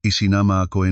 Isinama ako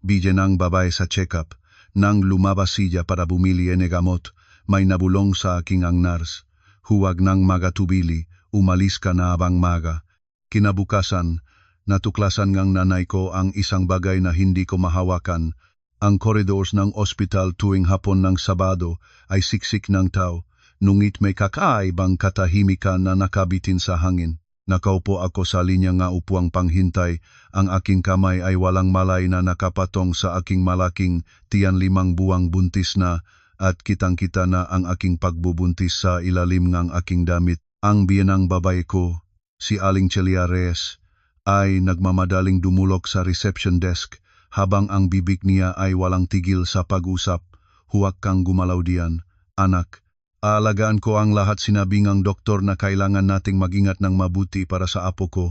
bigyan ng babae sa check-up. Nang lumabas siya para bumili gamot, may nabulong sa aking ang nurse. Huwag nang magatubili, umalis ka na abang maga. Kinabukasan, natuklasan ngang nanay ko ang isang bagay na hindi ko mahawakan. Ang corridors ng ospital tuwing hapon ng Sabado ay siksik ng tao, nungit may kakaibang katahimikan na nakabitin sa hangin. Nakaupo ako sa linya nga upuang panghintay, ang aking kamay ay walang malay na nakapatong sa aking malaking tiyan 5 buwang buntis na, at kitang-kita na ang aking pagbubuntis sa ilalim ng aking damit. Ang biyanang babae ko, si Aling Celia Reyes, ay nagmamadaling dumulog sa reception desk habang ang bibig niya ay walang tigil sa pag-usap. Huwag kang gumalaw diyan, anak. Aalagaan ko ang lahat, sinabi ng doktor na kailangan nating mag-ingat ng mabuti para sa apo ko.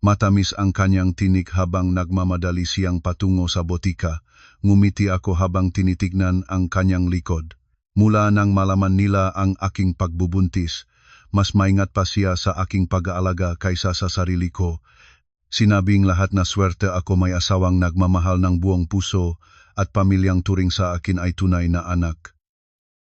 Matamis ang kanyang tinig habang nagmamadali siyang patungo sa botika. Ngumiti ako habang tinitignan ang kanyang likod. Mula nang malaman nila ang aking pagbubuntis, mas maingat pa siya sa aking pag-aalaga kaysa sa sarili ko. Sinabing lahat na swerte ako may asawang nagmamahal ng buong puso at pamilyang turing sa akin ay tunay na anak.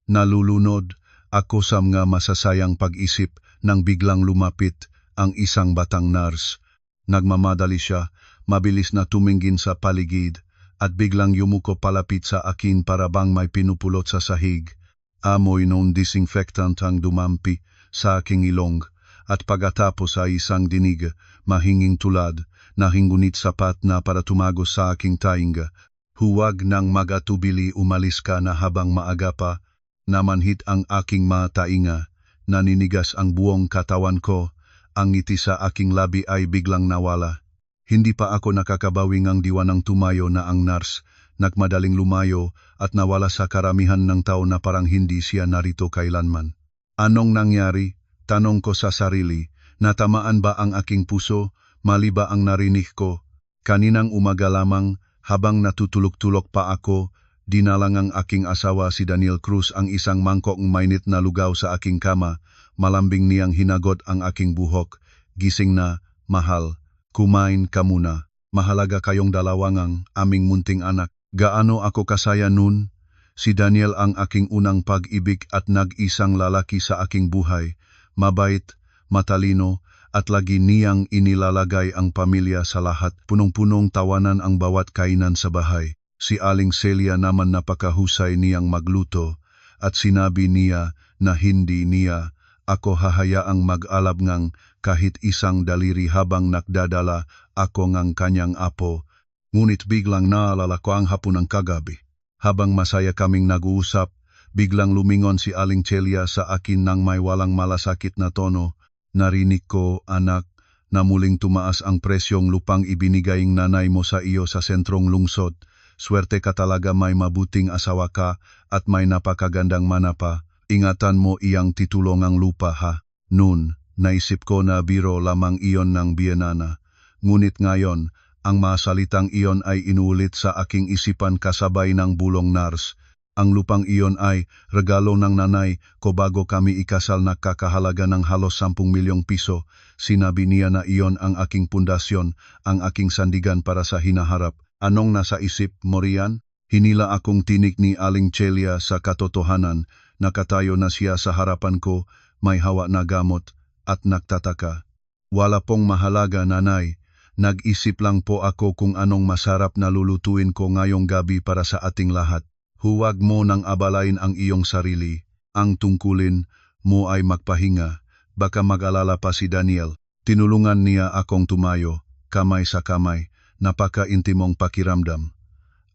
Nalulunod ako sa mga masasayang pag-isip nang biglang lumapit ang isang batang nurse. Nagmamadali siya, mabilis na tumingin sa paligid, at biglang yumuko palapit sa akin para bang may pinupulot sa sahig. Amoy ng disinfectant ang dumampi sa aking ilong, at pagkatapos ay isang dinig, mahinging tulad, na hingunit sapat na para tumagos sa aking tainga. Huwag nang magatubili, umalis ka na habang maaga pa. Namanhit ang aking mga tainga, naninigas ang buong katawan ko, ang ngiti sa aking labi ay biglang nawala. Hindi pa ako nakakabawi ng diwa ng tumayo na ang nurse, nagmadaling lumayo at nawala sa karamihan ng tao na parang hindi siya narito kailanman. Anong nangyari? Tanong ko sa sarili, natamaan ba ang aking puso, mali ba ang narinig ko? Kaninang umaga lamang, habang natutulog-tulog pa ako, dinalang ang aking asawa si Daniel Cruz ang isang mangkok mainit na lugaw sa aking kama. Malambing niyang hinagot ang aking buhok. Gising na, mahal. Kumain ka muna. Mahalaga kayong dalawangang aming munting anak. Gaano ako kasaya nun? Si Daniel ang aking unang pag-ibig at nag-isang lalaki sa aking buhay. Mabait, matalino, at lagi niyang inilalagay ang pamilya sa lahat. Punong-punong tawanan ang bawat kainan sa bahay. Si Aling Celia naman napakahusay niyang magluto, at sinabi niya na hindi niya ako hahayaang mag-alab ngang kahit isang daliri habang nagdadala ako ngang kanyang apo. Ngunit biglang naalala ko ang hapon ng kagabi. Habang masaya kaming nag-uusap, biglang lumingon si Aling Celia sa akin nang may walang malasakit na tono. Narinig ko, anak, na muling tumaas ang presyong lupang ibinigay ng nanay mo sa iyo sa sentrong lungsod. Swerte ka talaga, may mabuting asawa ka at may napakagandang manapa. Ingatan mo iyang titulong ang lupa, ha? Noon, naisip ko na biro lamang iyon ng biyenana. Ngunit ngayon, ang masalitang iyon ay inuulit sa aking isipan kasabay ng bulong nurse. Ang lupang iyon ay regalo ng nanay ko bago kami ikasal na kakahalaga ng halos 10 milyong piso. Sinabi niya na iyon ang aking pundasyon, ang aking sandigan para sa hinaharap. Anong nasa isip mo riyan? Hinila akong tinig ni Aling Celia sa katotohanan. Nakatayo na siya sa harapan ko, may hawa na gamot, at nagtataka. Wala pong mahalaga, nanay. Nag-isip lang po ako kung anong masarap na lulutuin ko ngayong gabi para sa ating lahat. Huwag mo nang abalain ang iyong sarili. Ang tungkulin mo ay magpahinga. Baka mag-alala pa si Daniel. Tinulungan niya akong tumayo, kamay sa kamay. Napaka-intimong pakiramdam.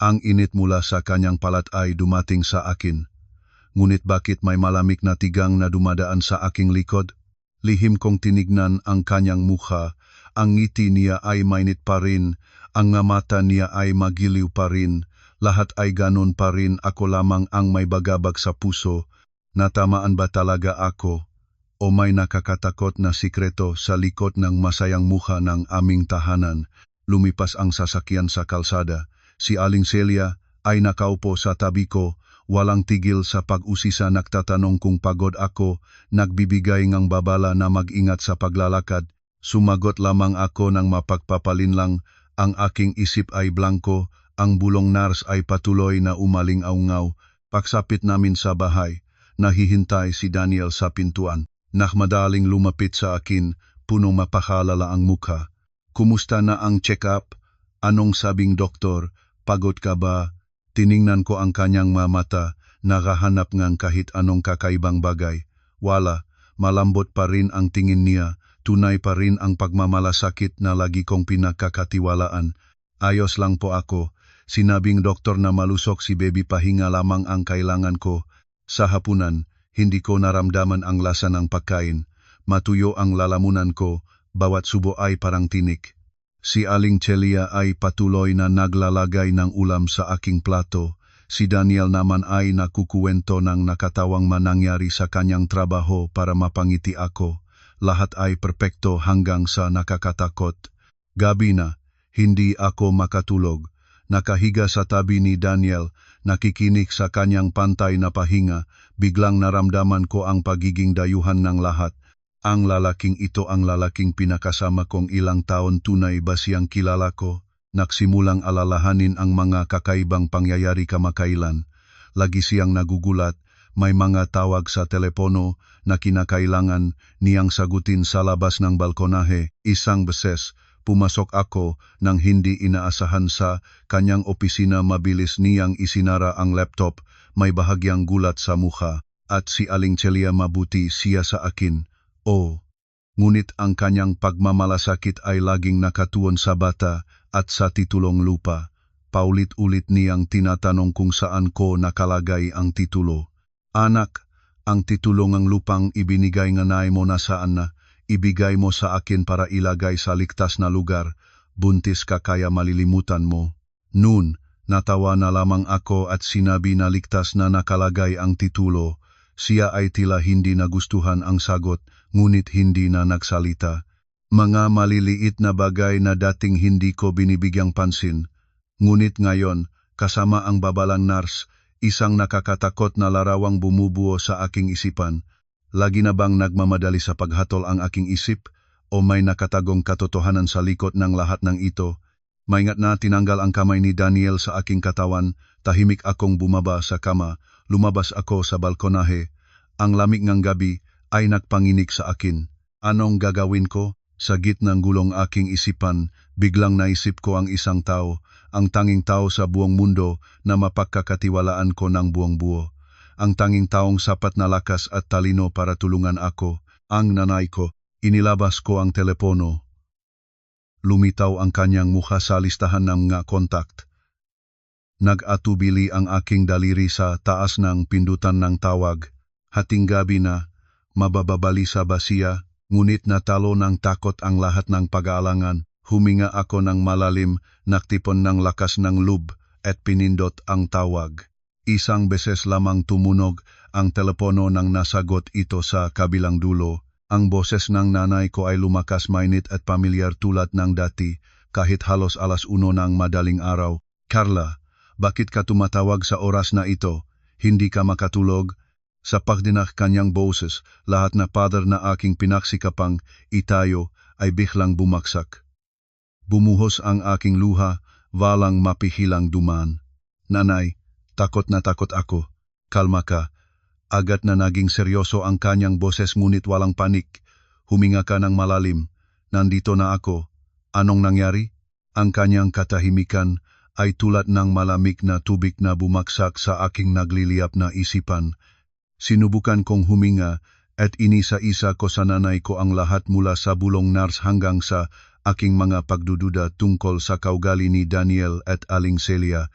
Ang init mula sa kanyang palat ay dumating sa akin. Ngunit bakit may malamig na tigang na dumadaan sa aking likod? Lihim kong tinignan ang kanyang mukha. Ang ngiti niya ay mainit pa rin. Ang mata niya ay magiliw pa rin. Lahat ay ganon pa rin, ako lamang ang may bagabag sa puso. Natamaan ba talaga ako? O may nakakatakot na sikreto sa likod ng masayang mukha ng aming tahanan? Lumipas ang sasakyan sa kalsada. Si Aling Celia ay nakaupo sa tabi ko, walang tigil sa pag-usisa, nagtatanong kung pagod ako, nagbibigay ng babala na mag-ingat sa paglalakad. Sumagot lamang ako ng mapagpapalinlang, Ang aking isip ay blanko, ang bulong nurse ay patuloy na umaling-aungaw. Pagsapit namin sa bahay, nahihintay si Daniel sa pintuan. Madaling lumapit sa akin, punong mapakalala ang mukha. Kumusta na ang check-up? Anong sabing doktor? Pagod ka ba? Tiningnan ko ang kanyang mata, nakahanap ngang kahit anong kakaibang bagay. Wala, malambot pa rin ang tingin niya, tunay pa rin ang pagmamalasakit na lagi kong pinagkakatiwalaan. Ayos lang po ako, sinabing doktor na malusok si baby, pahinga lamang ang kailangan ko. Sa hapunan, hindi ko naramdaman ang lasa ng pagkain. Matuyo ang lalamunan ko, bawat subo ay parang tinik. Si Aling Celia ay patuloy na naglalagay ng ulam sa aking plato. Si Daniel naman ay nakukuwento ng nakatawang manangyari sa kanyang trabaho para mapangiti ako. Lahat ay perpekto hanggang sa nakakatakot. Gabi na, hindi ako makatulog. Nakahiga sa tabi ni Daniel, nakikinig sa kanyang pantay na pahinga, biglang naramdaman ko ang pagiging dayuhan ng lahat. Ang lalaking ito ang lalaking pinakasama kong ilang taon, tunay ba siyang kilala ko? Nagsimulang alalahanin ang mga kakaibang pangyayari kamakailan. Lagi siyang nagugulat, may mga tawag sa telepono na kinakailangan niyang sagutin sa labas ng balkonahe. Isang beses, pumasok ako nang hindi inaasahan sa kanyang opisina. Mabilis niyang isinara ang laptop, may bahagyang gulat sa mukha. At si Aling Celia, mabuti siya sa akin. Ngunit ang kanyang pagmamalasakit ay laging nakatuon sa bata at sa titulong lupa. Paulit-ulit niyang tinatanong kung saan ko nakalagay ang titulo. Anak, ang titulo ng lupang ibinigay nga nay mo, nasaan na? Ibigay mo sa akin para ilagay sa ligtas na lugar. Buntis ka kaya malilimutan mo. Noon, natawa na lamang ako at sinabi na ligtas na nakalagay ang titulo. Siya ay tila hindi nagustuhan ang sagot, ngunit hindi na nagsalita. Mga maliliit na bagay na dating hindi ko binibigyang pansin. Ngunit ngayon, kasama ang babalang nurse, isang nakakatakot na larawang bumubuo sa aking isipan. Lagi na bang nagmamadali sa paghatol ang aking isip, o may nakatagong katotohanan sa likod ng lahat ng ito? Maingat na tinanggal ang kamay ni Daniel sa aking katawan, tahimik akong bumaba sa kama, lumabas ako sa balkonahe. Ang lamig ng gabi ay nagpanginig sa akin. Anong gagawin ko? Sa gitnang gulong aking isipan, biglang naisip ko ang isang tao, ang tanging tao sa buong mundo na mapagkakatiwalaan ko ng buong buo. Ang tanging taong sapat na lakas at talino para tulungan ako, ang nanay ko. Inilabas ko ang telepono. Lumitaw ang kanyang mukha sa listahan ng mga kontakt. Nag-atubili ang aking daliri sa taas ng pindutan ng tawag. Hating gabi na, mabababalisa ba siya? Ngunit natalo ng takot ang lahat ng pag-aalangan. Huminga ako ng malalim, naktipon ng lakas ng loob, at pinindot ang tawag. Isang beses lamang tumunog ang telepono nang nasagot ito sa kabilang dulo. Ang boses ng nanay ko ay lumakas, mainit at pamilyar tulad ng dati, kahit halos 1:00 ng madaling araw. Carla, bakit ka tumatawag sa oras na ito? Hindi ka makatulog? Sa pagdinak kanyang boses, lahat na pader na aking pinaksikapang itayo ay biglang bumaksak. Bumuhos ang aking luha, walang mapihilang dumaan. Nanay, takot na takot ako. Kalma ka. Agad na naging seryoso ang kanyang boses, ngunit walang panik. Huminga ka ng malalim. Nandito na ako. Anong nangyari? Ang kanyang katahimikan ay tulad ng malamig na tubig na bumaksak sa aking nagliliyap na isipan. Sinubukan kong huminga at inisa-isa ko sa nanay ko ang lahat, mula sa bulong nurse hanggang sa aking mga pagdududa tungkol sa kaugali ni Daniel at Aling Celia.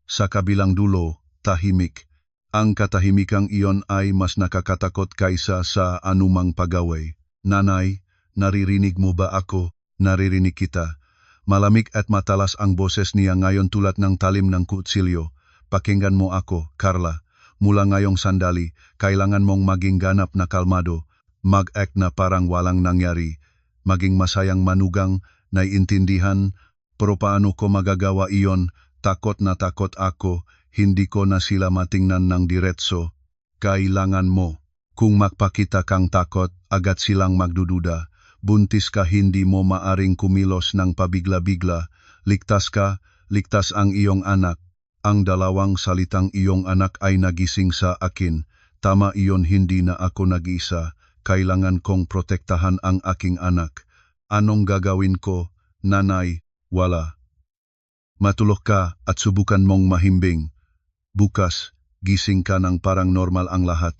Sa kabilang dulo, tahimik. Ang katahimikang iyon ay mas nakakatakot kaysa sa anumang pagaway. Nanay, naririnig mo ba ako? Naririnig kita. Malamig at matalas ang boses niya ngayon, tulad ng talim ng kutsilyo. Pakinggan mo ako, Carla. Mula ngayong sandali, kailangan mong maging ganap na kalmado, mag-act na parang walang nangyari, maging masayang manugang, naiintindihan, pero paano ko magagawa iyon? Takot na takot ako, hindi ko na sila matingnan ng diretso. Kailangan mo. Kung magpakita kang takot, agad silang magdududa. Buntis ka, hindi mo maaring kumilos ng pabigla-bigla. ligtas ka, ligtas ang iyong anak. Ang dalawang salitang iyong anak ay nagising sa akin. Tama iyon, hindi na ako nag-iisa. Kailangan kong protektahan ang aking anak. Anong gagawin ko, nanay? Wala. Matulog ka at subukan mong mahimbing. Bukas, gising ka ng parang normal ang lahat.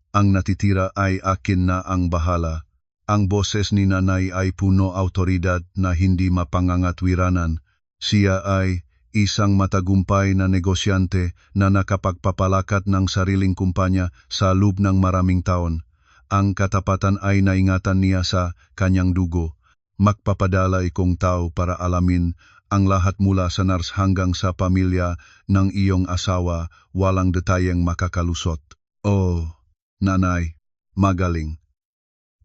Ang natitira ay akin na ang bahala. Ang boses ni nanay ay puno autoridad na hindi mapangangatwiranan. Siya ay isang matagumpay na negosyante na nakapagpapalakat ng sariling kumpanya sa loob ng maraming taon. Ang katapatan ay naingatan niya sa kanyang dugo. Magpapadalay kong tao para alamin ang lahat mula sa nurse hanggang sa pamilya ng iyong asawa, walang detayeng makakalusot. Oh, nanay, magaling.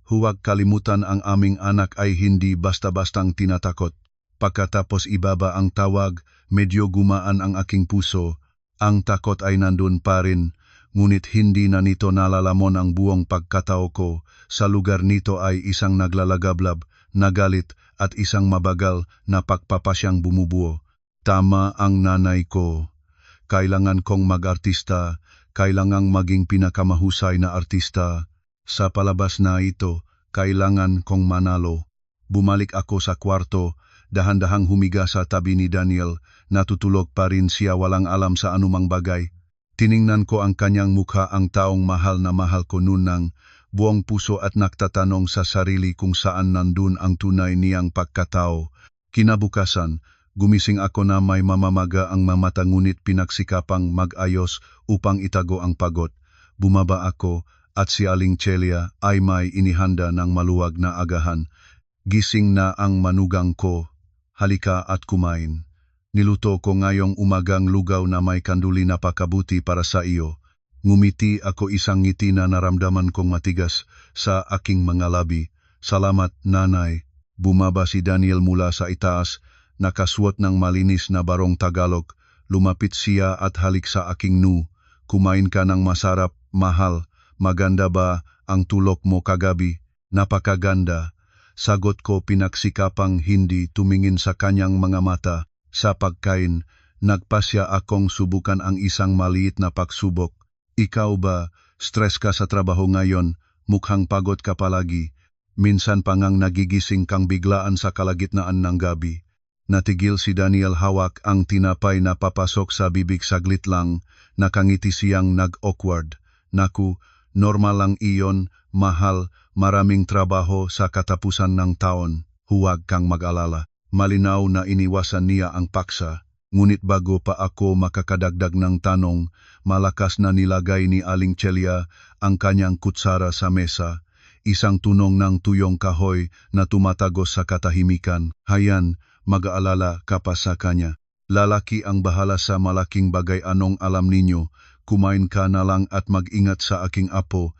Huwag kalimutan, ang aming anak ay hindi basta-bastang tinatakot. Pagkatapos ibaba ang tawag, medyo gumaan ang aking puso. Ang takot ay nandun pa rin, ngunit hindi na nito nalalamon ang buong pagkatao ko. Sa lugar nito ay isang naglalagablab, nagalit at isang mabagal na pagpapasyang bumubuo. Tama ang nanay ko. Kailangan kong mag-artista, kailangang maging pinakamahusay na artista. Sa palabas na ito, kailangan kong manalo. Bumalik ako sa kwarto, dahan-dahang humiga sa tabi ni Daniel. Natutulog pa rin siya, walang alam sa anumang bagay. Tiningnan ko ang kanyang mukha, ang taong mahal na mahal ko noon ng buong puso, at nagtatanong sa sarili kung saan nandun ang tunay niyang pagkatao. Kinabukasan, gumising ako na may mamamaga ang mamata, ngunit pinagsikapang mag-ayos upang itago ang pagod. Bumaba ako at si Aling Celia ay may inihanda ng maluwag na agahan. Gising na ang manugang ko. Halika at kumain. Niluto ko ngayong umagang lugaw na may kanduli, napakabuti para sa iyo. Ngumiti ako, isang ngiti na naramdaman kong matigas sa aking mga labi. Salamat, nanay. Bumaba si Daniel mula sa itaas, nakasuot ng malinis na barong Tagalog. Lumapit siya at halik sa aking noo. Kumain ka ng masarap, mahal. Maganda ba ang tulog mo kagabi? Napakaganda. Sagot ko, pinagsikapang hindi tumingin sa kanyang mga mata. Sa pagkain, nagpasya akong subukan ang isang maliit na pagsubok. Ikaw ba, stress ka sa trabaho ngayon? Mukhang pagod ka palagi. Minsan pa ngang nagigising kang biglaan sa kalagitnaan ng gabi. Natigil si Daniel, hawak ang tinapay na papasok sa bibig. Saglit lang, nakangiti siyang nag-awkward. Naku, normal lang iyon, mahal, maraming trabaho sa katapusan ng taon. Huwag kang mag-alala. Malinaw na iniwasan niya ang paksa. Ngunit bago pa ako makakadagdag ng tanong, malakas na nilagay ni Aling Celia ang kanyang kutsara sa mesa. Isang tunong ng tuyong kahoy na tumatagos sa katahimikan. Hayan, mag-aalala ka pa sa kanya. Lalaki ang bahala sa malaking bagay. Anong alam ninyo? Kumain ka na lang at mag-ingat sa aking apo.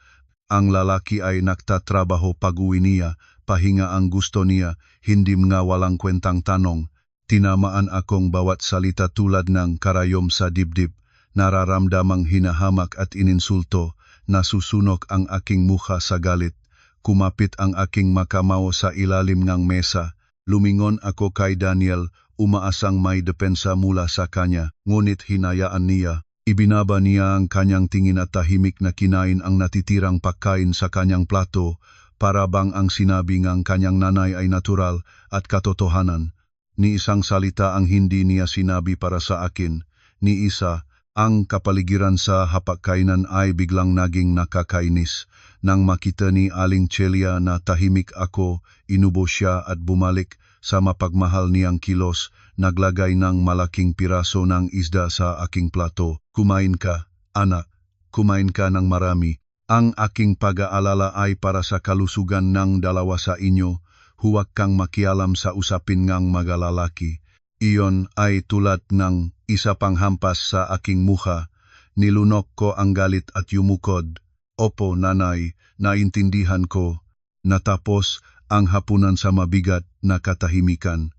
Ang lalaki ay nagtatrabaho, pag-uwi niya, pahinga ang gusto niya, hindi nga walang kwentang tanong. Tinamaan akong bawat salita tulad ng karayom sa dibdib. Nararamdamang hinahamak at ininsulto. Nasusunog ang aking mukha sa galit. Kumapit ang aking makamao sa ilalim ng mesa. Lumingon ako kay Daniel, umaasang may depensa mula sa kanya. Ngunit hinayaan niya. Ibinaba niya ang kanyang tingin at tahimik na kinain ang natitirang pagkain sa kanyang plato, para bang ang sinabi ng kanyang nanay ay natural at katotohanan. Ni isang salita ang hindi niya sinabi para sa akin. Ni isa, ang kapaligiran sa hapagkainan ay biglang naging nakakainis. Nang makita ni Aling Celia na tahimik ako, inubo siya at bumalik sa mapagmahal niyang kilos. Naglagay ng malaking piraso ng isda sa aking plato. Kumain ka, anak. Kumain ka ng marami. Ang aking pag-aalala ay para sa kalusugan ng dalawa sa inyo. Huwag kang makialam sa usapin ngang magalalaki. Iyon ay tulad ng isa pang hampas sa aking mukha. Nilunok ko ang galit at yumukod. Opo, nanay, naintindihan ko. Natapos ang hapunan sa mabigat na katahimikan.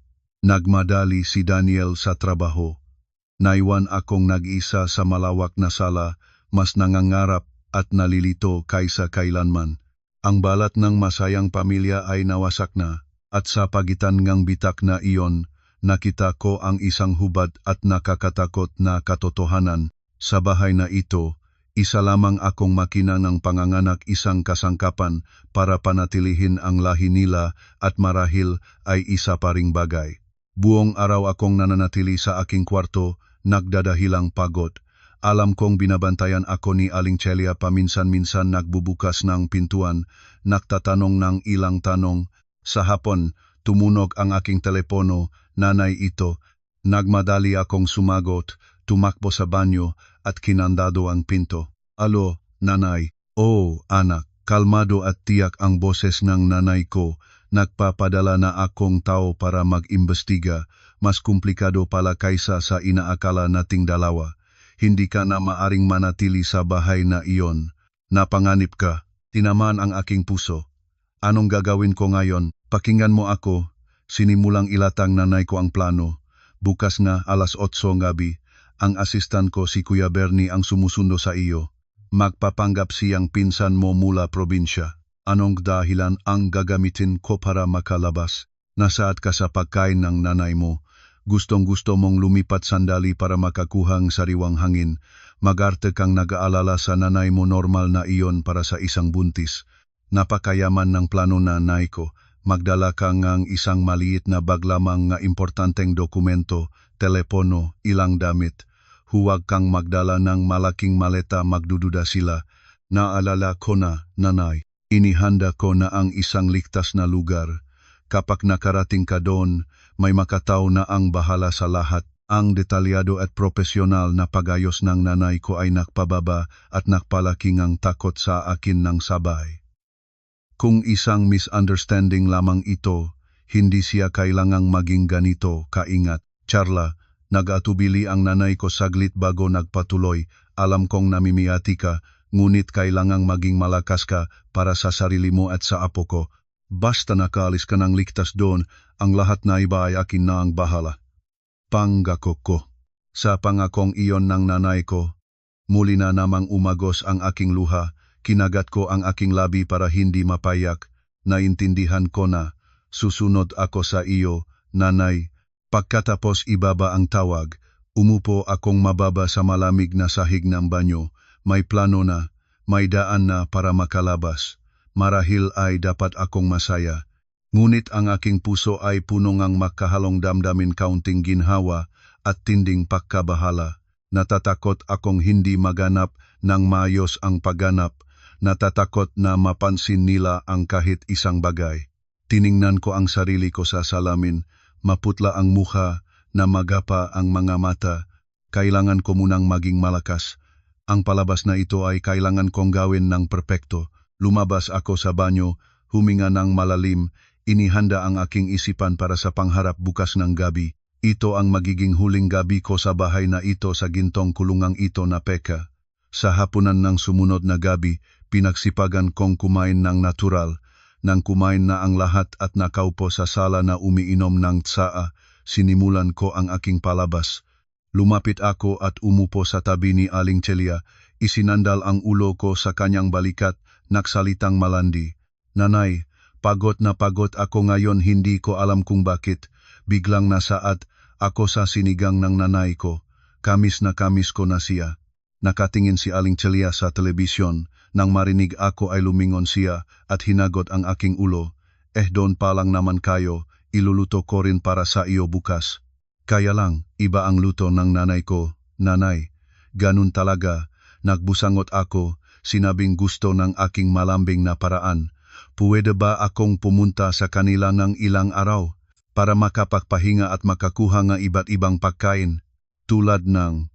Nagmadali si Daniel sa trabaho. Naiwan akong nag-isa sa malawak na sala, mas nangangarap at nalilito kaysa kailanman. Ang balat ng masayang pamilya ay nawasak na, at sa pagitan ngang bitak na iyon, nakita ko ang isang hubad at nakakatakot na katotohanan. Sa bahay na ito, isa lamang akong makina ng panganganak, isang kasangkapan para panatilihin ang lahi nila at marahil ay isa pa ring bagay. Buong araw akong nananatili sa aking kwarto, nagdadahilang pagod. Alam kong binabantayan ako ni Aling Celia, paminsan-minsan nagbubukas ng pintuan, nagtatanong ng ilang tanong. Sa hapon, tumunog ang aking telepono, nanay ito. Nagmadali akong sumagot, tumakbo sa banyo at kinandado ang pinto. Alo, nanay. Oh, anak. Kalmado at tiyak ang boses ng nanay ko. Nagpapadala na akong tao para mag-imbestiga. Mas komplikado pala kaysa sa inaakala nating dalawa. Hindi ka na maaring manatili sa bahay na iyon. Napanganib ka. Tinamaan ang aking puso. Anong gagawin ko ngayon? Pakinggan mo ako. Sinimulang ilatang nanay ko ang plano. Bukas na 8:00 gabi. Ang asistan ko si Kuya Bernie ang sumusundo sa iyo. Magpapanggap siyang pinsan mo mula probinsya. Anong dahilan ang gagamitin ko para makalabas? Nasaad ka sa pagkain ng nanay mo. Gustong-gusto mong lumipat sandali para makakuhang sariwang hangin. Magarte kang nag-aalala sa nanay mo, normal na iyon para sa isang buntis. Napakayaman ng plano na nanay ko. Magdala ka ngang isang maliit na bag lamang nga importanteng dokumento, telepono, ilang damit. Huwag kang magdala ng malaking maleta, magdududa sila. Naalala ko na, nanay. Inihanda ko na ang isang ligtas na lugar. Kapag nakarating ka doon, may makatao na ang bahala sa lahat. Ang detalyado at profesional na pagayos ng nanay ko ay nakpababa at nakpalaking ang takot sa akin ng sabay. Kung isang misunderstanding lamang ito, hindi siya kailangang maging ganito kaingat. Charla, nag-atubili ang nanay ko saglit bago nagpatuloy. Alam kong namimiyati ka, ngunit kailangang maging malakas ka para sa sarili mo at sa apo ko. Basta nakaalis ka ng ligtas doon, ang lahat na iba ay akin na ang bahala. Pangako ko. Sa pangakong iyon ng nanay ko, muli na namang umagos ang aking luha. Kinagat ko ang aking labi para hindi mapayak. Naintindihan ko na. Susunod ako sa iyo, nanay. Pagkatapos ibaba ang tawag, umupo akong mababa sa malamig na sahig ng banyo. May plano na, may daan na para makalabas. Marahil ay dapat akong masaya. Ngunit ang aking puso ay puno ngang makahalong damdamin, kaunting ginhawa at tinding pagkabahala. Natatakot akong hindi maganap ng maayos ang pagganap. Natatakot na mapansin nila ang kahit isang bagay. Tiningnan ko ang sarili ko sa salamin. Maputla ang mukha, na magapa ang mga mata. Kailangan ko munang maging malakas. Ang palabas na ito ay kailangan kong gawin ng perpekto. Lumabas ako sa banyo, huminga ng malalim. Inihanda ang aking isipan para sa pangharap bukas ng gabi. Ito ang magiging huling gabi ko sa bahay na ito, sa gintong kulungang ito na peka. Sa hapunan ng sumunod na gabi, pinagsipagan kong kumain ng natural. Nang kumain na ang lahat at nakaupo sa sala na umiinom ng tsaa, sinimulan ko ang aking palabas. Lumapit ako at umupo sa tabi ni Aling Celia. Isinandal ang ulo ko sa kanyang balikat, nagsalitang malandi. Nanay, pagod na pagod ako ngayon, hindi ko alam kung bakit. Biglang nasaad ako sa sinigang ng nanay ko. Kamis na kamis ko na siya. Nakatingin si Aling Celia sa telebisyon. Nang marinig ako ay lumingon siya at hinagot ang aking ulo. Doon pa lang naman kayo, iluluto ko rin para sa iyo bukas. Kaya lang, iba ang luto ng nanay ko. Nanay, ganun talaga. Nagbusangot ako, sinabing gusto ng aking malambing na paraan. Puwede ba akong pumunta sa kanila ng ilang araw para makapagpahinga at makakuha ng iba't ibang pagkain tulad ng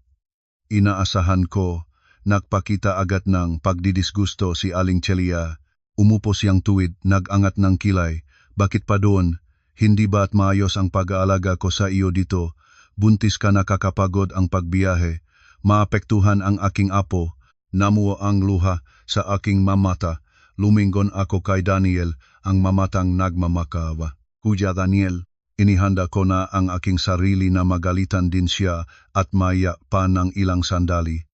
inaasahan ko? Nagpakita agad ng pagdidisgusto si Aling Celia. Umupo siyang tuwid, nag-angat ng kilay. Bakit pa doon? Hindi ba't maayos ang pag-aalaga ko sa iyo dito? Buntis ka, nakakapagod ang pagbiyahe. Maapektuhan ang aking apo. Namuo ang luha sa aking mamata. Lumingon ako kay Daniel, ang mamatang nagmamakawa. Kuya Daniel, inihanda ko na ang aking sarili na magalitan din siya at maya pa ng ilang sandali.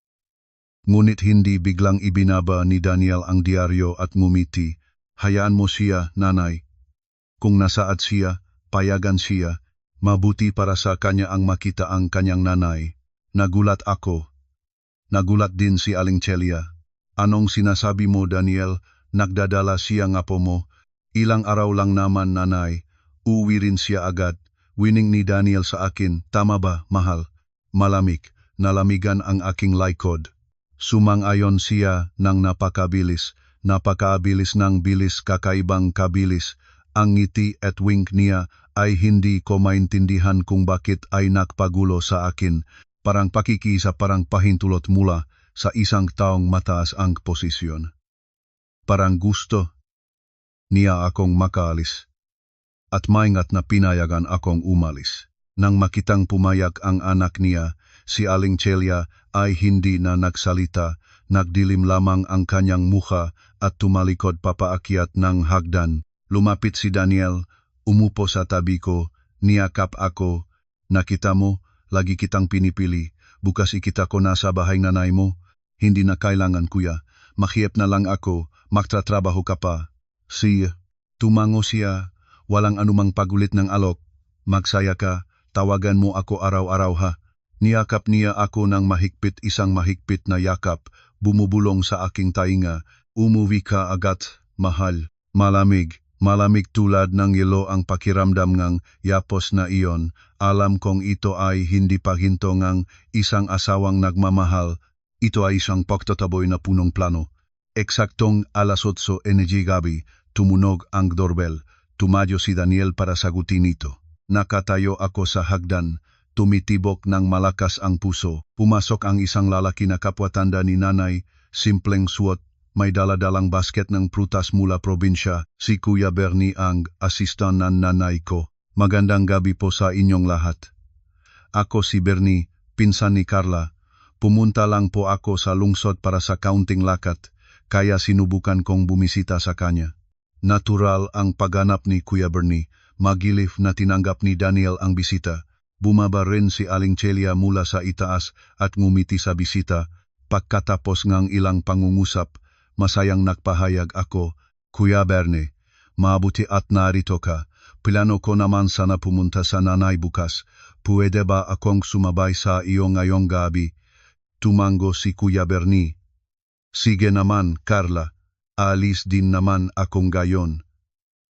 Ngunit hindi biglang ibinaba ni Daniel ang diaryo at ngumiti. Hayaan mo siya, nanay. Kung nasaad siya, payagan siya. Mabuti para sa kanya ang makita ang kanyang nanay. Nagulat ako. Nagulat din si Aling Celia. Anong sinasabi mo, Daniel? Nagdadala siya ng apo mo. Ilang araw lang naman, nanay. Uwi rin siya agad. Wining ni Daniel sa akin. Tama ba, mahal? Malamig. Nalamigan ang aking likod. Sumang-ayon siya ng napakabilis. Napakabilis ng bilis, kakaibang kabilis. Ang ngiti at wink niya ay hindi ko maintindihan kung bakit ay nakpagulo sa akin. Parang pakikisa, parang pahintulot mula sa isang taong mataas ang posisyon. Parang gusto niya akong makaalis. At maingat na pinayagan akong umalis. Nang makitang pumayag ang anak niya, si Aling Celia ay hindi na nagsalita, nagdilim lamang ang kanyang mukha at tumalikod papaakyat ng hagdan. Lumapit si Daniel, umupo sa tabi ko, niyakap ako. Nakita mo, lagi kitang pinipili. Bukas ikita ko na sa bahay nanay mo. Hindi na kailangan, kuya. Makiep na lang ako, magtatrabaho ka pa. Tumango siya, walang anumang pagulit ng alok. Magsaya ka, tawagan mo ako araw-araw ha. Niyakap niya ako ng mahigpit, isang mahigpit na yakap, bumubulong sa aking tainga. Umuwi ka agad, mahal. Malamig tulad ng yelo ang pakiramdam ng yapos na iyon. Alam kong ito ay hindi paghinto ng isang asawang nagmamahal. Ito ay isang pagtataboy na punong plano. Eksaktong alas 8 energy gabi, tumunog ang doorbell. Tumayo si Daniel para sagutin ito. Nakatayo ako sa hagdan. Tumitibok ng malakas ang puso. Pumasok ang isang lalaki na kapwatanda ni nanay. Simpleng suot, may daladalang basket ng prutas mula probinsya. Si Kuya Bernie ang asistan ng nanay ko. Magandang gabi po sa inyong lahat. Ako si Bernie, pinsan ni Carla. Pumunta lang po ako sa lungsod para sa kaunting lakat, kaya sinubukan kong bumisita sa kanya. Natural ang pagganap ni Kuya Bernie. Magilif na tinanggap ni Daniel ang bisita. Bumaba rin si Aling Celia mula sa itaas at ngumiti sa bisita. Pagkatapos ng ilang pangungusap, masayang nagpahayag ako, Kuya Bernie, mabuti at narito ka. Plano ko naman sana pumunta sa nanay bukas. Pwede ba akong sumabay sa iyo ngayong gabi? Tumango si Kuya Bernie. Sige naman, Carla. Alis din naman akong gayon.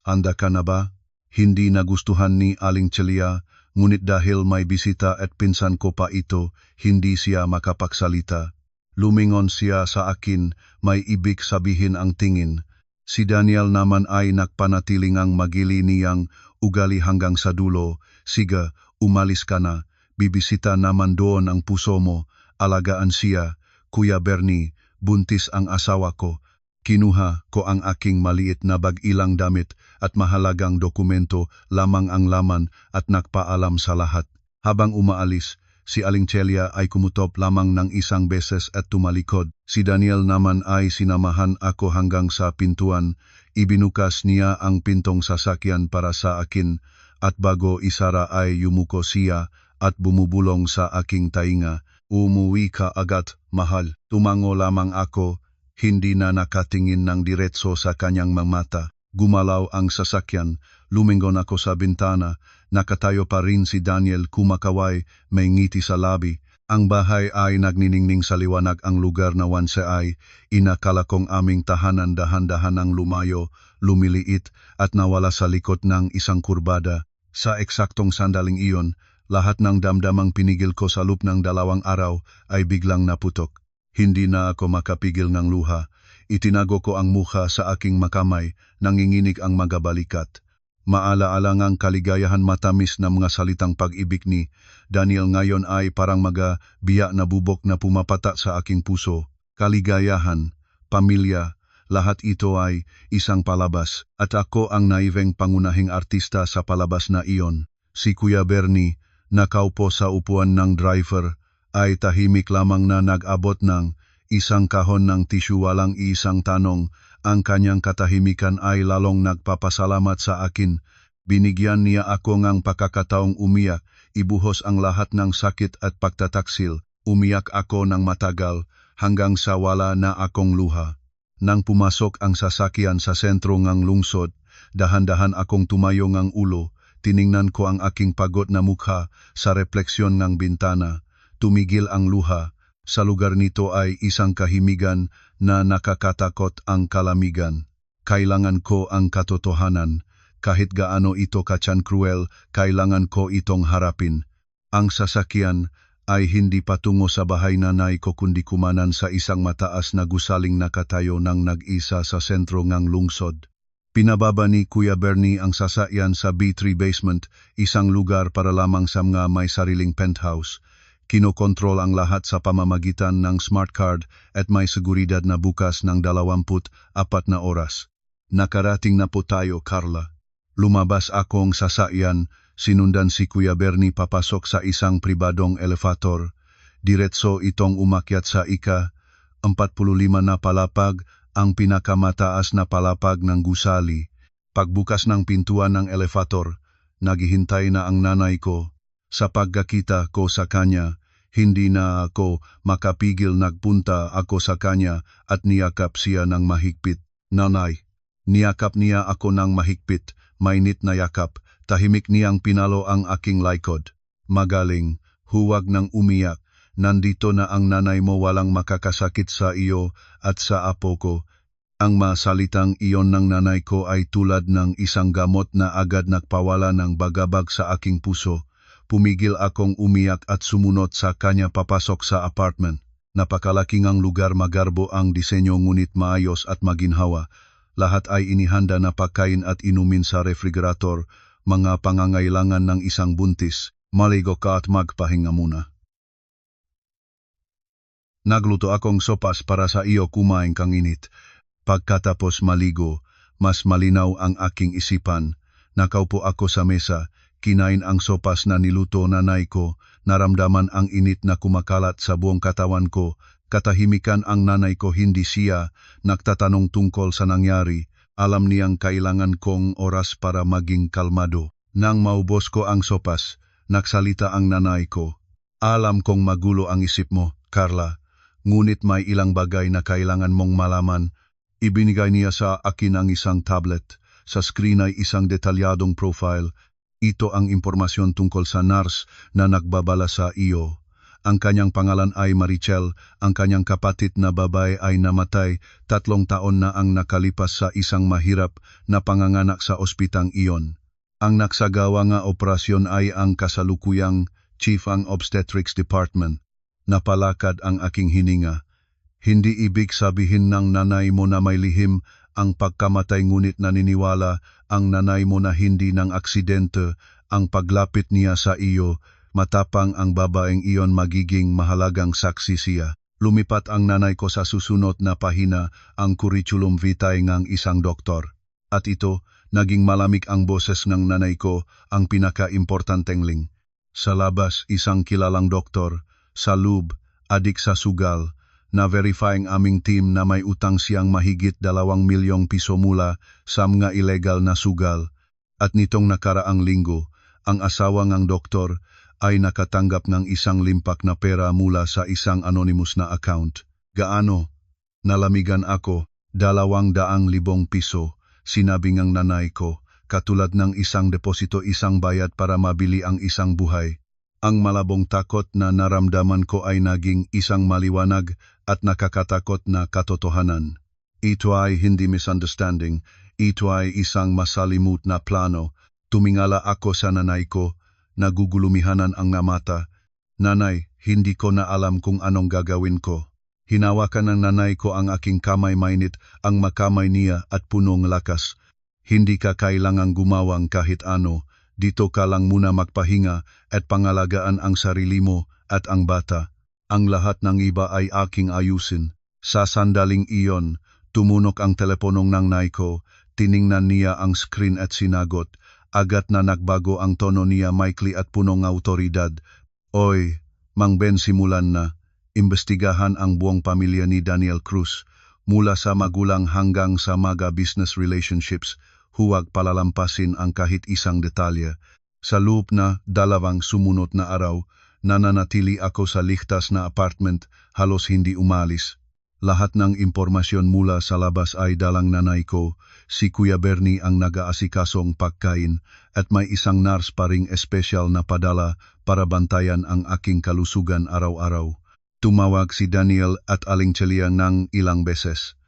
Handa ka na ba? Hindi nagustuhan ni Aling Celia, ngunit dahil may bisita at pinsan ko pa ito, hindi siya makapagsalita. Lumingon siya sa akin, may ibig sabihin ang tingin. Si Daniel naman ay nagpanatiling ang magili niyang ugali hanggang sa dulo. Sige, umalis ka na. Bibisita naman doon ang puso mo. Alagaan siya. Kuya Bernie, buntis ang asawa ko. Kinuha ko ang aking maliit na bag-ilang damit at mahalagang dokumento, lamang ang laman at nagpaalam sa lahat. Habang umaalis, si Aling Celia ay kumutop lamang ng isang beses at tumalikod. Si Daniel naman ay sinamahan ako hanggang sa pintuan. Ibinukas niya ang pintong sasakyan para sa akin at bago isara ay yumuko siya at bumubulong sa aking tainga. Umuwi ka agad, mahal. Tumango lamang ako, hindi na nakatingin ng diretso sa kanyang mga mata. Gumalaw ang sasakyan, lumingon ako sa bintana, nakatayo pa rin si Daniel kumakaway, may ngiti sa labi. Ang bahay ay nagniningning sa liwanag, ang lugar na once ay inakala kong aming tahanan, dahan-dahan ang lumayo, lumiliit at nawala sa likod ng isang kurbada. Sa eksaktong sandaling iyon, lahat ng damdamang pinigil ko sa loob ng 2 araw ay biglang naputok. Hindi na ako makapigil ng luha. Itinago ko ang mukha sa aking makamay, nanginginig ang mga balikat. Maalaala ngang kaligayahan, matamis na mga salitang pag-ibig ni Daniel ngayon ay parang mga biyak na bubok na pumapata sa aking puso. Kaligayahan, pamilya, lahat ito ay isang palabas at ako ang naiveng pangunahing artista sa palabas na iyon. Si Kuya Bernie, nakaupo sa upuan ng driver, ay tahimik lamang na nag-abot ng isang kahon ng tisyu, walang isang tanong. Ang kanyang katahimikan ay lalong nagpapasalamat sa akin. Binigyan niya ako ng pagkakataong umiyak, ibuhos ang lahat ng sakit at pagtataksil. Umiyak ako ng matagal hanggang sa wala na akong luha. Nang pumasok ang sasakyan sa sentro ng lungsod, dahan-dahan akong tumayo ng ulo, tiningnan ko ang aking pagod na mukha sa refleksyon ng bintana. Tumigil ang luha. Sa lugar nito ay isang kahimigan na nakakatakot ang kalamigan. Kailangan ko ang katotohanan. Kahit gaano ito kachan cruel, kailangan ko itong harapin. Ang sasakyan ay hindi patungo sa bahay nanay ko kundi kumanan sa isang mataas na gusaling nakatayo ng nag-isa sa sentro ng lungsod. Pinababa ni Kuya Bernie ang sasakyan sa B3 basement, isang lugar para lamang sa mga may sariling penthouse. Kinokontrol ang lahat sa pamamagitan ng smart card at may seguridad na bukas ng 24 na oras. Nakarating na po tayo, Carla. Lumabas akong sasakyan, sinundan si Kuya Bernie papasok sa isang pribadong elevator. Diretso itong umakyat sa ika-45 na palapag, ang pinakamataas na palapag ng gusali. Pagbukas ng pintuan ng elevator, naghihintay na ang nanay ko. Sa pagkakita ko sa kanya, hindi na ako makapigil, nagpunta ako sa kanya at niyakap siya ng mahigpit. Nanay, niyakap niya ako ng mahigpit, mainit na yakap. Tahimik niyang pinalo ang aking likod. Magaling, huwag nang umiyak. Nandito na ang nanay mo, walang makakasakit sa iyo at sa apo ko. Ang masalitang iyon ng nanay ko ay tulad ng isang gamot na agad nagpawala ng bagabag sa aking puso. Pumigil akong umiyak at sumunod sa kanya papasok sa apartment. Napakalaking ang lugar, magarbo ang disenyo ngunit maayos at maginhawa. Lahat ay inihanda na pagkain at inumin sa refrigerator. Mga pangangailangan ng isang buntis, maligo ka at magpahinga muna. Nagluto akong sopas para sa iyo, kumain kang init. Pagkatapos maligo, mas malinaw ang aking isipan. Nakaupo ako sa mesa, kinain ang sopas na niluto nanay ko, naramdaman ang init na kumakalat sa buong katawan ko. Katahimikan ang nanay ko, hindi siya nagtatanong tungkol sa nangyari. Alam niyang kailangan kong oras para maging kalmado. Nang maubos ko ang sopas, nagsalita ang nanay ko. Alam kong magulo ang isip mo, Carla. Ngunit may ilang bagay na kailangan mong malaman. Ibinigay niya sa akin ang isang tablet. Sa screen ay isang detalyadong profile. Ito ang impormasyon tungkol sa nurse na nagbabala sa iyo. Ang kanyang pangalan ay Marichel, ang kanyang kapatid na babae ay namatay, 3 taon na ang nakalipas sa isang mahirap na panganganak sa ospitang iyon. Ang nagsagawa nga operasyon ay ang kasalukuyang Chief ng Obstetrics Department. Napalakad ang aking hininga. Hindi ibig sabihin ng nanay mo na may lihim ang pagkamatay, ngunit naniniwala ang nanay mo na hindi ng aksidente ang paglapit niya sa iyo. Matapang ang babaeng iyon, magiging mahalagang saksi siya. Lumipat ang nanay ko sa susunod na pahina, ang curriculum vitae ng isang doktor. At ito, naging malamig ang boses ng nanay ko, ang pinaka-importanteng link. Sa labas, isang kilalang doktor. Sa loob, adik sa sugal. Na-verifying aming team na may utang siyang mahigit 2 milyong piso mula sa mga illegal na sugal. At nitong nakaraang linggo, ang asawa ng doktor ay nakatanggap ng isang limpak na pera mula sa isang anonymous na account. Gaano? Nalamigan ako, 200,000 piso, sinabi ng nanay ko, katulad ng isang deposito, isang bayad para mabili ang isang buhay. Ang malabong takot na naramdaman ko ay naging isang maliwanag at nakakatakot na katotohanan. Ito ay hindi misunderstanding, ito ay isang masalimut na plano. Tumingala ako sa nanay ko, nagugulumihanan ang mata. Nanay, hindi ko na alam kung anong gagawin ko. Hinawakan ng nanay ko ang aking kamay, mainit ang makamay niya at punong lakas. Hindi ka kailangang gumawang kahit ano. Dito ka lang muna magpahinga at pangalagaan ang sarili mo at ang bata. Ang lahat ng iba ay aking ayusin. Sa sandaling iyon, tumunok ang teleponong ng nanay ko. Tiningnan niya ang screen at sinagot. Agad na nagbago ang tono niya, maikli at punong autoridad. Oy, Mang Ben, simulan na. Imbestigahan ang buong pamilya ni Daniel Cruz. Mula sa magulang hanggang sa mga business relationships, huwag palalampasin ang kahit isang detalye. Sa loob na 2 sumunod na araw, nananatili ako sa ligtas na apartment, halos hindi umalis. Lahat ng impormasyon mula sa labas ay dalang nanay ko, si Kuya Bernie ang nag-aasikasong pagkain at may isang nurse pa ring espesyal na padala para bantayan ang aking kalusugan araw-araw. Tumawag si Daniel at Aling Celia ng ilang beses.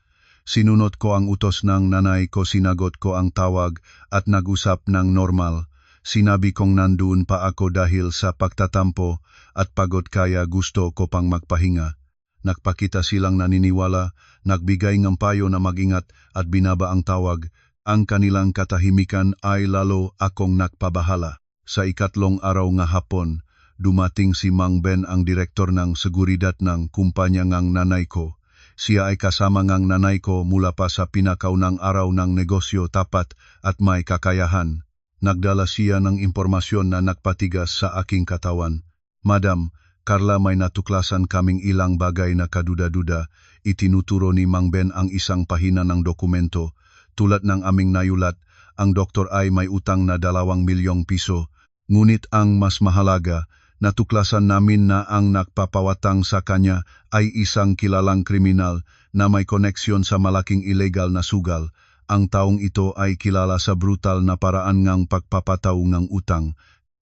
Sinunod ko ang utos ng nanay ko, sinagot ko ang tawag at nag-usap ng normal. Sinabi kong nandoon pa ako dahil sa pagtatampo at pagod kaya gusto ko pang magpahinga. Nagpakita silang naniniwala, nagbigay ng payo na mag-ingat at binaba ang tawag. Ang kanilang katahimikan ay lalo akong nagpabahala. Sa ikatlong araw nga hapon, dumating si Mang Ben, ang direktor ng seguridad ng kumpanya ngang nanay ko. Siya ay kasama ngang nanay ko mula pa sa pinakaunang araw ng negosyo, tapat at may kakayahan. Nagdala siya ng impormasyon na nagpatigas sa aking katawan. Madam, Carla, may natuklasan kaming ilang bagay na kaduda-duda. Itinuturo ni Mang Ben ang isang pahina ng dokumento. Tulad ng aming nayulat, ang doktor ay may utang na 2 milyong piso. Ngunit ang mas mahalaga, natuklasan namin na ang nagpapawatang sa kanya ay isang kilalang kriminal na may koneksyon sa malaking illegal na sugal. Ang taong ito ay kilala sa brutal na paraan ng pagpapataw ng utang.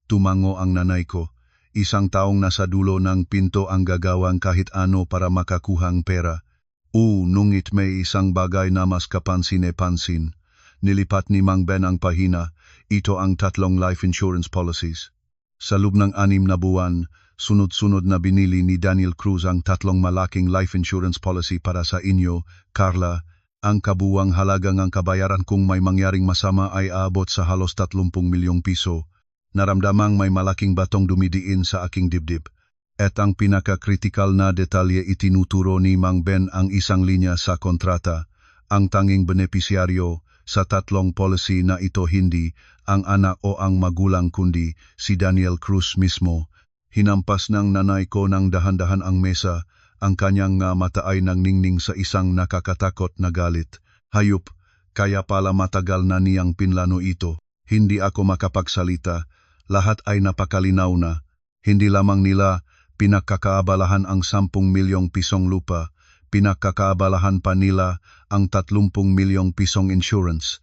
Tumango ang nanay ko. Isang taong nasa dulo ng pinto ang gagawang kahit ano para makakuhang pera. Nungit may isang bagay na mas kapansin-pansin. Nilipat ni Mang Ben ang pahina. Ito ang 3 life insurance policies. Sa loob ng 6 na buwan, sunod-sunod na binili ni Daniel Cruz ang 3 malaking life insurance policy para sa inyo, Carla. Ang kabuwang halagang ang kabayaran kung may mangyaring masama ay aabot sa halos 30 milyong piso. Naramdamang may malaking batong dumidiin sa aking dibdib. At ang pinaka-kritikal na detalye, itinuturo ni Mang Ben ang isang linya sa kontrata. Ang tanging benepisyaryo sa 3 policy na ito hindi ang anak o ang magulang kundi si Daniel Cruz mismo. Hinampas ng nanay ko ng dahan-dahan ang mesa. Ang kanyang mata ay nangningning sa isang nakakatakot na galit. Hayop, kaya pala matagal na niyang pinlano ito. Hindi ako makapagsalita. Lahat ay napakalinaw na. Hindi lamang nila pinagkakaabalahan ang 10 milyong pisong lupa, pinagkakaabalahan pa nila ang 30 milyong pisong insurance.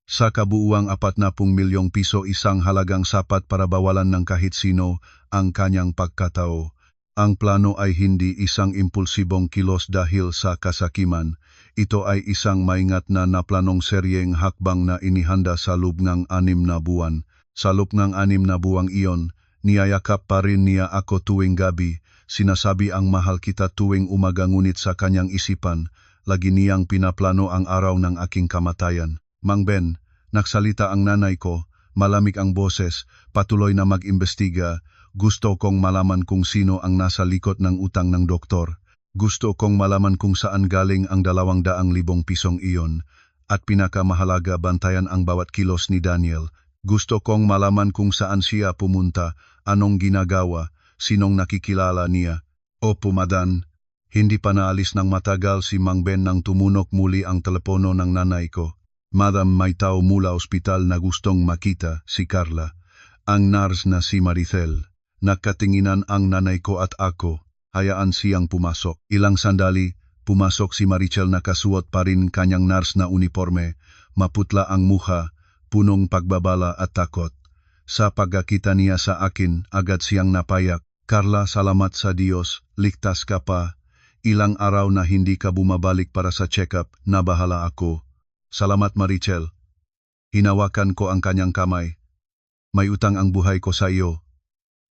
Sa kabuuang 40 milyong piso, isang halagang sapat para bawalan ng kahit sino ang kanyang pagkatao. Ang plano ay hindi isang impulsibong kilos dahil sa kasakiman. Ito ay isang maingat na naplanong seryeng hakbang na inihanda sa loob ng 6 na buwan. Sa loob ng 6 na buwang iyon, niyayakap pa rin niya ako tuwing gabi, sinasabi ang mahal kita tuwing umaga, ngunit sa kanyang isipan, lagi niyang pinaplano ang araw ng aking kamatayan. Mang Ben, nagsalita ang nanay ko, malamig ang boses, patuloy na mag-imbestiga. Gusto kong malaman kung sino ang nasa likod ng utang ng doktor. Gusto kong malaman kung saan galing ang 200,000 pisong iyon. At pinakamahalaga, bantayan ang bawat kilos ni Daniel. Gusto kong malaman kung saan siya pumunta, anong ginagawa, sinong nakikilala niya. Opo, Madan. Hindi pa naalis ng matagal si Mang Ben nang tumunok muli ang telepono ng nanay ko. Madam, may tao mula ospital na gustong makita si Carla. Ang nurse na si Maricel. Nagkatinginan ang nanay ko at ako. Hayaan siyang pumasok. Ilang sandali, pumasok si Maricel, nakasuot pa rin kanyang nurse na uniforme. Maputla ang mukha, punong pagbabala at takot. Sa pagkakita niya sa akin, agad siyang napayak. Carla, salamat sa Diyos, ligtas ka pa. Ilang araw na hindi ka bumabalik para sa check-up, nabahala ako. Salamat, Maricel. Hinawakan ko ang kanyang kamay. May utang ang buhay ko sa iyo.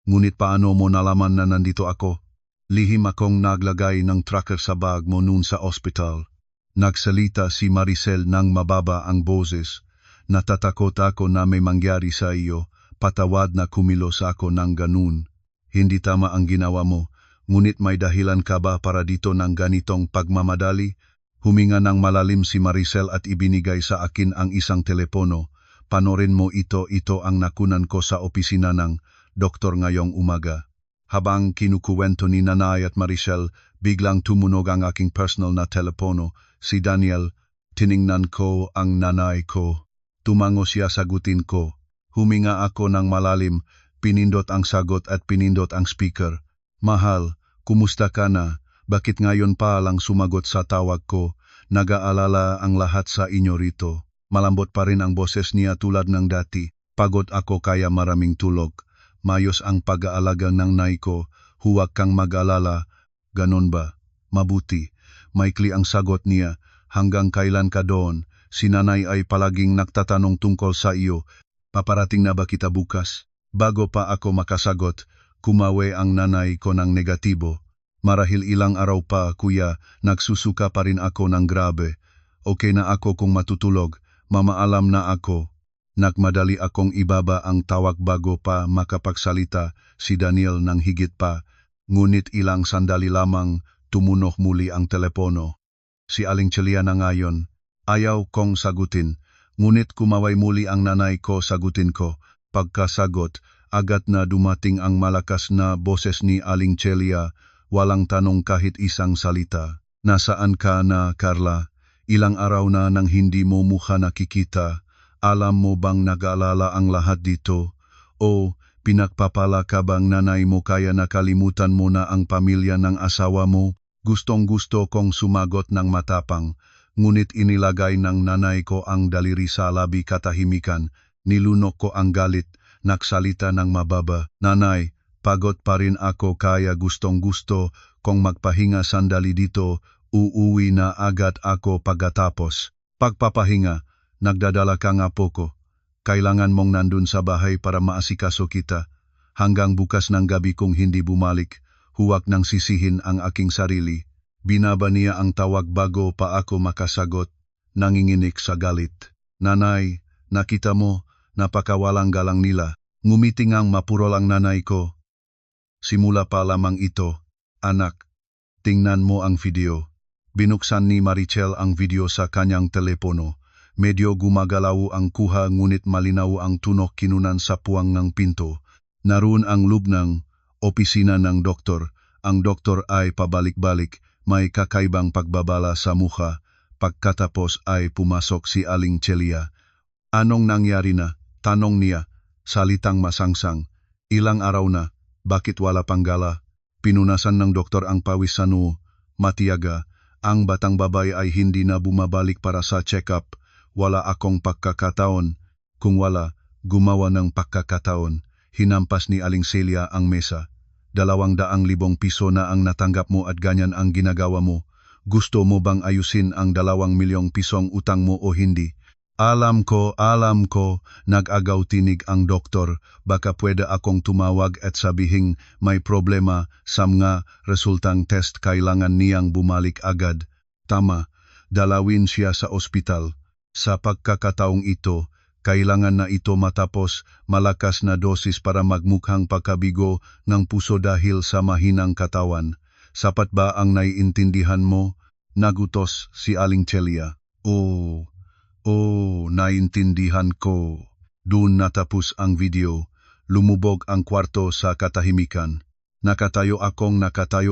Ngunit paano mo nalaman na nandito ako? Lihim akong naglagay ng tracker sa bag mo noon sa ospital. Nagsalita si Maricel nang mababa ang boses. Natatakot ako na may mangyari sa iyo, patawad na kumilos ako ng ganun. Hindi tama ang ginawa mo, ngunit may dahilan ka ba para dito ng ganitong pagmamadali? Huminga ng malalim si Maricel at ibinigay sa akin ang isang telepono. Panorin mo ito ang nakunan ko sa opisina ng doktor ngayong umaga. Habang kinukuwento ni Nanay at Maricel, biglang tumunog ang aking personal na telepono. Si Daniel. Tiningnan ko ang nanay ko. Tumango siya, sagutin ko. Huminga ako ng malalim, pinindot ang sagot at pinindot ang speaker. Mahal, kumusta ka na? Bakit ngayon pa lang sumagot sa tawag ko? Nag-aalala ang lahat sa inyo rito. Malambot pa rin ang boses niya tulad ng dati. Pagod ako kaya maraming tulog. Mayos ang pag-aalaga ng nanay ko. Huwag kang mag-alala. Ganon ba? Mabuti. Maikli ang sagot niya. Hanggang kailan ka doon? Si nanay ay palaging nagtatanong tungkol sa iyo. Paparating na ba kita bukas? Bago pa ako makasagot, kumawe ang nanay ko ng negatibo. Marahil ilang araw pa, kuya, nagsusuka pa rin ako ng grabe. Okay na ako kung matutulog, mamaalam na ako. Nagmadali akong ibaba ang tawag bago pa makapagsalita si Daniel ng higit pa. Ngunit ilang sandali lamang tumunog muli ang telepono. Si Aling Celia na ngayon. Ayaw kong sagutin, ngunit kumaway muli ang nanay ko sagutin ko. Pagkasagot, agad na dumating ang malakas na boses ni Aling Celia, walang tanong kahit isang salita. Nasaan ka na, Carla? Ilang araw na nang hindi mo mukha nakikita. Alam mo bang nag-aalala ang lahat dito? O pinagpapala ka bang nanay mo kaya nakalimutan mo na ang pamilya ng asawa mo? Gustong-gusto kong sumagot ng matapang. Ngunit inilagay ng nanay ko ang daliri sa labi katahimikan. Nilunok ko ang galit, nagsalita ng mababa. Nanay, pagod pa rin ako kaya gustong-gusto kong magpahinga sandali dito. Uuwi na agad ako pagkatapos. Pagpapahinga, nagdadala ka nga po ko. Kailangan mong nandun sa bahay para maasikaso kita. Hanggang bukas ng gabi kung hindi bumalik, huwag nang sisihin ang aking sarili. Binaba niya ang tawag bago pa ako makasagot, nanginginig sa galit. Nanay, nakita mo, napakawalang galang nila. Ngumiting ang mapurol ang nanay ko. Simula pa lamang ito, anak, tingnan mo ang video. Binuksan ni Marichel ang video sa kanyang telepono. Medyo gumagalaw ang kuha ngunit malinaw ang tunok kinunan sa puwang ng pinto. Naroon ang loob ng opisina ng doktor. Ang doktor ay pabalik-balik. May kakaibang pagbabala sa mukha. Pagkatapos ay pumasok si Aling Celia. Anong nangyari na? Tanong niya. Salitang masangsang. Ilang araw na. Bakit wala pang gala? Pinunasan ng doktor ang pawis sa noo. Matiyaga. Ang batang babae ay hindi na bumabalik para sa check-up. Wala akong pagkakataon. Kung wala, gumawa ng pagkakataon. Hinampas ni Aling Celia ang mesa. 200,000 piso na ang natanggap mo at ganyan ang ginagawa mo. Gusto mo bang ayusin ang 2,000,000 pisong utang mo o hindi? Alam ko, nag-agaw tinig ang doktor. Baka pwede akong tumawag at sabihing may problema sa mga resultang test kailangan niyang bumalik agad. Tama, dalawin siya sa ospital. Sa pagkakataong ito, kailangan na ito matapos malakas na dosis para magmukhang pagkabigo ng puso dahil sa mahinang katawan. Sapat ba ang naiintindihan mo? Nagutos si Aling Celia. Oo, naiintindihan ko. Doon natapos ang video. Lumubog ang kwarto sa katahimikan. Nakatayo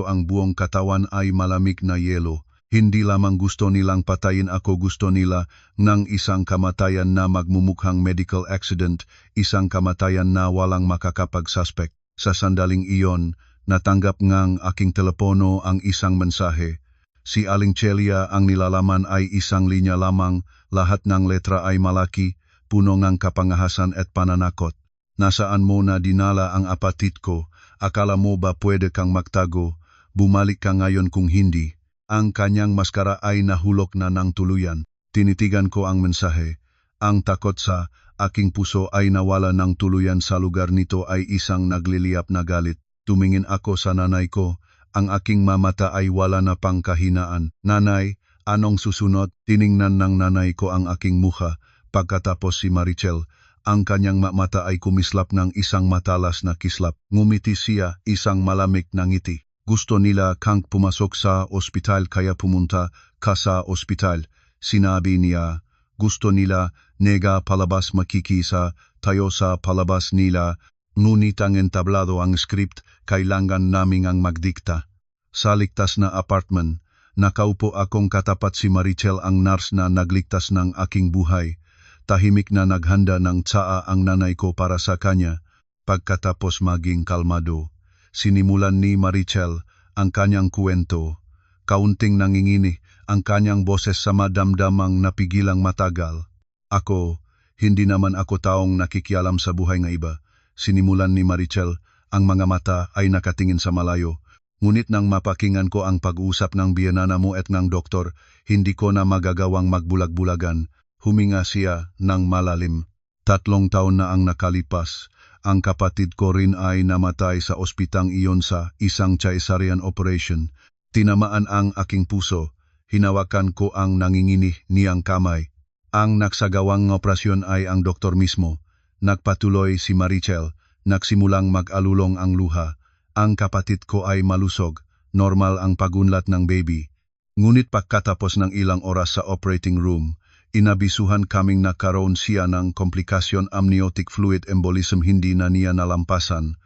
ang buong katawan ay malamig na yelo. Hindi lamang gusto nilang patayin ako, gusto nila ng isang kamatayan na magmumukhang medical accident, isang kamatayan na walang makakapag-suspect. Sa sandaling iyon, natanggap ngang aking telepono ang isang mensahe. Si Aling Celia ang nilalaman ay isang linya lamang, lahat ng letra ay malaki, puno ng kapangahasan at pananakot. Nasaan mo na dinala ang apatit ko? Akala mo ba pwede kang magtago? Bumalik ka ngayon kung hindi. Ang kanyang maskara ay nahulog na ng tuluyan. Tinitigan ko ang mensahe. Ang takot sa aking puso ay nawala ng tuluyan sa lugar nito ay isang nagliliyap na galit. Tumingin ako sa nanay ko. Ang aking mamata ay wala na pang kahinaan. Nanay, anong susunod? Tiningnan ng nanay ko ang aking mukha. Pagkatapos si Marichel, ang kanyang mata ay kumislap ng isang matalas na kislap. Ngumiti siya, isang malamig na ngiti. Gusto nila kang pumasok sa ospital kaya pumunta ka sa ospital. Sinabi niya, gusto nila nega palabas makikisa tayo sa palabas nila. Ngunit ang entablado ang script, kailangan naming ang magdikta. Sa ligtas na apartment, nakaupo akong katapat si Marichel ang nurse na nagligtas ng aking buhay. Tahimik na naghanda ng tsaa ang nanay ko para sa kanya. Pagkatapos maging kalmado, sinimulan ni Marichel ang kanyang kwento. kaunting nangingini ang kanyang boses sa madamdamang napigilang matagal. Ako, hindi naman ako taong nakikialam sa buhay ng iba. Sinimulan ni Marichel, ang mga mata ay nakatingin sa malayo. Ngunit nang mapakingan ko ang pag-uusap ng biyanana mo at ng doktor, hindi ko na magagawang magbulag-bulagan. Huminga siya ng malalim. 3 taon na ang nakalipas. Ang kapatid ko rin ay namatay sa ospitang iyon sa isang cesarean operation. Tinamaan ang aking puso. Hinawakan ko ang nanginginih niyang kamay. Ang nagsagawang operasyon ay ang doktor mismo. Nagpatuloy si Marichel. Nagsimulang mag-alulong ang luha. Ang kapatid ko ay malusog. Normal ang pagunlat ng baby. Ngunit pagkatapos ng ilang oras sa operating room, inabisuhan kaming nagkaroon siya ng komplikasyon amniotic fluid embolism hindi na niya nalampasan.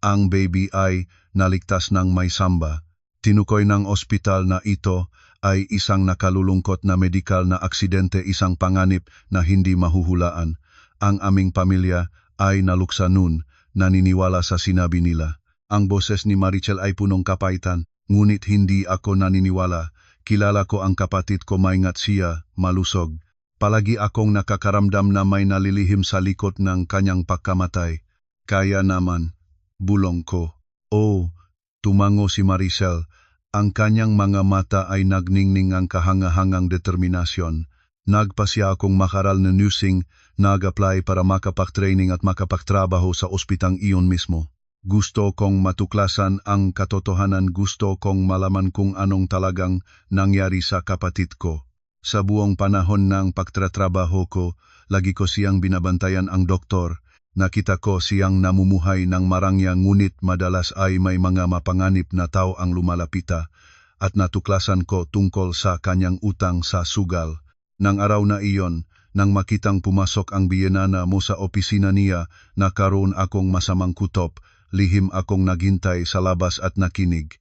Ang baby ay naligtas ng may samba. Tinukoy ng ospital na ito ay isang nakalulungkot na medikal na aksidente, isang panganib na hindi mahuhulaan. Ang aming pamilya ay naluksa nun, naniniwala sa sinabi nila. Ang boses ni Marichel ay punong kapaitan, ngunit hindi ako naniniwala. Kilala ko ang kapatid ko, maingat siya, malusog. Palagi akong nakakaramdam na may nalilihim sa likod ng kanyang pagkamatay. Kaya naman, bulong ko. Oh, tumango si Marichel. Ang kanyang mga mata ay nagningning ang kahangahangang determinasyon. Nagpasya akong makaral na nursing, nag-apply para makapag-training at makapagtrabaho sa ospitang iyon mismo. Gusto kong matuklasan ang katotohanan, gusto kong malaman kung anong talagang nangyari sa kapatid ko. Sa buong panahon ng pagtatrabaho ko, lagi ko siyang binabantayan ang doktor. Nakita ko siyang namumuhay ng marangya, ngunit madalas ay may mga mapanganib na tao ang lumalapita, at natuklasan ko tungkol sa kanyang utang sa sugal. Nang araw na iyon, nang makitang pumasok ang biyanana mo sa opisina niya, nakaroon akong masamang kutop. Lihim akong naghintay sa labas at nakinig.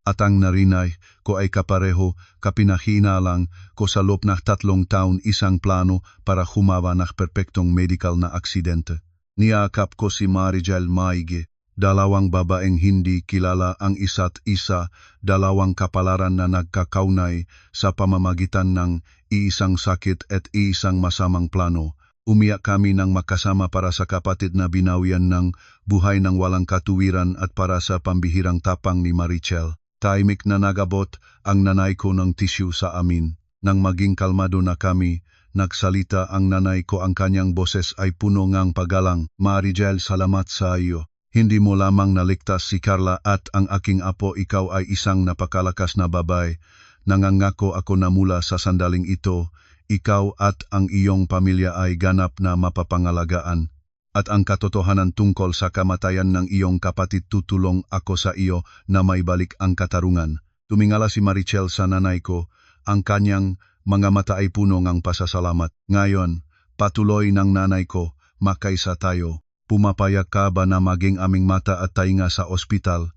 At ang narinay ko ay kapareho, kapinahinalang ko sa loob ng 3 taon isang plano para humawa ng perpektong medical na aksidente. Niyakap ko si Marichel maigi, 2 babaeng hindi kilala ang isa't isa, 2 kapalaran na nagkakaunay sa pamamagitan ng iisang sakit at iisang masamang plano. Umiyak kami ng makasama para sa kapatid na binawian ng buhay ng walang katuwiran at para sa pambihirang tapang ni Marichel. Tahimik na nagabot ang nanay ko ng tissue sa amin. Nang maging kalmado na kami, nagsalita ang nanay ko, ang kanyang boses ay puno ng paggalang. Marichel, salamat sa iyo. Hindi mo lamang naligtas si Carla at ang aking apo, ikaw ay isang napakalakas na babae. Nangangako ako na mula sa sandaling ito, ikaw at ang iyong pamilya ay ganap na mapapangalagaan. At ang katotohanan tungkol sa kamatayan ng iyong kapatid, tutulong ako sa iyo na maibalik ang katarungan. Tumingala si Marichel sa nanay ko, ang kanyang mga mata ay puno ng pasasalamat. Ngayon, patuloy ng nanay ko, makaisa tayo. Pumapayag ka ba na maging aming mata at tainga sa ospital?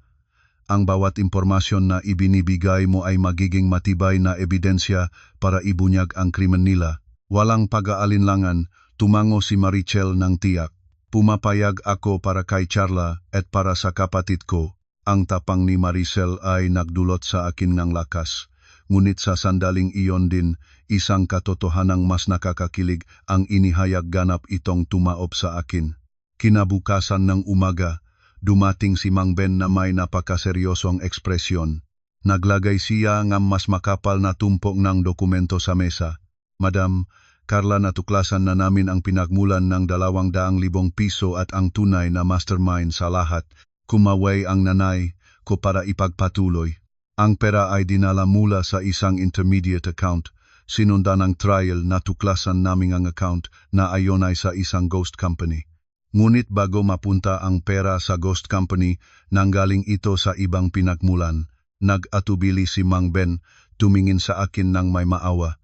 Ang bawat impormasyon na ibinibigay mo ay magiging matibay na ebidensya para ibunyag ang krimen nila. Walang pag-aalinlangan, tumango si Marichel ng tiyak. Pumapayag ako para kay Carla at para sa kapatid ko. Ang tapang ni Marichel ay nagdulot sa akin ng lakas. Ngunit sa sandaling iyon din, isang katotohanang mas nakakakilig ang inihayag, ganap itong tumaob sa akin. Kinabukasan ng umaga, dumating si Mang Ben na may napakaseryosong ekspresyon. Naglagay siya ng mas makapal na tumpok ng dokumento sa mesa. Madam, Carla, natuklasan na namin ang pinagmulan ng 200,000 piso at ang tunay na mastermind sa lahat. Kumaway ang nanay ko para ipagpatuloy. Ang pera ay dinala mula sa isang intermediate account. Sinundan ng trial, natuklasan namin ang account na ayon ay sa isang ghost company. Ngunit bago mapunta ang pera sa ghost company, nanggaling ito sa ibang pinagmulan. Nag-atubili si Mang Ben, tumingin sa akin ng may maawa.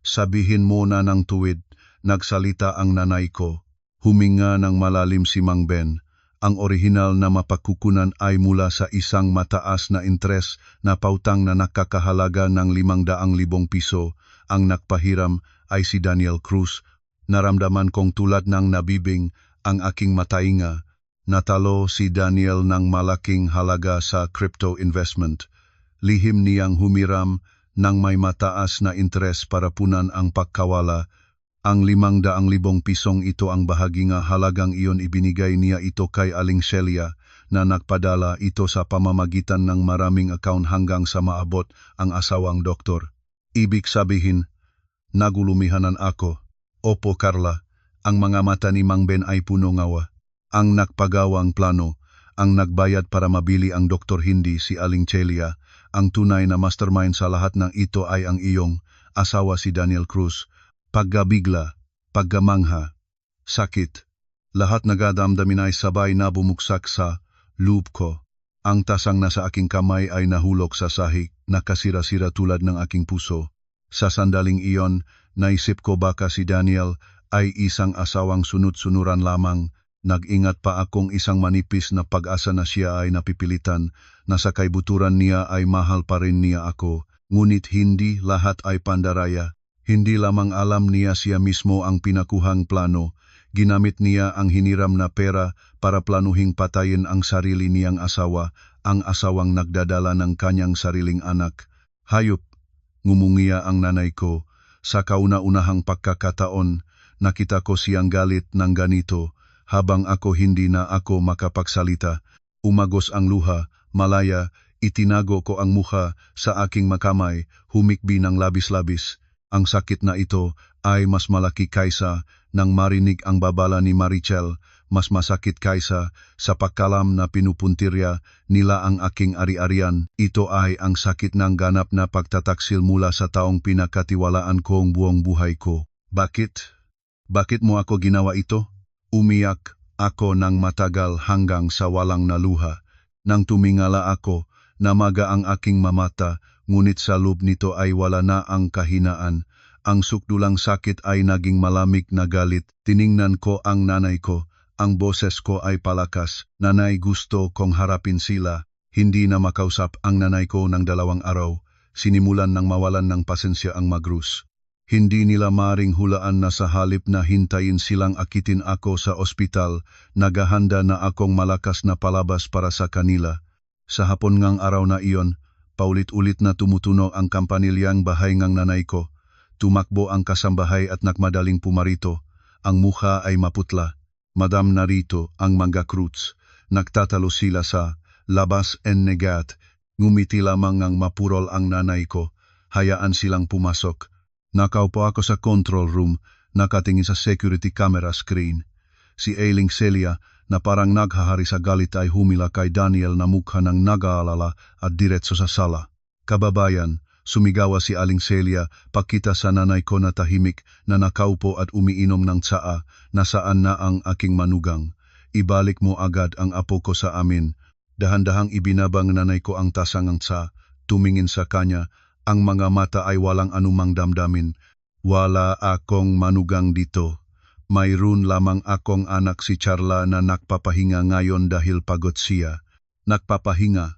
Sabihin mo na ng tuwid, nagsalita ang nanay ko. Huminga ng malalim si Mang Ben. Ang orihinal na mapagkukunan ay mula sa isang mataas na interes na pautang na nakakahalaga ng 500,000 piso. Ang nagpahiram ay si Daniel Cruz. Naramdaman kong tulad ng nabibing ang aking matainga. Natalo si Daniel ng malaking halaga sa crypto investment. Lihim niyang humiram nang may mataas na interes para punan ang pagkawala. Ang 500,000 pisong ito ang bahagi nga halagang iyon ibinigay niya ito kay Aling Celia na nagpadala ito sa pamamagitan ng maraming account hanggang sa maabot ang asawang doktor. Ibig sabihin, nagulumihanan ako. Opo Carla, ang mga mata ni Mang Ben ay puno ngawa. Ang nagpagawang plano, ang nagbayad para mabili ang doktor hindi si Aling Celia. Ang tunay na mastermind sa lahat ng ito ay ang iyong asawa si Daniel Cruz. Pagkabigla, pagkamangha, sakit, lahat nagadamdamin ay sabay na bumuksak sa loob ko. Ang tasang nasa aking kamay ay nahulog sa sahig, nakasira-sira tulad ng aking puso. Sa sandaling iyon, naisip ko baka si Daniel ay isang asawang sunod-sunuran lamang. Nag-ingat pa akong isang manipis na pag-asa na siya ay napipilitan, na sa kaibuturan niya ay mahal pa rin niya ako. Ngunit hindi lahat ay pandaraya. Hindi lamang alam niya siya mismo ang pinakuhang plano. Ginamit niya ang hiniram na pera para planuhing patayin ang sarili niyang asawa, ang asawang nagdadala ng kanyang sariling anak. Hayop, ngumungiya ang nanay ko. Sa kauna-unahang pagkakataon, nakita ko siyang galit ng ganito. Habang ako hindi na ako makapagsalita, umagos ang luha, malaya, itinago ko ang mukha sa aking makamay, humikbi ng labis-labis. Ang sakit na ito ay mas malaki kaysa nang marinig ang babala ni Marichel, mas masakit kaysa sa pagkalam na pinupuntirya nila ang aking ari-arian. Ito ay ang sakit ng ganap na pagtataksil mula sa taong pinakatiwalaan kong buong buhay ko. Bakit? Bakit mo ako ginawa ito? Umiyak ako ng matagal hanggang sa walang naluha. Nang tumingala ako, namaga ang aking mamata, ngunit sa loob nito ay wala na ang kahinaan. Ang sukdulang sakit ay naging malamig na galit. Tiningnan ko ang nanay ko. Ang boses ko ay palakas. Nanay, gusto kong harapin sila. Hindi na makausap ang nanay ko ng 2 araw. Sinimulan ng mawalan ng pasensya ang Magrus. Hindi nila maring hulaan na sa halip na hintayin silang akitin ako sa ospital, naghahanda na akong malakas na palabas para sa kanila. Sa hapon ngang araw na iyon, paulit-ulit na tumutunog ang kampanilyang bahay ngang nanay ko. Tumakbo ang kasambahay at nagmadaling pumarito. Ang mukha ay maputla. Madam narito ang Mangga Cruz. Nagtatalo sila sa labas en negat. Ngumiti lamang ang mapurol ang nanay ko. Hayaan silang pumasok. Nakaupo ako sa control room, nakatingin sa security camera screen. Si Aling Celia na parang naghahari sa galit ay humila kay Daniel na mukha ng nag-aalala at diretso sa sala. Kababayan, sumigawa si Aling Celia pakita sa nanay ko na tahimik na nakaupo at umiinom ng tsaa. Nasaan na ang aking manugang? Ibalik mo agad ang apo ko sa amin. Dahan-dahang ibinabang nanay ko ang tasang ng tsaa, tumingin sa kanya. Ang mga mata ay walang anumang damdamin. Wala akong manugang dito. Mayroon lamang akong anak si Charla na nagpapahinga ngayon dahil pagod siya. Nagpapahinga.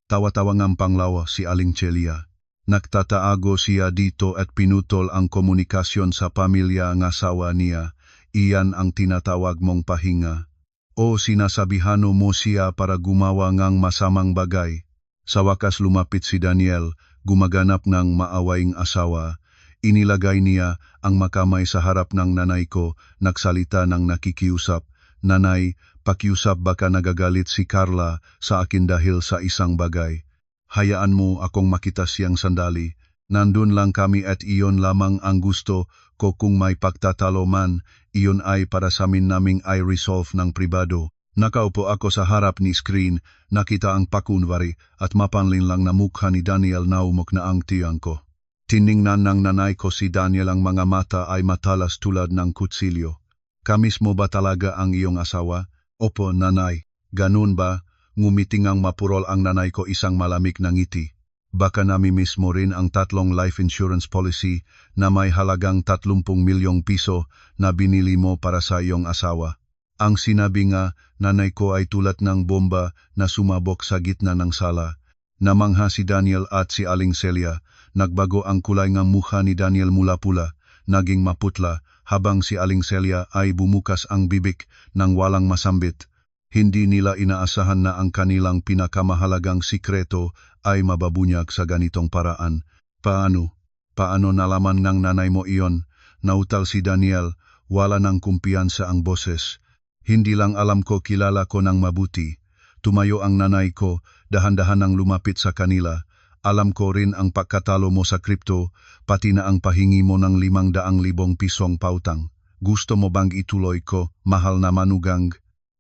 Tawa-tawangang panglawa si Aling Celia. Nagtataago siya dito at pinutol ang komunikasyon sa pamilya ng asawa niya. Iyan ang tinatawag mong pahinga. O sinasabihano mo siya para gumawa ng masamang bagay. Sa wakas lumapit si Daniel, gumaganap ng maawaing asawa. Inilagay niya ang makamay sa harap ng nanay ko, nagsalita ng nakikiusap. Nanay, pakiusap baka nagagalit si Carla sa akin dahil sa isang bagay. Hayaan mo akong makita siyang sandali. Nandun lang kami at iyon lamang ang gusto ko kung may pagtatalo man, iyon ay para sa amin naming i-resolve ng pribado. Nakaupo ako sa harap ni screen, nakita ang pakunwari at mapanlin lang na mukha ni Daniel na umok na ang tiyang ko. Tiningnan ng nanay ko si Daniel, ang mga mata ay matalas tulad ng kutsilyo. Kamis mo ba talaga ang iyong asawa? Opo, nanay. Ganun ba? Ngumitingang mapurol ang nanay ko, isang malamig na ngiti. Baka namimiss mo rin ang 3 life insurance policy na may halagang 30 milyong piso na binili mo para sa iyong asawa. Ang sinabi nga, nanay ko ay tulad ng bomba na sumabog sa gitna ng sala. Namangha si Daniel at si Aling Celia. Nagbago ang kulay ng mukha ni Daniel mula pula, naging maputla, habang si Aling Celia ay bumukas ang bibig ng walang masambit. Hindi nila inaasahan na ang kanilang pinakamahalagang sikreto ay mababunyag sa ganitong paraan. Paano? Paano nalaman ng nanay mo iyon? Nautal si Daniel, wala ng kumpiyansa ang boses. Hindi lang alam ko, kilala ko ng mabuti. Tumayo ang nanay ko, dahan-dahan ang lumapit sa kanila. Alam ko rin ang pagkatalo mo sa kripto, pati na ang pahingi mo ng 500,000 pisong pautang. Gusto mo bang ituloy ko, mahal na manugang?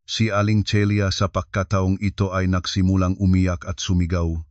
Si Aling Celia sa pagkataong ito ay nagsimulang umiyak at sumigaw.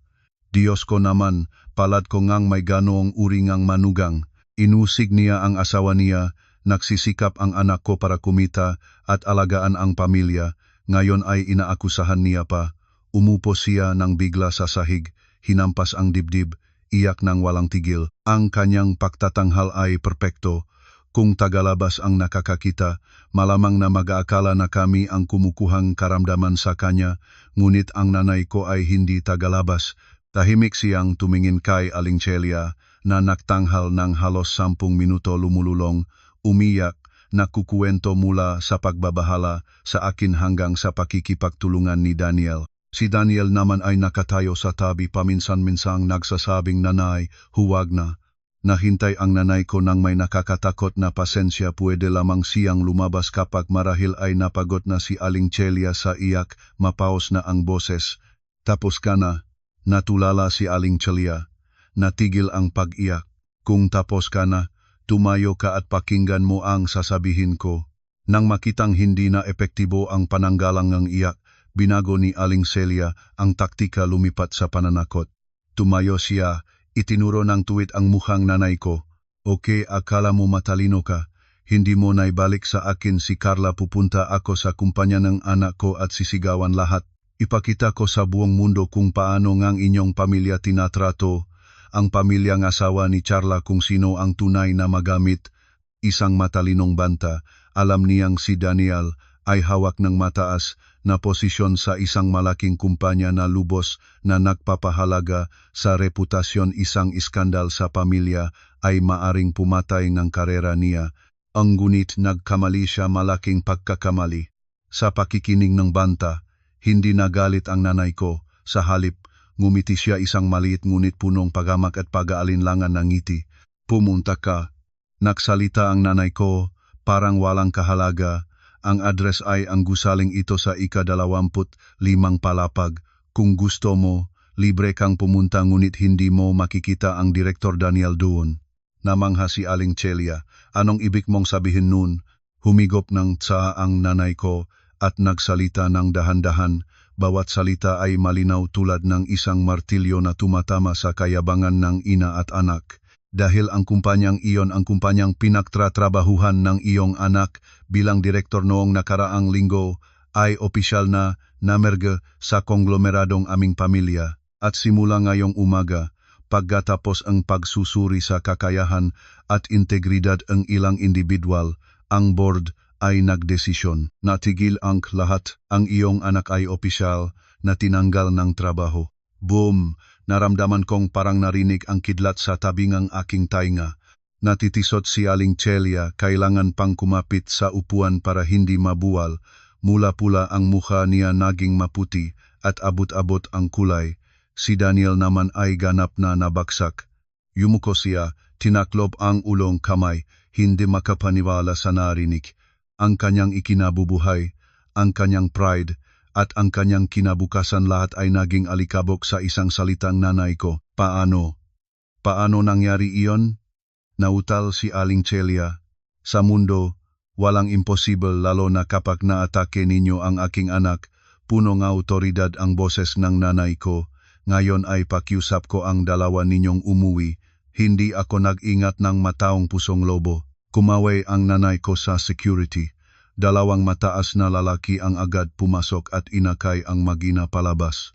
Diyos ko naman, palad ko ngang may ganoong uri ngang manugang. Inusig niya ang asawa niya, nagsisikap ang anak ko para kumita at alagaan ang pamilya. Ngayon ay inaakusahan niya pa. Umupo siya nang bigla sa sahig, hinampas ang dibdib, iyak nang walang tigil. Ang kanyang pagtatanghal ay perpekto. Kung tagalabas ang nakakakita, malamang na mag-aakala na kami ang kumukuhang karamdaman sa kanya, ngunit ang nanay ko ay hindi tagalabas. Tahimik siyang tumingin kay Aling Celia na nagtanghal ng halos 10 minuto lumululong, umiyak, nakukuwento mula sa pagbabahala sa akin hanggang sa pakikipagtulungan ni Daniel. Si Daniel naman ay nakatayo sa tabi, paminsan-minsang nagsasabing, "Nanay, huwag na." Nahintay ang nanay ko nang may nakakatakot na pasensya, pwede lamang siyang lumabas kapag marahil ay napagod na si Aling Celia sa iyak, mapaos na ang boses. "Tapos ka na." Natulala si Aling Celia. Natigil ang pag-iyak. "Kung tapos ka na, tumayo ka at pakinggan mo ang sasabihin ko." Nang makitang hindi na epektibo ang pananggalang ng iyak, binago ni Aling Celia ang taktika, lumipat sa pananakot. Tumayo siya, itinuro ng tuwid ang mukhang nanay ko. "Okay, akala mo matalino ka. Hindi mo naibalik sa akin si Carla, pupunta ako sa kumpanya ng anak ko at sisigawan lahat. Ipakita ko sa buong mundo kung paano ngang inyong pamilya tinatrato, ang pamilyang asawa ni Carla, kung sino ang tunay na magamit." Isang matalinong banta, alam niyang si Daniel ay hawak ng mataas na posisyon sa isang malaking kumpanya na lubos na nagpapahalaga sa reputasyon. Isang iskandal sa pamilya ay maaring pumatay ng karera niya. Ang ngunit nagkamali siya, malaking pagkakamali. Sa pakikinig ng banta, hindi nagalit ang nanay ko. Sa halip, ngumiti siya, isang maliit ngunit punong paghamak at pag-aalinlangan ng ngiti. "Pumunta ka." Nagsalita ang nanay ko, parang walang kahalaga. "Ang address ay ang gusaling ito sa ika-25 palapag. Kung gusto mo, libre kang pumunta, ngunit hindi mo makikita ang Direktor Daniel doon." Namangha si Aling Celia. "Anong ibig mong sabihin nun?" Humigop ng tsa ang nanay ko at nagsalita ng dahan-dahan. Bawat salita ay malinaw tulad ng isang martilyo na tumatama sa kayabangan ng ina at anak. "Dahil ang kumpanyang iyon ang kumpanyang pinagtratrabahuhan ng iyong anak bilang direktor noong nakaraang linggo, ay opisyal na namerge sa konglomeradong aming pamilya. At simula ngayong umaga, pagkatapos ang pagsusuri sa kakayahan at integridad ng ilang individual, ang board ay nagdesisyon. Natigil ang lahat. Ang iyong anak ay opisyal na tinanggal ng trabaho." Boom! Naramdaman kong parang narinig ang kidlat sa tabingang aking tainga. Natitisot si Aling Celia, kailangan pang kumapit sa upuan para hindi mabuwal. Mula-pula ang mukha niya, naging maputi at abot-abot ang kulay. Si Daniel naman ay ganap na nabagsak. Yumuko siya, tinaklob ang ulong kamay, hindi makapaniwala sa narinig. Ang kanyang ikinabubuhay, ang kanyang pride, at ang kanyang kinabukasan, lahat ay naging alikabok sa isang salitang, "Nanay ko." "Paano? Paano nangyari iyon?" Nautal si Aling Celia. "Sa mundo, walang imposible, lalo na kapag naatake ninyo ang aking anak." Punong autoridad ang boses ng nanay ko. "Ngayon ay pakiusap ko ang dalawa ninyong umuwi. Hindi ako nag-ingat ng mataong pusong lobo." Kumaway ang nanay ko sa security. Dalawang mataas na lalaki ang agad pumasok at inakay ang magina palabas.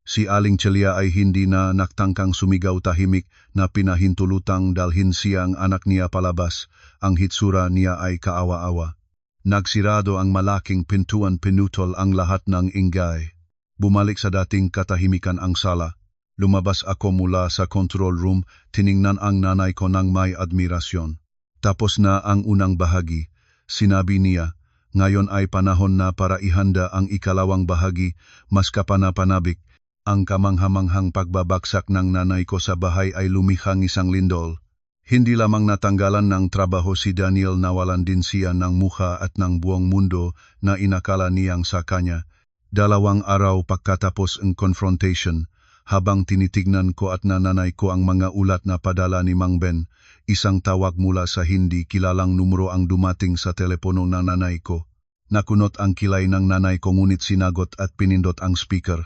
Si Aling Celia ay hindi na nagtangkang sumigaw, tahimik na pinahintulutang dalhin siyang anak niya palabas. Ang hitsura niya ay kaawa-awa. Nagsirado ang malaking pintuan, pinutol ang lahat ng ingay. Bumalik sa dating katahimikan ang sala. Lumabas ako mula sa control room, tiningnan ang nanay ko ng may admirasyon. "Tapos na ang unang bahagi," sinabi niya. "Ngayon ay panahon na para ihanda ang ikalawang bahagi." Mas kapanapanabik, Ang kamanghamanghang pagbabagsak ng nanay ko sa bahay ay lumihang isang lindol. Hindi lamang natanggalan ng trabaho si Daniel, nawalan din siya ng mukha at ng buong mundo na inakala niyang sa kanya. 2 araw pagkatapos ang confrontation, habang tinitignan ko at nanay ko ang mga ulat na padala ni Mang Ben, isang tawag mula sa hindi kilalang numero ang dumating sa telepono ng nanay ko. Nakunot ang kilay ng nanay ko ngunit sinagot at pinindot ang speaker.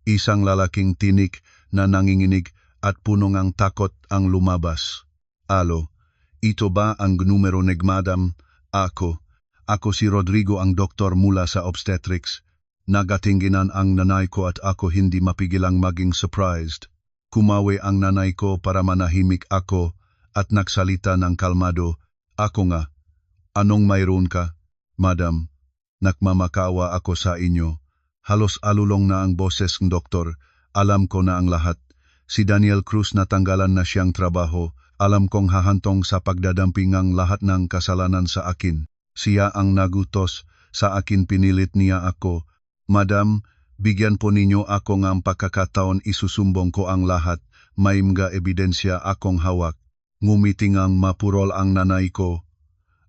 Isang lalaking tinik na nanginginig at puno ng takot ang lumabas. Alo, ito ba ang numero ni Madam? Ako si Rodrigo, ang doktor mula sa obstetrics. Nagatingginan ang nanay ko at ako hindi mapigilang maging surprised. Kumawi ang nanay ko para manahimik ako at nagsalita ng kalmado. Ako nga, anong mayroon ka, Madam? Nagmamakawa ako sa inyo. Halos alulong na ang boses ng doktor. Alam ko na ang lahat. Si Daniel Cruz natanggalan na siyang trabaho. Alam kong hahantong sa pagdadamping ang lahat ng kasalanan sa akin. Siya ang nagutos sa akin, pinilit niya ako. Madam, bigyan po ninyo ako ng pagkakataon, isusumbong ko ang lahat. May mga ebidensya akong hawak. Ngumitingang mapurol ang nanay ko.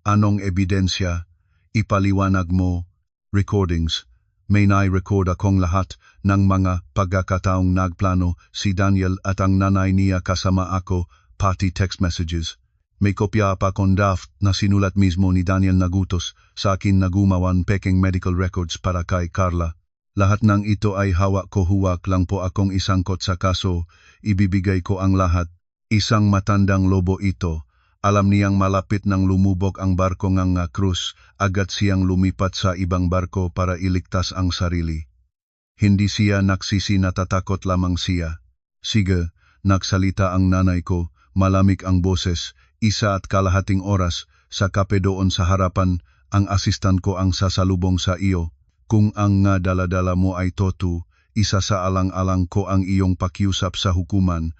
Anong ebidensya? Ipaliwanag mo. Recordings. May nai-record akong lahat ng mga pagkakataong nagplano si Daniel at ang nanay niya kasama ako, pati text messages. May kopya pa akong draft na sinulat mismo ni Daniel Nagutos sa akin na gumawan peking medical records para kay Carla. Lahat ng ito ay hawak ko, huwag lang po akong isangkot sa kaso, ibibigay ko ang lahat. Isang matandang lobo ito. Alam niyang malapit nang lumubog ang barko ng Cruz, agad siyang lumipat sa ibang barko para iligtas ang sarili. Hindi siya nagsisi, natatakot lamang siya. Sige, nagsalita ang nanay ko, malamig ang boses. 1.5 oras, sa kape doon sa harapan, ang asistan ko ang sasalubong sa iyo. Kung ang nga daladala mo ay totu, isa sa alang-alang ko ang iyong pakiusap sa hukuman.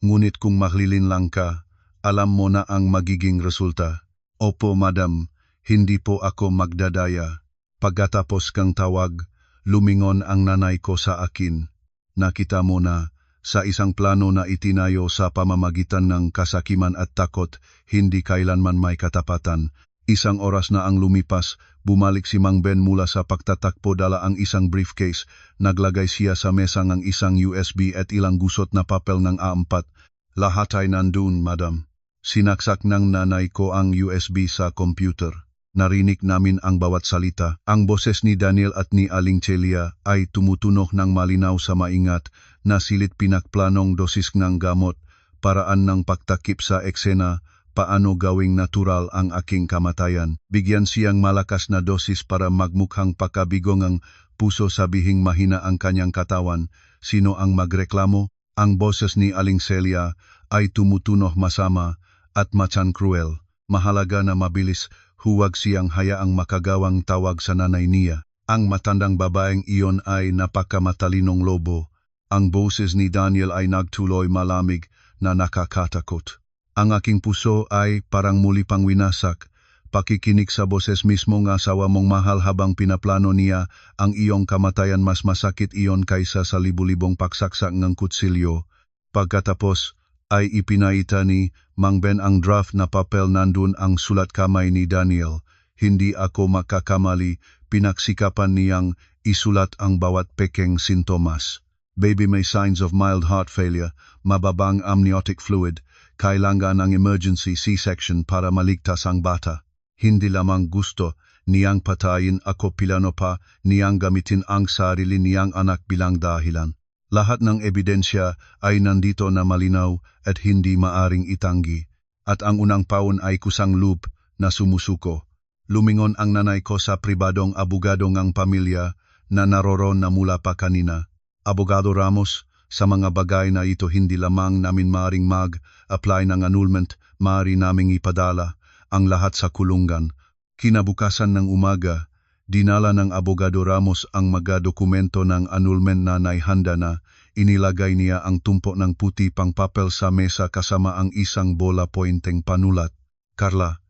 Ngunit kung maglilin lang ka, alam mo na ang magiging resulta. Opo, Madam, hindi po ako magdadaya. Pagkatapos kang tawag, lumingon ang nanay ko sa akin. Nakita mo na, sa isang plano na itinayo sa pamamagitan ng kasakiman at takot, hindi kailanman may katapatan. 1 oras na ang lumipas, bumalik si Mang Ben mula sa pagtatakbo, dala ang isang briefcase. Naglagay siya sa mesa ng isang USB at ilang gusot na papel ng A4. Lahat ay nandun, Madam. Sinaksak ng nanay ko ang USB sa computer. Narinig namin ang bawat salita. Ang boses ni Daniel at ni Aling Celia ay tumutunog ng malinaw sa maingat na silit pinakplanong dosis ng gamot, paraan ng pagtakip sa eksena, paano gawing natural ang aking kamatayan. Bigyan siyang malakas na dosis para magmukhang pakabigong ang puso, sabihing mahina ang kanyang katawan. Sino ang magreklamo? Ang boses ni Aling Celia ay tumutunog masama at machan cruel. Mahalaga na mabilis, huwag siyang hayaang makagawang tawag sa nanay niya. Ang matandang babaeng iyon ay napakamatalинong lobo. Ang boses ni Daniel ay nagtuloy malamig na nakakatakot. Ang aking puso ay parang muli pang winasak. Pakikinig sa boses mismo ng asawa mong mahal habang pinaplano niya ang iyong kamatayan, mas masakit iyon kaysa sa libu-libong pagsaksak ng kutsilyo. Pagkatapos ay ipinaita ni Mang Ben ang draft na papel, nandun ang sulat kamay ni Daniel. Hindi ako makakamali, pinagsikapan niyang isulat ang bawat pekeng sintomas. Baby may signs of mild heart failure, mababang amniotic fluid, kailangan ng emergency C-section para maligtas ang bata. Hindi lamang gusto niyang patayin ako, pilano pa niyang gamitin ang sarili niyang anak bilang dahilan. Lahat ng ebidensya ay nandito na malinaw at hindi maaring itanggi. At ang unang paon ay kusang loob na sumusuko. Lumingon ang nanay ko sa pribadong abogado ng pamilya na naroon na mula pa kanina. Abogado Ramos, sa mga bagay na ito hindi lamang namin maaring mag-apply ng annulment, maaari naming ipadala ang lahat sa kulungan. Kinabukasan ng umaga, dinala ng Abogado Ramos ang mga dokumento ng annulment na naihanda na. Inilagay niya ang tumpo ng puti pang papel sa mesa kasama ang isang bola pointeng panulat. Carla,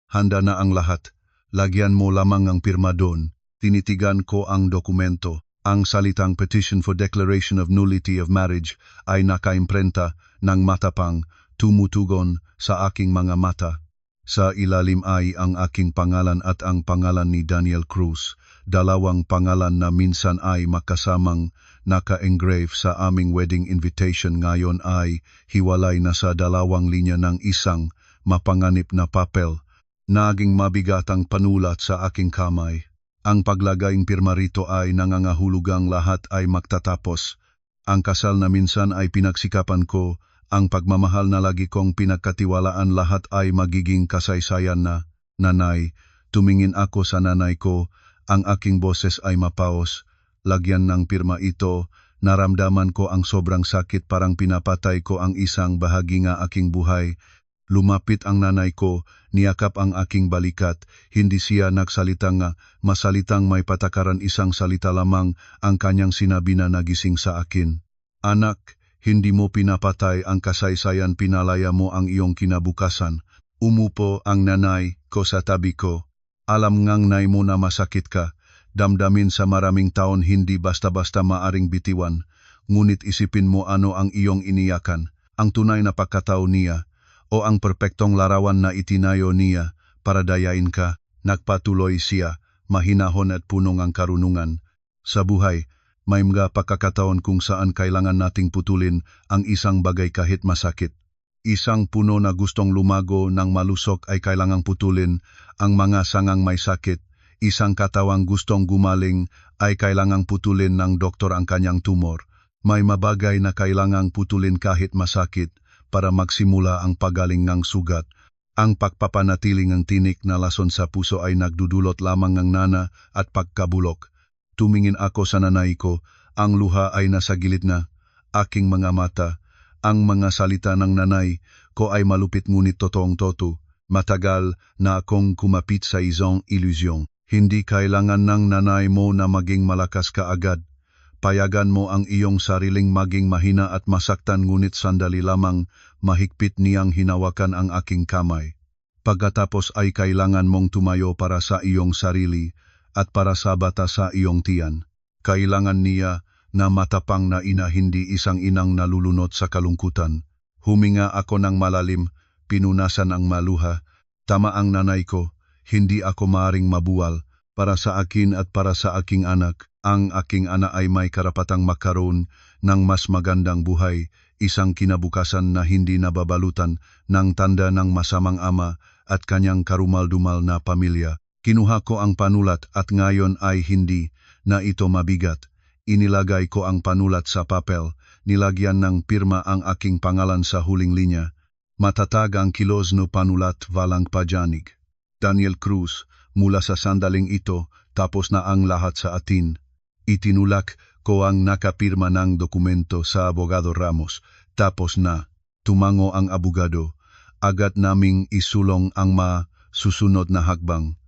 handa na ang lahat. Lagyan mo lamang ang pirma doon. Tinitigan ko ang dokumento. Ang salitang Petition for Declaration of Nullity of Marriage ay nakaimprenta ng matapang tumutugon sa aking mga mata. Sa ilalim ay ang aking pangalan at ang pangalan ni Daniel Cruz, dalawang pangalan na minsan ay makasamang naka-engrave sa aming wedding invitation ngayon ay hiwalay na sa dalawang linya ng isang mapanganib na papel. Naging mabigat ang panulat sa aking kamay. Ang paglagayng pirma rito ay nangangahulugang lahat ay magtatapos. Ang kasal na minsan ay pinagsikapan ko, ang pagmamahal na lagi kong pinagkatiwalaan lahat ay magiging kasaysayan na. Nanay, tumingin ako sa nanay ko, ang aking boses ay mapaos. Lagyan ng pirma ito, naramdaman ko ang sobrang sakit parang pinapatay ko ang isang bahagi ng aking buhay. Lumapit ang nanay ko, niyakap ang aking balikat, hindi siya nagsalita nga, masalitang may patakaran isang salita lamang ang kanyang sinabi na nagising sa akin. Anak, hindi mo pinapatay ang kasaysayan, pinalaya mo ang iyong kinabukasan. Umupo ang nanay ko sa tabi ko. Alam ngang nay mo na masakit ka, damdamin sa maraming taon hindi basta-basta maaring bitiwan, ngunit isipin mo ano ang iyong iniyakan, ang tunay na pagkatao niya, o ang perpektong larawan na itinayo niya para dayain ka. Nagpatuloy siya, mahinahon at punong ang karunungan. Sa buhay, may mga pagkakataon kung saan kailangan nating putulin ang isang bagay kahit masakit. Isang puno na gustong lumago ng malusok ay kailangang putulin ang mga sangang may sakit. Isang katawang gustong gumaling ay kailangang putulin ng doktor ang kanyang tumor. May mabagay na kailangang putulin kahit masakit para magsimula ang pagaling ng sugat. Ang pagpapanatiling ng tinik na lason sa puso ay nagdudulot lamang ng nana at pagkabulok. Tumingin ako sa nanay ko, ang luha ay nasa gilid na aking mga mata. Ang mga salita ng nanay ko ay malupit ngunit totoong-toto. Matagal na akong kumapit sa isang ilusyon. Hindi kailangan ng nanay mo na maging malakas ka agad. Payagan mo ang iyong sariling maging mahina at masaktan ngunit sandali lamang mahigpit niyang hinawakan ang aking kamay. Pagkatapos ay kailangan mong tumayo para sa iyong sarili at para sa bata sa iyong tiyan. Kailangan niya na matapang na ina, hindi isang inang nalulunod sa kalungkutan. Huminga ako ng malalim, pinunasan ang maluha. Tama ang nanay ko, hindi ako maaring mabuwal. Para sa akin at para sa aking anak, ang aking anak ay may karapatang magkaroon ng mas magandang buhay, isang kinabukasan na hindi nababalutan ng tanda ng masamang ama at kanyang karumal-dumal na pamilya. Kinuha ko ang panulat at ngayon ay hindi na ito mabigat. Inilagay ko ang panulat sa papel, nilagyan ng pirma ang aking pangalan sa huling linya. Matatag ang kilos no panulat, walang pajanig. Daniel Cruz. Mula sa sandaling ito, tapos na ang lahat sa atin. Itinulak ko ang nakapirma ng dokumento sa Abogado Ramos. Tapos na, tumango ang abogado. Agad naming isulong ang susunod na hakbang.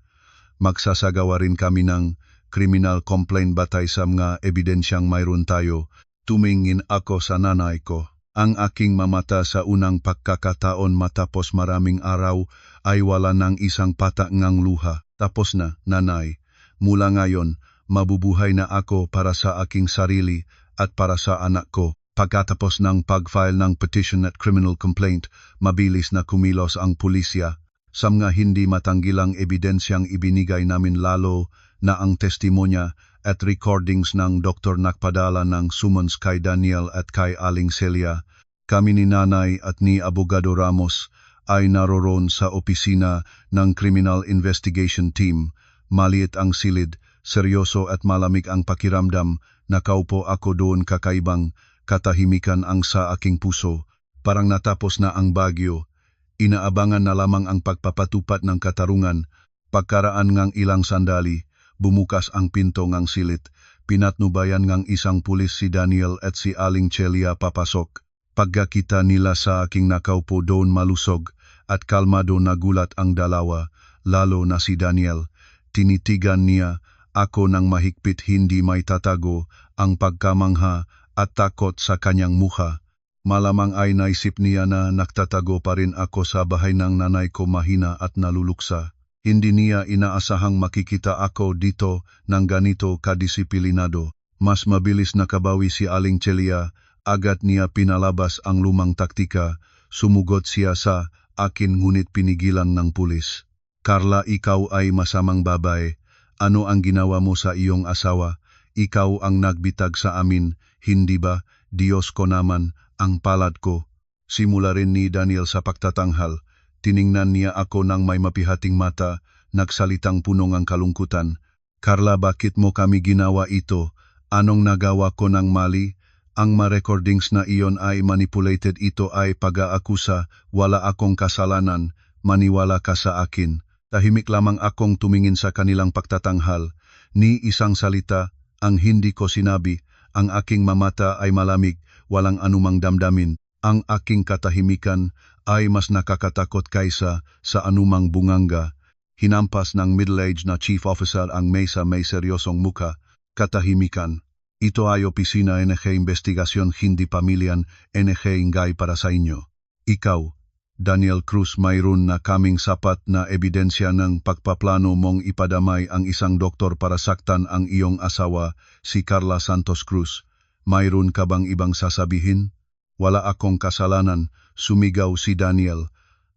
Magsasagawa rin kami ng criminal complaint batay sa mga ebidensyang mayroon tayo. Tumingin ako sa nanay ko. Ang aking mamata sa unang pagkakataon matapos maraming araw ay wala ng isang patak ngang luha. Tapos na, nanay. Mula ngayon, mabubuhay na ako para sa aking sarili at para sa anak ko. Pagkatapos ng pag-file ng petition at criminal complaint, mabilis na kumilos ang pulisya. Sa mga hindi matanggilang ebidensyang ibinigay namin lalo na ang testimonya at recordings ng doktor nagpadala ng summons kay Daniel at kay Aling Celia. Kami ni nanay at ni Abogado Ramos ay naroroon sa opisina ng Criminal Investigation Team. Maliit ang silid, seryoso at malamig ang pakiramdam. Nakaupo ako doon, kakaibang katahimikan ang sa aking puso. Parang natapos na ang bagyo. Inaabangan na lamang ang pagpapatupad ng katarungan. Pagkaraan ngang ilang sandali, bumukas ang pinto ngang silid. Pinatnubayan ngang isang pulis si Daniel at si Aling Celia papasok. Pagkakita nila sa aking nakaupo doon malusog at kalmado, nagulat ang dalawa, lalo na si Daniel. Tinitigan niya ako ng mahigpit, hindi may tatago ang pagkamangha at takot sa kanyang mukha. Malamang ay naisip niya na nagtatago pa rin ako sa bahay ng nanay ko, mahina at naluluksa. Hindi niya inaasahang makikita ako dito ng ganito kadisiplinado. Mas mabilis nakabawi si Aling Celia, agad niya pinalabas ang lumang taktika, sumugot siya sa akin ngunit pinigilan ng pulis. Carla, ikaw ay masamang babae. Ano ang ginawa mo sa iyong asawa? Ikaw ang nagbitag sa amin, hindi ba? Diyos ko naman, ang palad ko. Simula rin ni Daniel sa pagtatanghal. Tiningnan niya ako ng may mapihating mata, nagsalitang punong ang kalungkutan. Carla, bakit mo kami ginawa ito? Anong nagawa ko ng mali? Ang ma-recordings na iyon ay manipulated, ito ay pag-aakusa, wala akong kasalanan, maniwala ka sa akin. Tahimik lamang akong tumingin sa kanilang pagtatanghal. Ni isang salita, ang hindi ko sinabi, ang aking mamata ay malamig, walang anumang damdamin. Ang aking katahimikan ay mas nakakatakot kaysa sa anumang bunganga. Hinampas ng middle-aged na chief officer ang mesa may seryosong muka. Katahimikan. Ito ay opisina NG Investigasyon, hindi pamilyan NG Ingay para sa inyo. Ikaw, Daniel Cruz, mayroon na kaming sapat na ebidensya ng pagpaplano mong ipadamay ang isang doktor para saktan ang iyong asawa, si Carla Santos Cruz. Mayroon ka bang ibang sasabihin? Wala akong kasalanan, sumigaw si Daniel.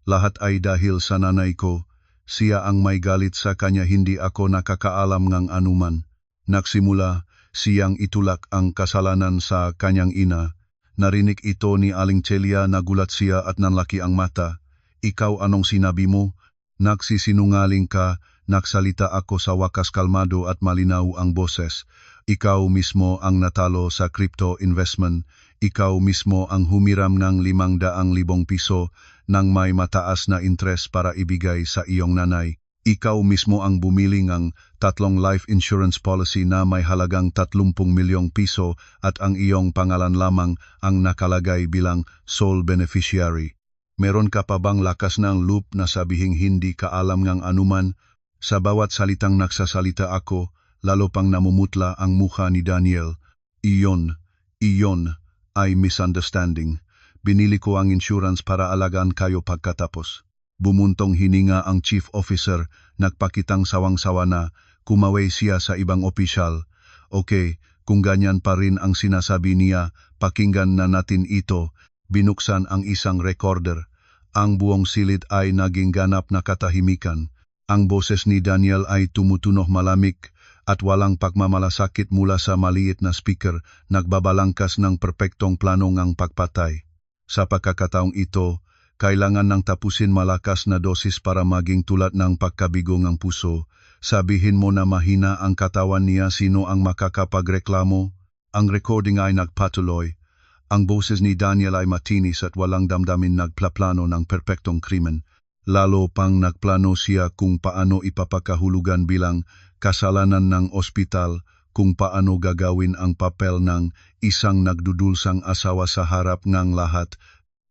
Lahat ay dahil sa nanay ko. Siya ang may galit sa kanya, hindi ako nakakaalam ng anuman. Nagsimula siyang itulak ang kasalanan sa kanyang ina. Narinig ito ni Aling Celia, nagulat siya at nanlaki ang mata. Ikaw, anong sinabi mo? Nagsisinungaling ka, nagsalita ako, sa wakas kalmado at malinaw ang boses. Ikaw mismo ang natalo sa crypto investment. Ikaw mismo ang humiram ng 500,000 piso ng may mataas na interest para ibigay sa iyong nanay. Ikaw mismo ang bumili ng 3 life insurance policy na may halagang 30 milyong piso at ang iyong pangalan lamang ang nakalagay bilang sole beneficiary. Meron ka pa bang lakas ng loob na sabihing hindi ka alam ng anuman? Sa bawat salitang nagsasalita ako, lalo pang namumutla ang mukha ni Daniel. Iyon ay misunderstanding. Binili ko ang insurance para alagaan kayo pagkatapos. Bumuntong hininga ang chief officer, nagpakitang sawang-sawa na, kumaway siya sa ibang opisyal. Okay, kung ganyan pa rin ang sinasabi niya, pakinggan na natin ito. Binuksan ang isang recorder. Ang buong silid ay naging ganap na katahimikan. Ang boses ni Daniel ay tumutunog malamig at walang pagmamalasakit mula sa maliit na speaker, nagbabalangkas ng perpektong plano ng pagpatay. Sa pagkakataong ito, kailangan ng tapusin malakas na dosis para maging tulad ng pagkabigo ng puso. Sabihin mo na mahina ang katawan niya, sino ang makakapagreklamo? Ang recording ay nagpatuloy. Ang boses ni Daniel ay matinis at walang damdamin, nagplaplano ng perpektong krimen. Lalo pang nagplano siya kung paano ipapakahulugan bilang kasalanan ng ospital, kung paano gagawin ang papel ng isang nagdudulsang asawa sa harap ng lahat.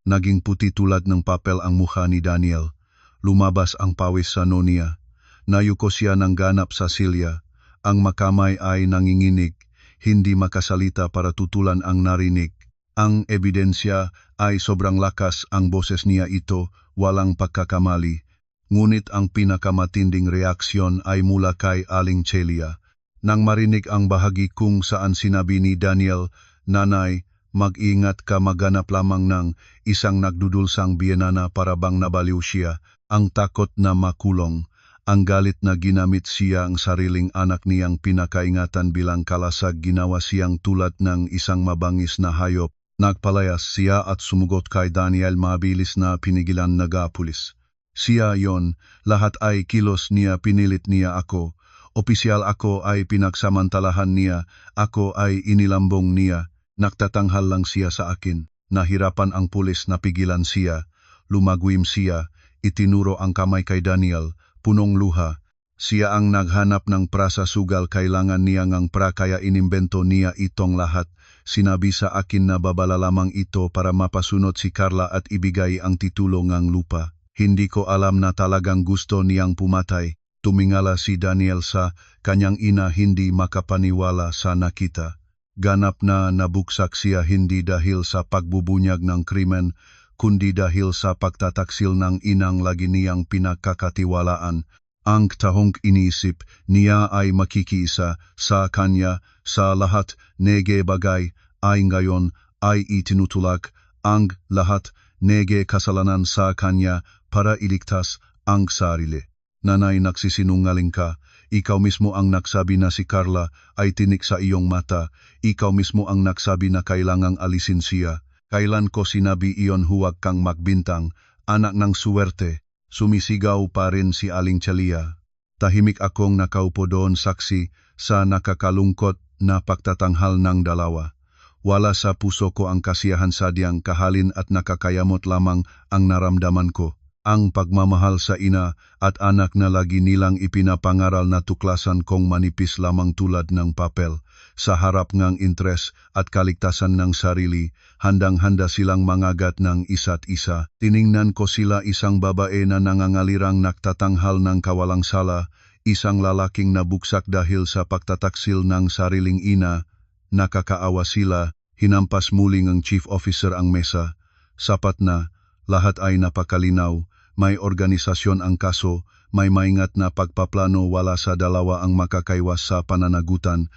Naging puti tulad ng papel ang mukha ni Daniel. Lumabas ang pawis sa nonia. Nayuko siya ng ganap sa silya. Ang makamay ay nanginginig, hindi makasalita para tutulan ang narinig. Ang ebidensya ay sobrang lakas, ang boses niya ito, walang pagkakamali. Ngunit ang pinakamatinding reaksyon ay mula kay Aling Celia. Nang marinig ang bahagi kung saan sinabi ni Daniel, Nanay, mag-ingat ka, maghanap lamang ng isang nagdudulsang biyenana para bang nabaliw siya, ang takot na makulong. Ang galit na ginamit siya ang sariling anak niyang pinakaingatan bilang kalasag, ginawa siyang tulad ng isang mabangis na hayop. Nagpalayas siya at sumugot kay Daniel, mabilis na pinigilan nagapulis. Siya yon, lahat ay kilos niya, pinilit niya ako. Opisyal ako ay pinagsamantalahan niya, ako ay inilambong niya. Nagtatanghal lang siya sa akin. Nahirapan ang pulis, napigilan siya. Lumagwim siya, itinuro ang kamay kay Daniel, punong luha. Siya ang naghanap ng prasa sugal, kailangan niya ng pra kaya inimbento niya itong lahat. Sinabi sa akin na babala lamang ito para mapasunod si Carla at ibigay ang titulo ng lupa. Hindi ko alam na talagang gusto niyang pumatay. Tumingala si Daniel sa kanyang ina, hindi makapaniwala sa nakita. Ganap na nabuksak siya, hindi dahil sa pagbubunyag ng krimen, kundi dahil sa pagtataksil ng inang lagi niyang pinagkakatiwalaan. Ang tahong iniisip niya ay makikiisa sa kanya sa lahat nege bagay ay ngayon ay itinutulak ang lahat nege kasalanan sa kanya para iligtas ang sarili. Nanay, nagsisinungaling ka. Ikaw mismo ang nagsabi na si Carla ay tinik sa iyong mata. Ikaw mismo ang nagsabi na kailangang alisin siya. Kailan ko sinabi iyon, huwag kang magbintang, anak ng suwerte. Sumisigaw pa rin si Aling Celia. Tahimik akong nakaupo doon, saksi sa nakakalungkot na pagtatanghal ng dalawa. Wala sa puso ko ang kasiyahan, sadyang kahalin at nakakayamot lamang ang naramdaman ko. Ang pagmamahal sa ina at anak na lagi nilang ipinapangaral na tuklasan kong manipis lamang tulad ng papel. Sa harap ng interes at kaligtasan ng sarili, handang-handa silang mangagat ng isa't isa. Tiningnan ko sila, isang babae na nangangalirang nagtatanghal ng kawalang sala, isang lalaking nabuksak dahil sa pagtataksil ng sariling ina. Nakakaawa sila. Hinampas muling ang chief officer ang mesa. Sapat na, lahat ay napakalinaw. May organisasyon ang kaso, may maingat na pagpaplano, wala sa dalawa ang makakaiwas sa pananagutan.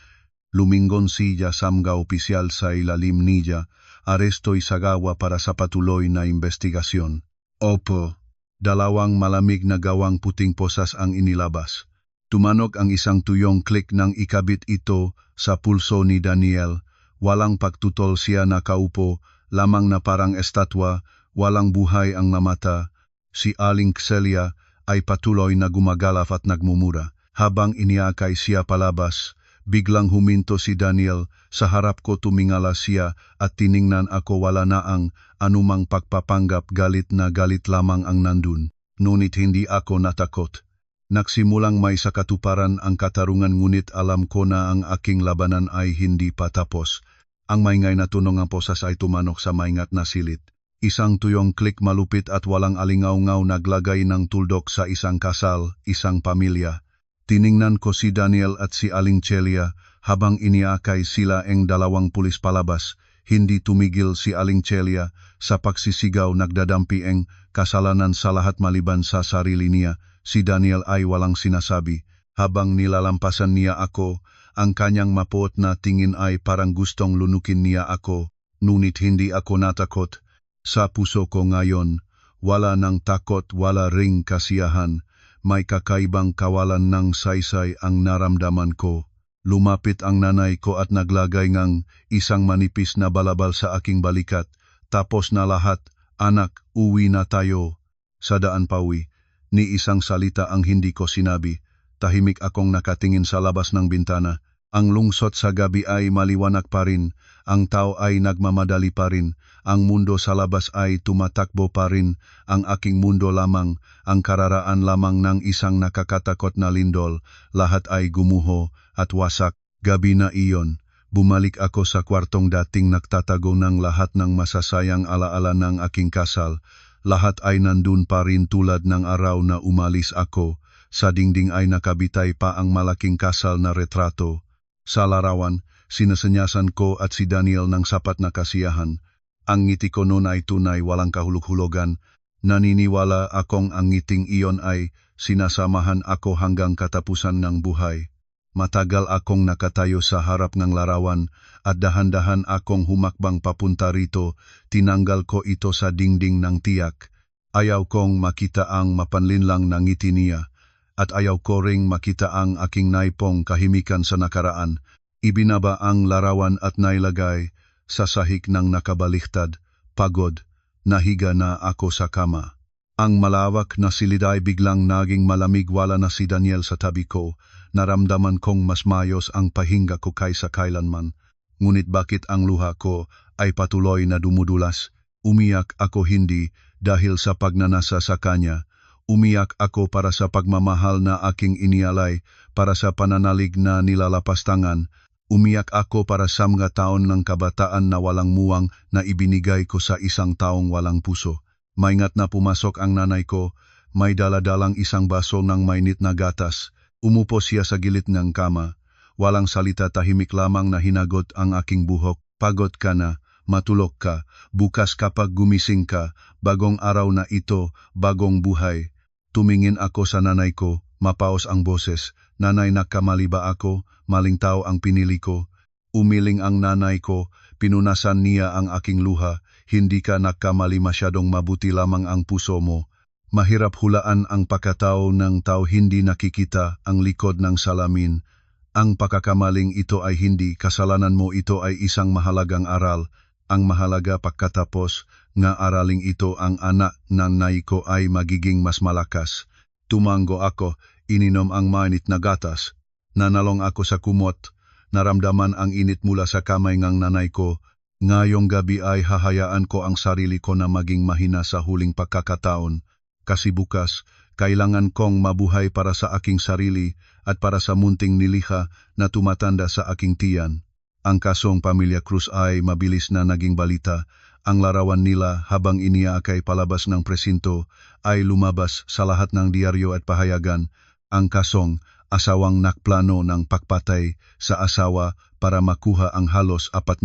Lumingon siya samga opisyal sa ilalim niya, aresto'y sagawa para sa patuloy na investigasyon. Opo, dalawang malamig na gawang puting posas ang inilabas. Tumanog ang isang tuyong klik nang ikabit ito sa pulso ni Daniel. Walang pagtutol, siya nakaupo, lamang na parang estatwa, walang buhay ang mata. Si Aling Celia ay patuloy na gumagalaf at nagmumura. Habang iniakay siya palabas, biglang huminto si Daniel. Sa harap ko tumingala siya at tiningnan ako, wala na ang anumang pagpapanggap, galit na galit lamang ang nandun. Ngunit hindi ako natakot. Nagsimulang may sakatuparan ang katarungan, ngunit alam ko na ang aking labanan ay hindi pa tapos. Ang maingay na tunog ng posas ay tumanok sa maingat na silit. Isang tuyong klik, malupit at walang alingaw-ngaw, naglagay ng tuldok sa isang kasal, isang pamilya. Tiningnan ko si Daniel at si Aling Celia habang iniakay sila ang dalawang pulis palabas. Hindi tumigil si Aling Celia sa pagsisigaw, nagdadampi ang kasalanan sa lahat maliban sa sarili niya. Si Daniel ay walang sinasabi. Habang nilalampasan niya ako, ang kanyang mapuot na tingin ay parang gustong lunukin niya ako. Ngunit hindi ako natakot. Sa puso ko ngayon, wala ng takot, wala ring kasiyahan. May kakaibang kawalan ng saysay ang naramdaman ko. Lumapit ang nanay ko at naglagay ng isang manipis na balabal sa aking balikat. Tapos na lahat, anak, uwi na tayo. Sa daan pauwi, ni isang salita ang hindi ko sinabi. Tahimik akong nakatingin sa labas ng bintana. Ang lungsot sa gabi ay maliwanag pa rin. Ang tao ay nagmamadali pa rin. Ang mundo sa labas ay tumatakbo pa rin. Ang aking mundo lamang, ang kararaan lamang ng isang nakakatakot na lindol. Lahat ay gumuho at wasak. Gabi na iyon. Bumalik ako sa kwartong dating nagtatago ng lahat ng masasayang alaala ng aking kasal. Lahat ay nandun pa rin tulad ng araw na umalis ako. Sa dingding ay nakabitay pa ang malaking kasal na retrato. Sa larawan, sinasanyasan ko at si Daniel ng sapat na kasiyahan. Ang ngiti ko noon ay tunay, walang kahulog-hulogan. Naniniwala akong ang ngiting iyon ay sinasamahan ako hanggang katapusan ng buhay. Matagal akong nakatayo sa harap ng larawan at dahan-dahan akong humakbang papunta rito. Tinanggal ko ito sa dingding ng tiyak. Ayaw kong makita ang mapanlinlang na ngiti niya. At ayaw ko ring makita ang aking naipong kahimikan sa nakaraan. Ibinaba ang larawan at nailagay sa sahig ng nakabaliktad. Pagod, nahiga na ako sa kama. Ang malawak na silid ay biglang naging malamig, wala na si Daniel sa tabi ko. Naramdaman kong mas mayos ang pahinga ko kaysa kailanman. Ngunit bakit ang luha ko ay patuloy na dumudulas? Umiyak ako hindi dahil sa pagnanasa sa kanya. Umiyak ako para sa pagmamahal na aking inialay, para sa pananalig na nilalapastangan. Umiyak ako para sa mga taon ng kabataan na walang muwang na ibinigay ko sa isang taong walang puso. Maingat na pumasok ang nanay ko, may daladalang isang baso ng mainit na gatas. Umupo siya sa gilid ng kama. Walang salita, tahimik lamang na hinagot ang aking buhok. Pagod ka na, matulog ka. Bukas kapag gumising ka, bagong araw na ito, bagong buhay. Tumingin ako sa nanay ko, Mapaos ang boses, nanay nagkamali ba ako, maling tao ang pinili ko. Umiling ang nanay ko, pinunasan niya ang aking luha, hindi ka nagkamali masyadong mabuti lamang ang puso mo. Mahirap hulaan ang pagkatao ng tao hindi nakikita ang likod ng salamin. Ang pagkakamaling ito ay hindi kasalanan mo, ito ay isang mahalagang aral. Ang mahalaga pagkatapos nga araling ito ang anak ng nanay ko ay magiging mas malakas. Tumango ako, ininom ang mainit na gatas. Nanalong ako sa kumot, naramdaman ang init mula sa kamay ng nanay ko. Ngayong gabi ay hahayaan ko ang sarili ko na maging mahina sa huling pagkakataon. Kasi bukas, kailangan kong mabuhay para sa aking sarili at para sa munting nilikha na tumatanda sa aking tiyan. Ang kasong Pamilya Cruz ay mabilis na naging balita. Ang larawan nila habang iniakay palabas ng presinto ay lumabas sa lahat ng diaryo at pahayagan. Ang kasong asawang nakplano ng pagpatay sa asawa para makuha ang halos 40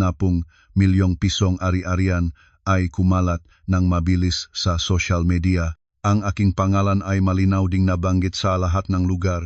milyong pisong ari-arian ay kumalat ng mabilis sa social media. Ang aking pangalan ay malinaw ding nabanggit sa lahat ng lugar.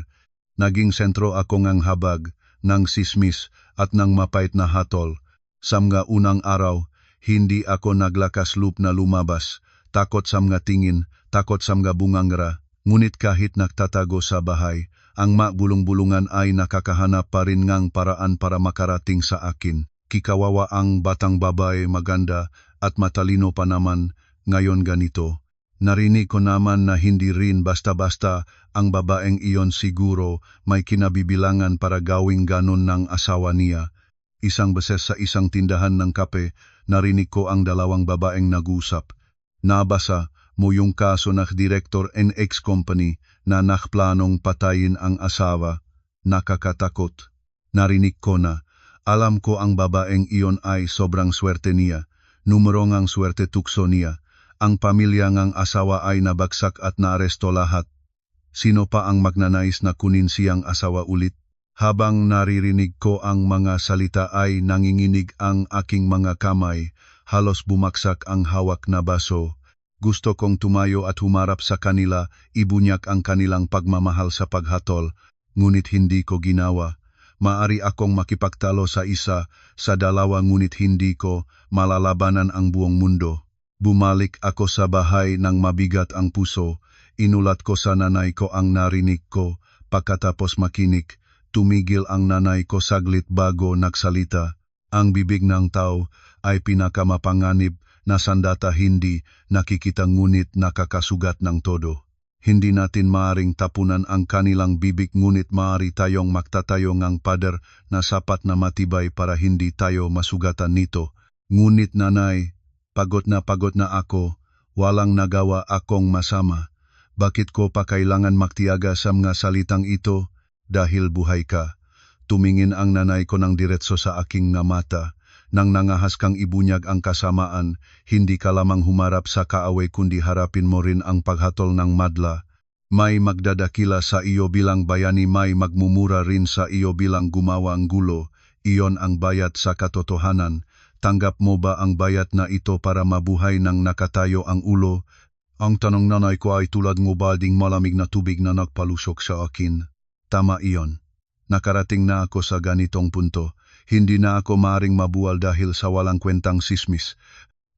Naging sentro ako ng habag, ng sismis at ng mapait na hatol. Sa mga unang araw, hindi ako naglakas loob na lumabas. Takot sa mga tingin, takot sa mga bungangra. Ngunit kahit nagtatago sa bahay, ang bulong-bulungan ay nakakahanap pa rin ngang paraan para makarating sa akin. Kikawawa ang batang babae, maganda at matalino pa naman, ngayon ganito. Narinig ko naman na hindi rin basta-basta ang babaeng iyon, siguro may kinabibilangan para gawing ganon ng asawa niya. Isang beses sa isang tindahan ng kape, narinig ko ang dalawang babaeng nag-usap. Nabasa mo yung kaso ng Director NX Company na nakplanong patayin ang asawa. Nakakatakot. Narinig ko na. Alam ko ang babaeng iyon ay sobrang swerte niya. Numero ngang swerte tukso niya. Ang pamilya ngang asawa ay nabagsak at naaresto lahat. Sino pa ang magnanais na kunin siyang asawa ulit? Habang naririnig ko ang mga salita ay nanginginig ang aking mga kamay, halos bumagsak ang hawak na baso. Gusto kong tumayo at humarap sa kanila, ibunyak ang kanilang pagmamahal sa paghatol, ngunit hindi ko ginawa. Maari akong makipagtalo sa isa, sa dalawa, ngunit hindi ko malalabanan ang buong mundo. Bumalik ako sa bahay ng mabigat ang puso. Inulat ko sa nanay ko ang narinig ko. Pagkatapos makinig, tumigil ang nanay ko saglit bago nagsalita. Ang bibig ng tao ay pinakamapanganib na sandata, hindi nakikita ngunit nakakasugat ng todo. Hindi natin maaring tapunan ang kanilang bibig, ngunit maaari tayong magtatayo ng pader na sapat na matibay para hindi tayo masugatan nito. Ngunit nanay, pagod na ako, walang nagawa akong masama. Bakit ko pa kailangan magtiyaga sa mga salitang ito? Dahil buhay ka. Tumingin ang nanay ko ng diretso sa aking mata. Nang nangahas kang ibunyag ang kasamaan, hindi ka lamang humarap sa kaaway kundi harapin mo rin ang paghatol ng madla. May magdadakila sa iyo bilang bayani, may magmumura rin sa iyo bilang gumawa ng gulo. Iyon ang bayad sa katotohanan. Tanggap mo ba ang bayad na ito para mabuhay ng nakatayo ang ulo? Ang tanong nanay ko ay tulad ng balding malamig na tubig na nagpalusok sa akin. Tama iyon. Nakarating na ako sa ganitong punto. Hindi na ako maaring mabuwal dahil sa walang kwentang sismis.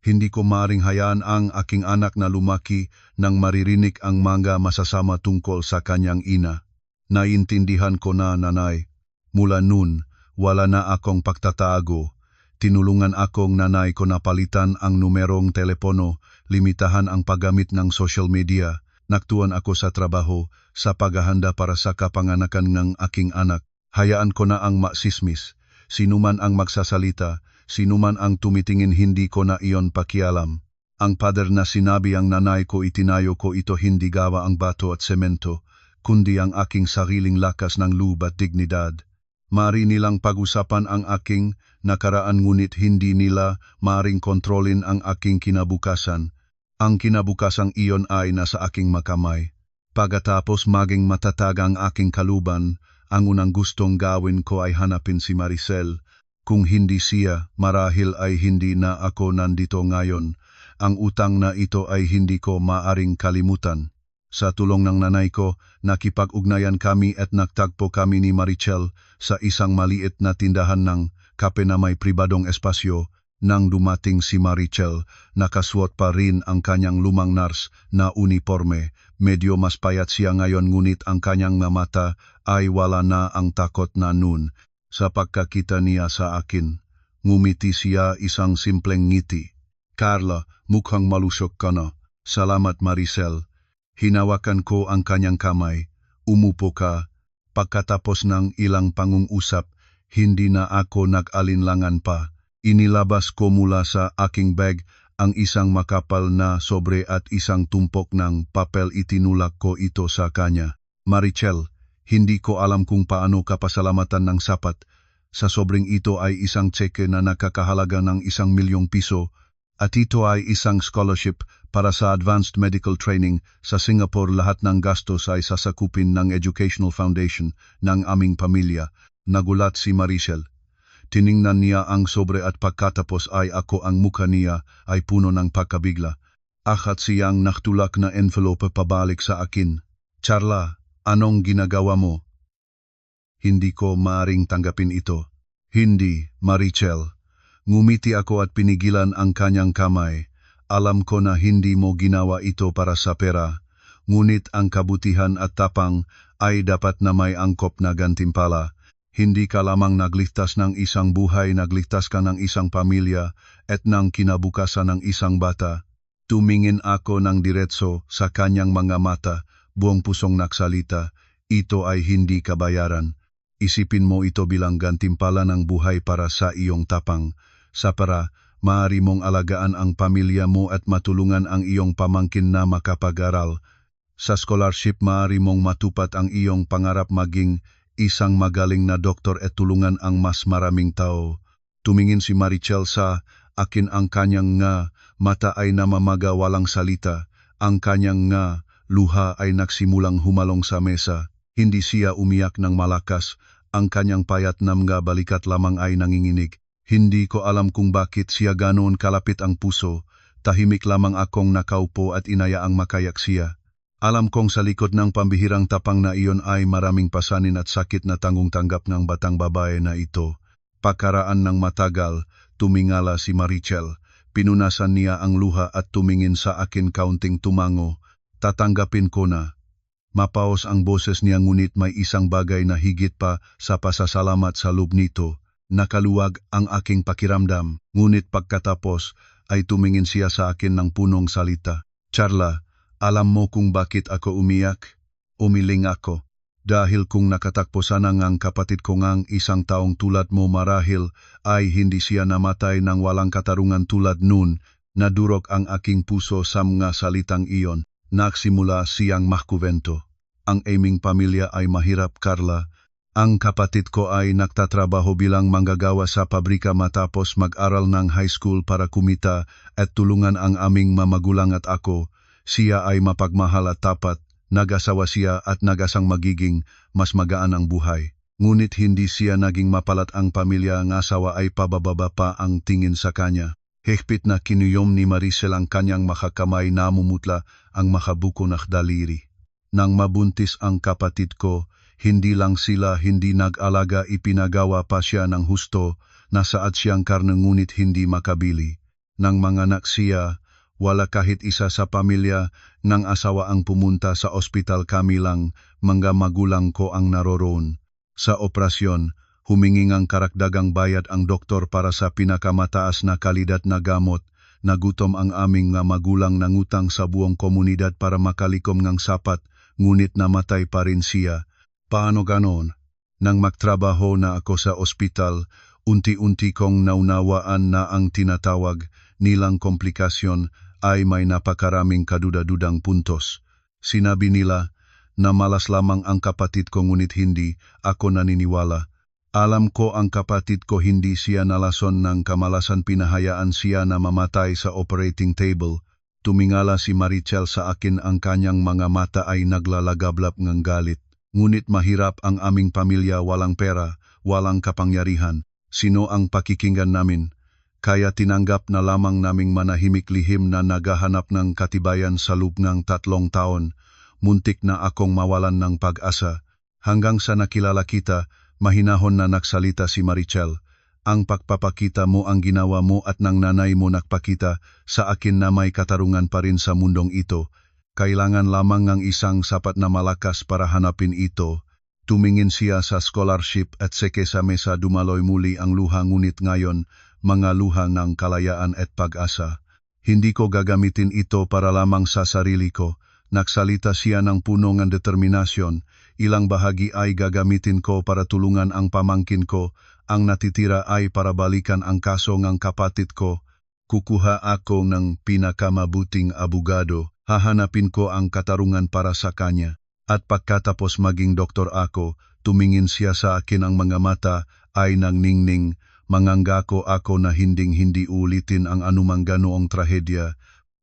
Hindi ko maaring hayaan ang aking anak na lumaki nang maririnig ang mga masasama tungkol sa kanyang ina. Naiintindihan ko na, nanay. Mula noon, wala na akong pagtatago. Tinulungan akong nanay ko na palitan ang numerong telepono, limitahan ang paggamit ng social media. Nagtuon ako sa trabaho, sa paghahanda para sa kapanganakan ng aking anak. Hayaan ko na ang masismis. Sinuman ang magsasalita, sinuman ang tumitingin, hindi ko na iyon pakialam. Ang pader na sinabi ang nanay ko, itinayo ko ito, hindi gawa ang bato at semento, kundi ang aking sariling lakas ng loob at dignidad. Mari nilang pag-usapan ang aking nakaraan, ngunit hindi nila maring kontrolin ang aking kinabukasan. Ang kinabukasang iyon ay nasa aking makamay. Pagkatapos maging matatag ang aking kaluban, ang unang gustong gawin ko ay hanapin si Maricel. Kung hindi siya, marahil ay hindi na ako nandito ngayon. Ang utang na ito ay hindi ko maaring kalimutan. Sa tulong ng nanay ko, nakipag-ugnayan kami at nagtagpo kami ni Marichel sa isang maliit na tindahan ng kape na may pribadong espasyo. Nang dumating si Marichel, nakasuot pa rin ang kanyang lumang nurse na uniforme. Medyo mas payat siya ngayon ngunit ang kanyang mata ay wala na ang takot na noon. Sa pagkakita niya sa akin, ngumiti siya isang simpleng ngiti. Carla, mukhang malusog ka na. Salamat Maricel. Hinawakan ko ang kanyang kamay. Umupo ka. Pagkatapos ng ilang pangungusap, hindi na ako nag-alinlangan pa. Inilabas ko mula sa aking bag ang isang makapal na sobre at isang tumpok ng papel. Itinulak ko ito sa kanya. Marichel, hindi ko alam kung paano ka pasalamatan ng sapat. Sa sobrang ito ay isang tseke na nakakahalaga ng 1,000,000 piso at ito ay isang scholarship para sa advanced medical training sa Singapore. Lahat ng gastos ay sasakupin ng Educational Foundation ng aming pamilya. Nagulat si Marichel. Tiningnan niya ang sobre at pagkatapos ay ako ang mukha niya ay puno ng pagkabigla. At siyang naktulak na envelope pabalik sa akin. Carla, anong ginagawa mo? Hindi ko maaring tanggapin ito. Hindi, Marichel. Ngumiti ako at pinigilan ang kanyang kamay. Alam ko na hindi mo ginawa ito para sa pera. Ngunit ang kabutihan at tapang ay dapat na may angkop na gantimpala. Hindi ka lamang nagligtas ng isang buhay, nagligtas ka ng isang pamilya at ng kinabukasan ng isang bata. Tumingin ako ng diretso sa kanyang mga mata, buong pusong nagsalita. Ito ay hindi kabayaran. Isipin mo ito bilang gantimpala ng buhay para sa iyong tapang. Sa para, maaari mong alagaan ang pamilya mo at matulungan ang iyong pamangkin na makapag-aral. Sa scholarship, maaari mong matupad ang iyong pangarap maging isang magaling na doktor at tulungan ang mas maraming tao. Tumingin si Marichel sa akin, ang kanyang nga mata ay namamaga walang salita. Ang kanyang nga luha ay nagsimulang humalong sa mesa. Hindi siya umiyak ng malakas. Ang kanyang payat na mga balikat lamang ay nanginginig. Hindi ko alam kung bakit siya ganoon kalapit ang puso. Tahimik lamang akong nakaupo at inayaang makayak siya. Alam kong sa likod ng pambihirang tapang na iyon ay maraming pasanin at sakit na tanggung-tanggap ng batang babae na ito. Pagkaraan ng matagal, tumingala si Marichel. Pinunasan niya ang luha at tumingin sa akin kaunting tumango. Tatanggapin ko na. Mapaos ang boses niya ngunit may isang bagay na higit pa sa pasasalamat sa loob nito. Nakaluwag ang aking pakiramdam, ngunit pagkatapos ay tumingin siya sa akin ng punong salita. Carla, alam mo kung bakit ako umiyak? Umiling ako. Dahil kung nakatakpo sana ngang kapatid ko ngang isang taong tulad mo marahil ay hindi siya namatay ng walang katarungan tulad nun. Nadurog ang aking puso sa mga salitang iyon. Nagsimula siyang mahkuvento. Ang aming pamilya ay mahirap, Carla. Ang kapatid ko ay nagtatrabaho bilang manggagawa sa pabrika matapos mag-aral ng high school para kumita at tulungan ang aming mamagulang at ako. Siya ay mapagmahal at tapat, nag-asawa siya at nag-asang magiging mas magaan ang buhay. Ngunit hindi siya naging mapalat ang pamilya, ang asawa ay pabababa pa ang tingin sa kanya. Higpit na kinuyom ni Maricel ang kanyang makakamay, namumutla ang makabuko na daliri. Nang mabuntis ang kapatid ko, hindi lang sila hindi nag-alaga, ipinagawa pa siya ng husto, nasaad siyang karne ngunit hindi makabili. Nang manganak siya, wala kahit isa sa pamilya ng asawa ang pumunta sa ospital. Kami lang, mga magulang ko ang naroroon. Sa operasyon, humingi ng karagdagang bayad ang doktor para sa pinakamataas na kalidad na gamot. Nagutom ang aming nga magulang, nangutang sa buong komunidad para makalikom ng sapat, ngunit namatay pa rin siya. Paano ganon? Nang magtrabaho na ako sa ospital, unti-unti kong naunawaan na ang tinatawag nilang komplikasyon ay may napakaraming kaduda-dudang puntos. Sinabi nila na malas lamang ang kapatid ko ngunit hindi ako naniniwala. Alam ko ang kapatid ko hindi siya nalason ng kamalasan, pinahayaan siya na mamatay sa operating table. Tumingala si Marichel sa akin, ang kanyang mga mata ay naglalagablap ng galit. Ngunit mahirap ang aming pamilya, walang pera, walang kapangyarihan. Sino ang pakikinggan namin? Kaya tinanggap na lamang naming manahimik, lihim na naghahanap ng katibayan sa loob ng 3 taon. muntik na akong mawalan ng pag-asa. Hanggang sa nakilala kita, mahinahon na nagsalita si Marichel. Ang pagpapakita mo ang ginawa mo at ng nanay mo nagpakita sa akin na may katarungan pa rin sa mundong ito. Kailangan lamang ng isang sapat na malakas para hanapin ito. Tumingin siya sa scholarship at seke sa mesa dumaloy muli ang luha ngunit ngayon, mga luha ng kalayaan at pag-asa. Hindi ko gagamitin ito para lamang sa sarili ko. Nagsalita siya ng puno ng determinasyon. Ilang bahagi ay gagamitin ko para tulungan ang pamangkin ko. Ang natitira ay para balikan ang kaso ng kapatid ko. Kukuha ako ng pinakamabuting abogado. Hahanapin ko ang katarungan para sa kanya. At pagkatapos maging doktor ako, tumingin siya sa akin ang mga mata ay nangningning. Mangangako ako na hindi ulitin ang anumang ganoong trahedya.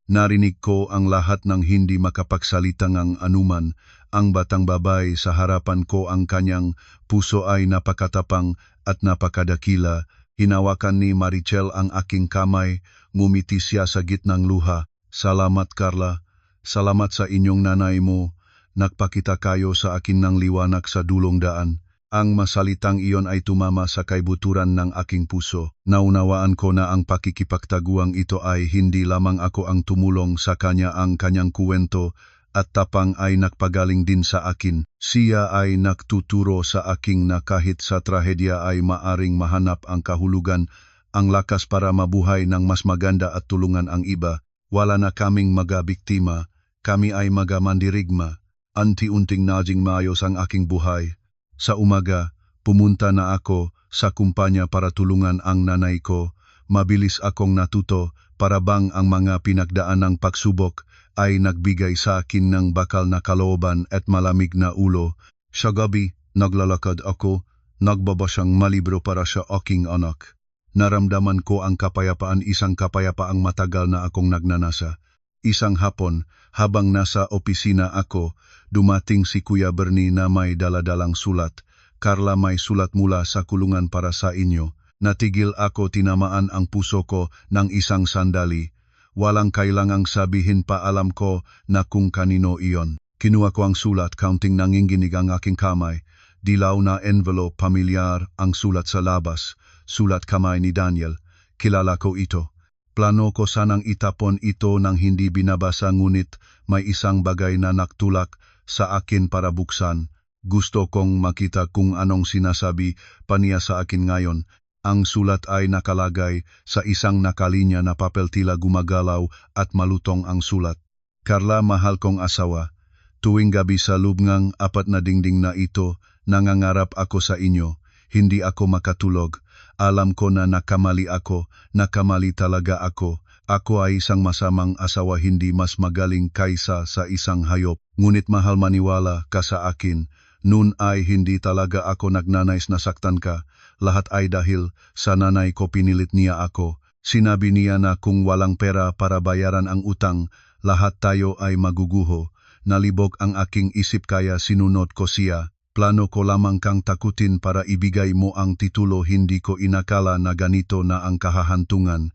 Narinig ko ang lahat ng hindi makapagsalita ng anuman. Ang batang babae sa harapan ko ang kanyang puso ay napakatapang at napakadakila. Hinawakan ni Marichel ang aking kamay, ngumiti siya sa gitnang luha. Salamat Carla, salamat sa inyong nanay mo. Nagpakita kayo sa akin ng liwanag sa dulong daan. Ang masalitang iyon ay tumama sa kaibuturan ng aking puso. Naunawaan ko na ang pakikipagtaguang ito ay hindi lamang ako ang tumulong sa kanya, ang kanyang kuwento at tapang ay nagpagaling din sa akin. Siya ay nagtuturo sa aking na kahit sa trahedya ay maaring mahanap ang kahulugan, ang lakas para mabuhay ng mas maganda at tulungan ang iba. Wala na kaming magabiktima, kami ay magamandirigma. Anti-unting naging maayos ang aking buhay. Sa umaga, pumunta na ako sa kumpanya para tulungan ang nanay ko. Mabilis akong natuto para bang ang mga pinagdaanang pagsubok ay nagbigay sa akin ng bakal na kalooban at malamig na ulo. Sa gabi, naglalakad ako, nagbabasyang malibro para sa aking anak. Naramdaman ko ang kapayapaan, isang kapayapaang matagal na akong nagnanasa. Isang hapon, habang nasa opisina ako, dumating si Kuya Bernie na may daladalang sulat. Carla, may sulat mula sa kulungan para sa inyo. Natigil ako, tinamaan ang puso ko ng isang sandali. Walang kailangang sabihin pa, alam ko na kung kanino iyon. Kinuha ko ang sulat, counting nanginginig ang aking kamay. Dilaw na envelope, pamilyar ang sulat sa labas. Sulat kamay ni Daniel. Kilala ko ito. Plano ko sanang itapon ito nang hindi binabasa, ngunit may isang bagay na naktulak sa akin para buksan. Gusto kong makita kung anong sinasabi pa niya sa akin ngayon. Ang sulat ay nakalagay sa isang nakalinya na papel, tila gumagalaw at malutong ang sulat. Carla, mahal kong asawa, tuwing gabi sa lubngang apat na dingding na ito, nangangarap ako sa inyo. Hindi ako makatulog. Alam ko na nakamali ako, nakamali talaga ako. Ako ay isang masamang asawa, hindi mas magaling kaysa sa isang hayop. Ngunit mahal, maniwala ka sa akin. Noon ay hindi talaga ako nagnanais na saktan ka. Lahat ay dahil sa nanay ko, pinilit niya ako. Sinabi niya na kung walang pera para bayaran ang utang, lahat tayo ay maguguho. Nalibog ang aking isip kaya sinunod ko siya. Plano ko lamang kang takutin para ibigay mo ang titulo. Hindi ko inakala na ganito na ang kahahantungan.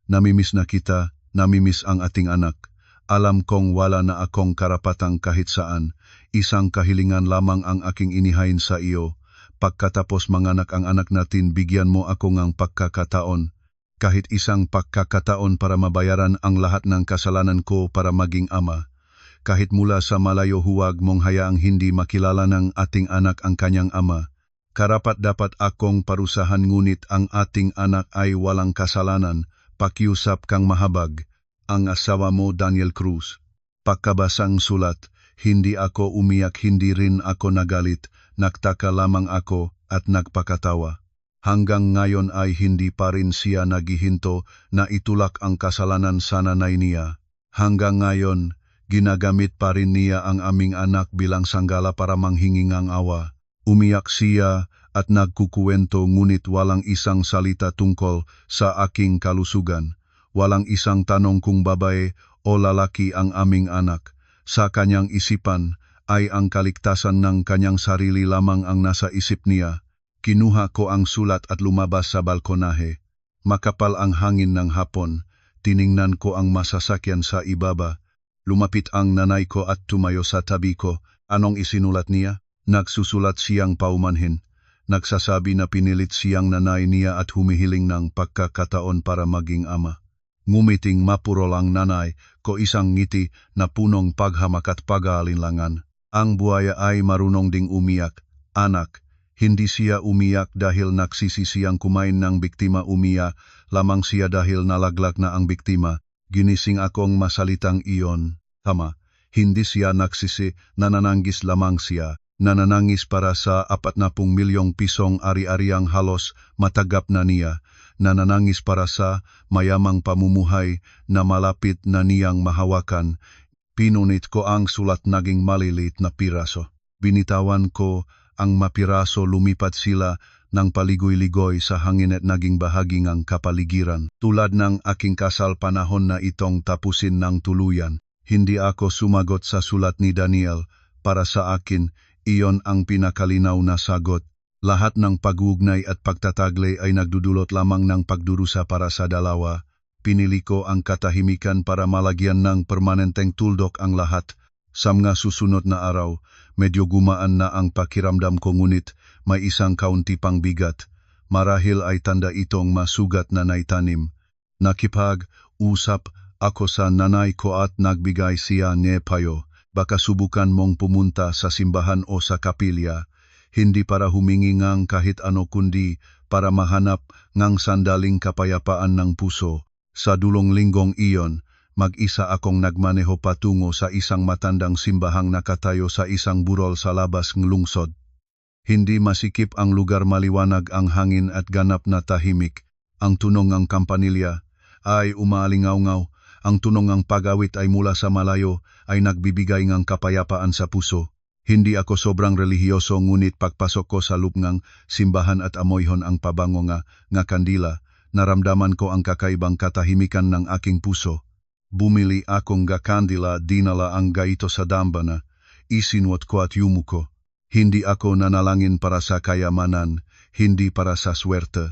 Namimiss na kita, namimiss ang ating anak. Alam kong wala na akong karapatang kahit saan. Isang kahilingan lamang ang aking inihain sa iyo. Pagkatapos manganak ang anak natin, bigyan mo ako ng pagkakataon. Kahit isang pagkakataon para mabayaran ang lahat ng kasalanan ko para maging ama. Kahit mula sa malayo, huwag mong hayaang hindi makilala ng ating anak ang kanyang ama. Karapat dapat akong parusahan, ngunit ang ating anak ay walang kasalanan. Pakiusap kang mahabag. Ang asawa mo, Daniel Cruz. Pagkabasang sulat, hindi ako umiyak, hindi rin ako nagalit. Nagtaka lamang ako at nagpakatawa. Hanggang ngayon ay hindi pa rin siya naghihinto na itulak ang kasalanan sa nanay niya. Hanggang ngayon, ginagamit pa rin niya ang aming anak bilang sanggala para manghingi ng awa. Umiyak siya at nagkukuwento, ngunit walang isang salita tungkol sa aking kalusugan. Walang isang tanong kung babae o lalaki ang aming anak. Sa kanyang isipan ay ang kaligtasan ng kanyang sarili lamang ang nasa isip niya. Kinuha ko ang sulat at lumabas sa balkonahe. Makapal ang hangin ng hapon. Tiningnan ko ang masasakyan sa ibaba. Lumapit ang nanay ko at tumayo sa tabi ko. Anong isinulat niya? Nagsusulat siyang paumanhin. Nagsasabi na pinilit siyang nanay niya at humihiling ng pagkakataon para maging ama. Ngumiting mapurol ang nanay ko, isang ngiti na punong paghamak at pag-aalinlangan. Ang buhaya ay marunong ding umiyak. Anak, hindi siya umiyak dahil nagsisi siyang kumain ng biktima, umiyak lamang siya dahil nalaglag na ang biktima. Ginising akong masalitang iyon. Tama, hindi siya nagsisi, nananangis lamang siya. Nananangis para sa 40 milyong pisong ari-ariang halos matagap na niya. Nananangis para sa mayamang pamumuhay na malapit na niyang mahawakan. Pinunit ko ang sulat, naging malilit na piraso. Binitawan ko ang mapiraso, lumipat sila ng paligoy-ligoy sa hangin at naging bahagi ng kapaligiran. Tulad ng aking kasal, panahon na itong tapusin ng tuluyan. Hindi ako sumagot sa sulat ni Daniel. Para sa akin, iyon ang pinakalinaw na sagot. Lahat ng pag-uugnay at pagtataglay ay nagdudulot lamang ng pagdurusa para sa dalawa. Pinili ko ang katahimikan para malagyan ng permanenteng tuldok ang lahat. Sa mga susunod na araw, medyo gumaan na ang pakiramdam ko, ngunit may isang kaunti pang bigat. Marahil ay tanda itong masugat na naitanim. Nakipag-usap ako sa nanay ko at nagbigay siya ng payo. Baka subukan mong pumunta sa simbahan o sa kapilya. Hindi para humingi ng kahit ano kundi para mahanap ng sandaling kapayapaan ng puso. Sa dulong linggong iyon, mag-isa akong nagmaneho patungo sa isang matandang simbahang nakatayo sa isang burol sa labas ng lungsod. Hindi masikip ang lugar, maliwanag ang hangin at ganap na tahimik. Ang tunog ng kampanilya ay umalingaw-ngaw. Ang tunog ng pag-awit ay mula sa malayo, ay nagbibigay ng kapayapaan sa puso. Hindi ako sobrang relihiyoso, ngunit pagpasok ko sa loob ng simbahan at amoyhon ang pabango nga kandila, naramdaman ko ang kakaibang katahimikan ng aking puso. Bumili akong kandila, dinala ang gaito sa dambana, isinuot ko at yumuko. Hindi ako nanalangin para sa kayamanan, hindi para sa swerte.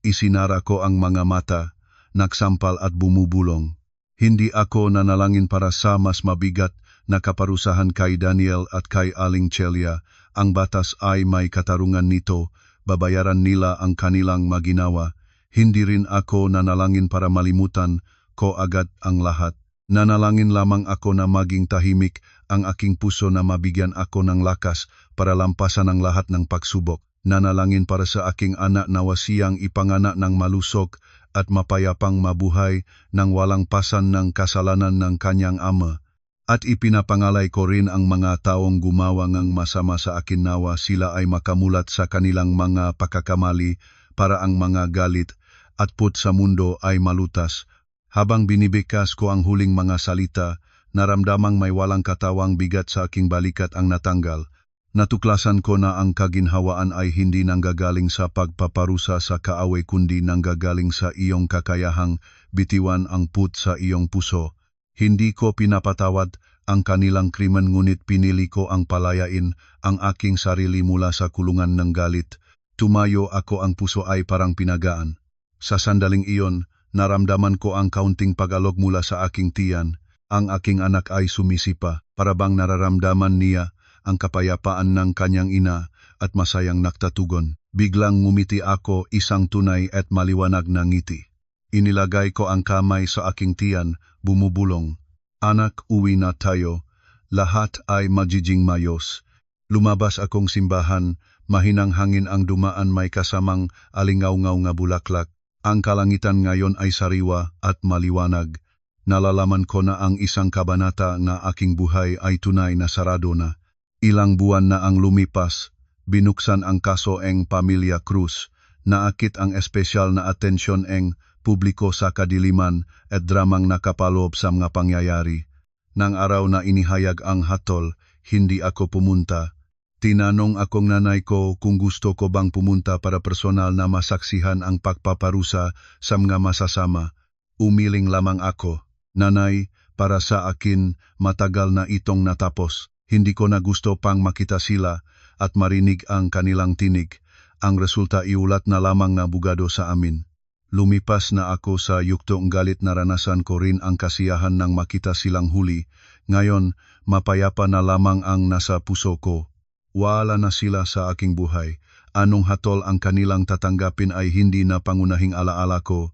Isinara ko ang mga mata, nagsampal at bumubulong. Hindi ako nanalangin para sa mas mabigat na kaparusahan kay Daniel at kay Aling Celia. Ang batas ay may katarungan nito, babayaran nila ang kanilang maginawa. Hindi rin ako nanalangin para malimutan ko agad ang lahat. Nanalangin lamang ako na maging tahimik ang aking puso, na mabigyan ako ng lakas para lampasan ang lahat ng pagsubok. Nanalangin para sa aking anak na wasiyang ipanganak ng malusog at mapayapang mabuhay nang walang pasan ng kasalanan ng kanyang ama. At ipinapangalay ko rin ang mga taong gumawa ng masama sa akin, nawa sila ay makamulat sa kanilang mga pagkakamali para ang mga galit at put sa mundo ay malutas. Habang binibikas ko ang huling mga salita, naramdamang may walang katawang bigat sa aking balikat ang natanggal. Natuklasan ko na ang kaginhawaan ay hindi nanggagaling sa pagpaparusa sa kaaway, kundi nanggagaling sa iyong kakayahang bitiwan ang put sa iyong puso. Hindi ko pinapatawad ang kanilang krimen, ngunit pinili ko ang palayain ang aking sarili mula sa kulungan ng galit. Tumayo ako, ang puso ay parang pinagaan. Sa sandaling iyon, naramdaman ko ang kaunting pag-alog mula sa aking tiyan. Ang aking anak ay sumisipa, para bang nararamdaman niya ang kapayapaan ng kanyang ina at masayang naktatugon. Biglang ngumiti ako, isang tunay at maliwanag na ngiti. Inilagay ko ang kamay sa aking tiyan, bumubulong. Anak, uwi na tayo. Lahat ay magiging mayos. Lumabas akong simbahan, mahinang hangin ang dumaan, may kasamang alingaw-ngaw nga bulaklak. Ang kalangitan ngayon ay sariwa at maliwanag. Nalalaman ko na ang isang kabanata na aking buhay ay tunay na sarado na. Ilang buwan na ang lumipas, binuksan ang kaso ng Pamilya Cruz. Naakit ang espesyal na atensyon ng publiko sa kadiliman at dramang nakapaloob sa mga pangyayari. Nang araw na inihayag ang hatol, hindi ako pumunta. Tinanong akong nanay ko kung gusto ko bang pumunta para personal na masaksihan ang pagpaparusa sa mga masasama. Umiling lamang ako. Nanay, para sa akin, matagal na itong natapos. Hindi ko na gusto pang makita sila at marinig ang kanilang tinig. Ang resulta iulat na lamang na bugado sa amin. Lumipas na ako sa yuktong galit, naranasan ko rin ang kasiyahan ng makita silang huli. Ngayon, mapayapa na lamang ang nasa puso ko. Wala na sila sa aking buhay. Anong hatol ang kanilang tatanggapin ay hindi na pangunahing alaala ko.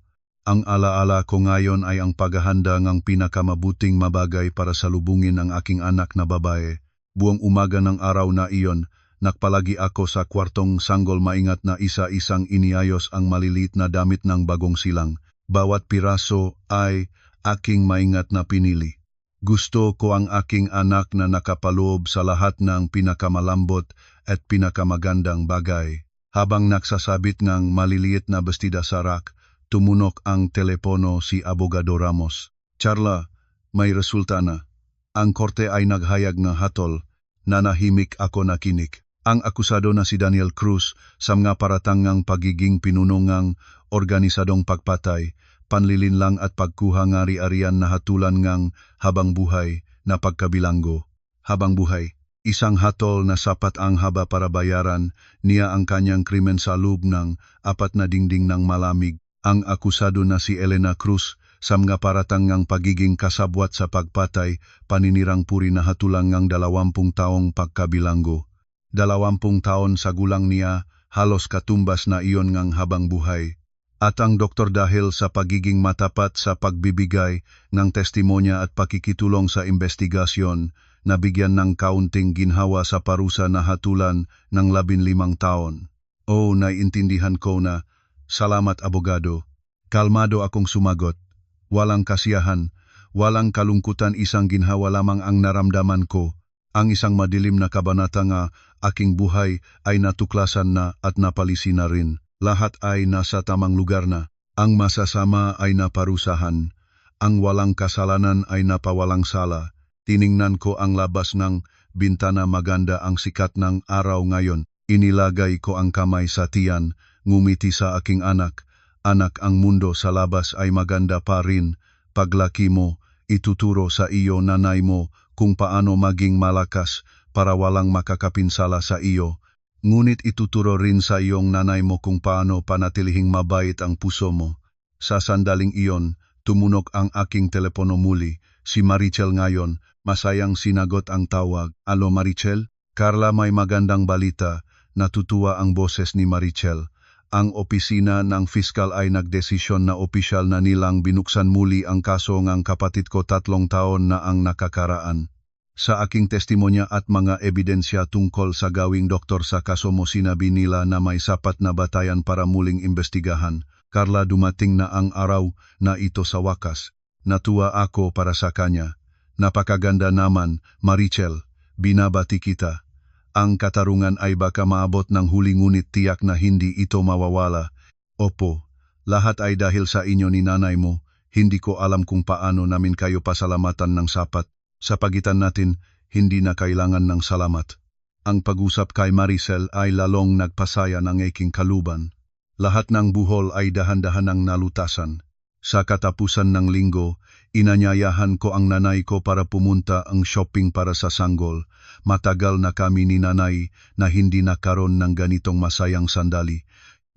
Ang alaala ko ngayon ay ang paghahanda ng pinakamabuting mabagay para salubungin ang aking anak na babae. Buong umaga ng araw na iyon, nakpalagi ako sa kwartong sanggol maingat na isa-isang iniayos ang maliliit na damit ng bagong silang. Bawat piraso ay aking maingat na pinili. Gusto ko ang aking anak na nakapaloob sa lahat ng pinakamalambot at pinakamagandang bagay. Habang nagsasabit ng maliliit na bestida sa rack, tumunok ang telepono si Abogado Ramos. Charla, may resulta na. Ang korte ay naghayag ng hatol. Nanahimik ako nakinig. Ang akusado na si Daniel Cruz sa mga paratangang pagiging pinunungang organisadong pagpatay, panlilinlang at pagkuha ng ari-arian na hatulan ngang habang buhay na pagkabilanggo. Habang buhay, isang hatol na sapat ang haba para bayaran niya ang kanyang krimen sa loob ng 4 na dingding ng malamig. Ang akusado na si Elena Cruz sa mga paratangang pagiging kasabwat sa pagpatay, paninirang puri na hatulang ng 20 taong pagkabilanggo. 20 taon sa gulang niya, halos katumbas na iyon ngang habang buhay. At ang doktor dahil sa pagiging matapat sa pagbibigay ng testimonya at pakikitulong sa investigasyon, nabigyan ng kaunting ginhawa sa parusa na hatulan ng 15 taon. Naiintindihan ko na. Salamat, abogado. Kalmado akong sumagot. Walang kasiyahan, walang kalungkutan, isang ginhawa lamang ang naramdaman ko. Ang isang madilim na kabanata nga aking buhay ay natuklasan na at napalisi na rin. Lahat ay nasa tamang lugar na. Ang masasama ay naparusahan. Ang walang kasalanan ay napawalang sala. Tiningnan ko ang labas ng bintana, maganda ang sikat ng araw ngayon. Inilagay ko ang kamay sa tiyan. Ngumiti sa aking anak. Anak, ang mundo sa labas ay maganda pa rin. Paglaki mo, ituturo sa iyo nanay mo kung paano maging malakas para walang makakapinsala sa iyo. Ngunit ituturo rin sa iyong nanay mo kung paano panatilihing mabait ang puso mo. Sa sandaling iyon, tumunok ang aking telepono muli. Si Marichel ngayon, masayang sinagot ang tawag. Alo Marichel? Carla, may magandang balita. Natutuwa ang boses ni Marichel. Ang opisina ng fiskal ay nagdesisyon na opisyal na nilang binuksan muli ang kaso ng kapatid ko 3 taon na ang nakakaraan. Sa aking testimonya at mga ebidensya tungkol sa gawing doktor sa kaso mo, sinabi nila na may sapat na batayan para muling imbestigahan. Carla, dumating na ang araw na ito sa wakas. Natuwa ako para sa kanya. Napakaganda naman, Marichel. Binabati kita. Ang katarungan ay baka maabot ng huli, ngunit tiyak na hindi ito mawawala. Opo, lahat ay dahil sa inyo ni nanay mo. Hindi ko alam kung paano namin kayo pasalamatan ng sapat. Sa pagitan natin, hindi na kailangan ng salamat. Ang pag-usap kay Maricel ay lalong nagpasaya ng aking kaluban. Lahat ng buhol ay dahan-dahan ang nalutasan. Sa katapusan ng linggo, inanyayahan ko ang nanay ko para pumunta ang shopping para sa sanggol. Matagal na kami ni nanay na hindi nakaroon ng ganitong masayang sandali.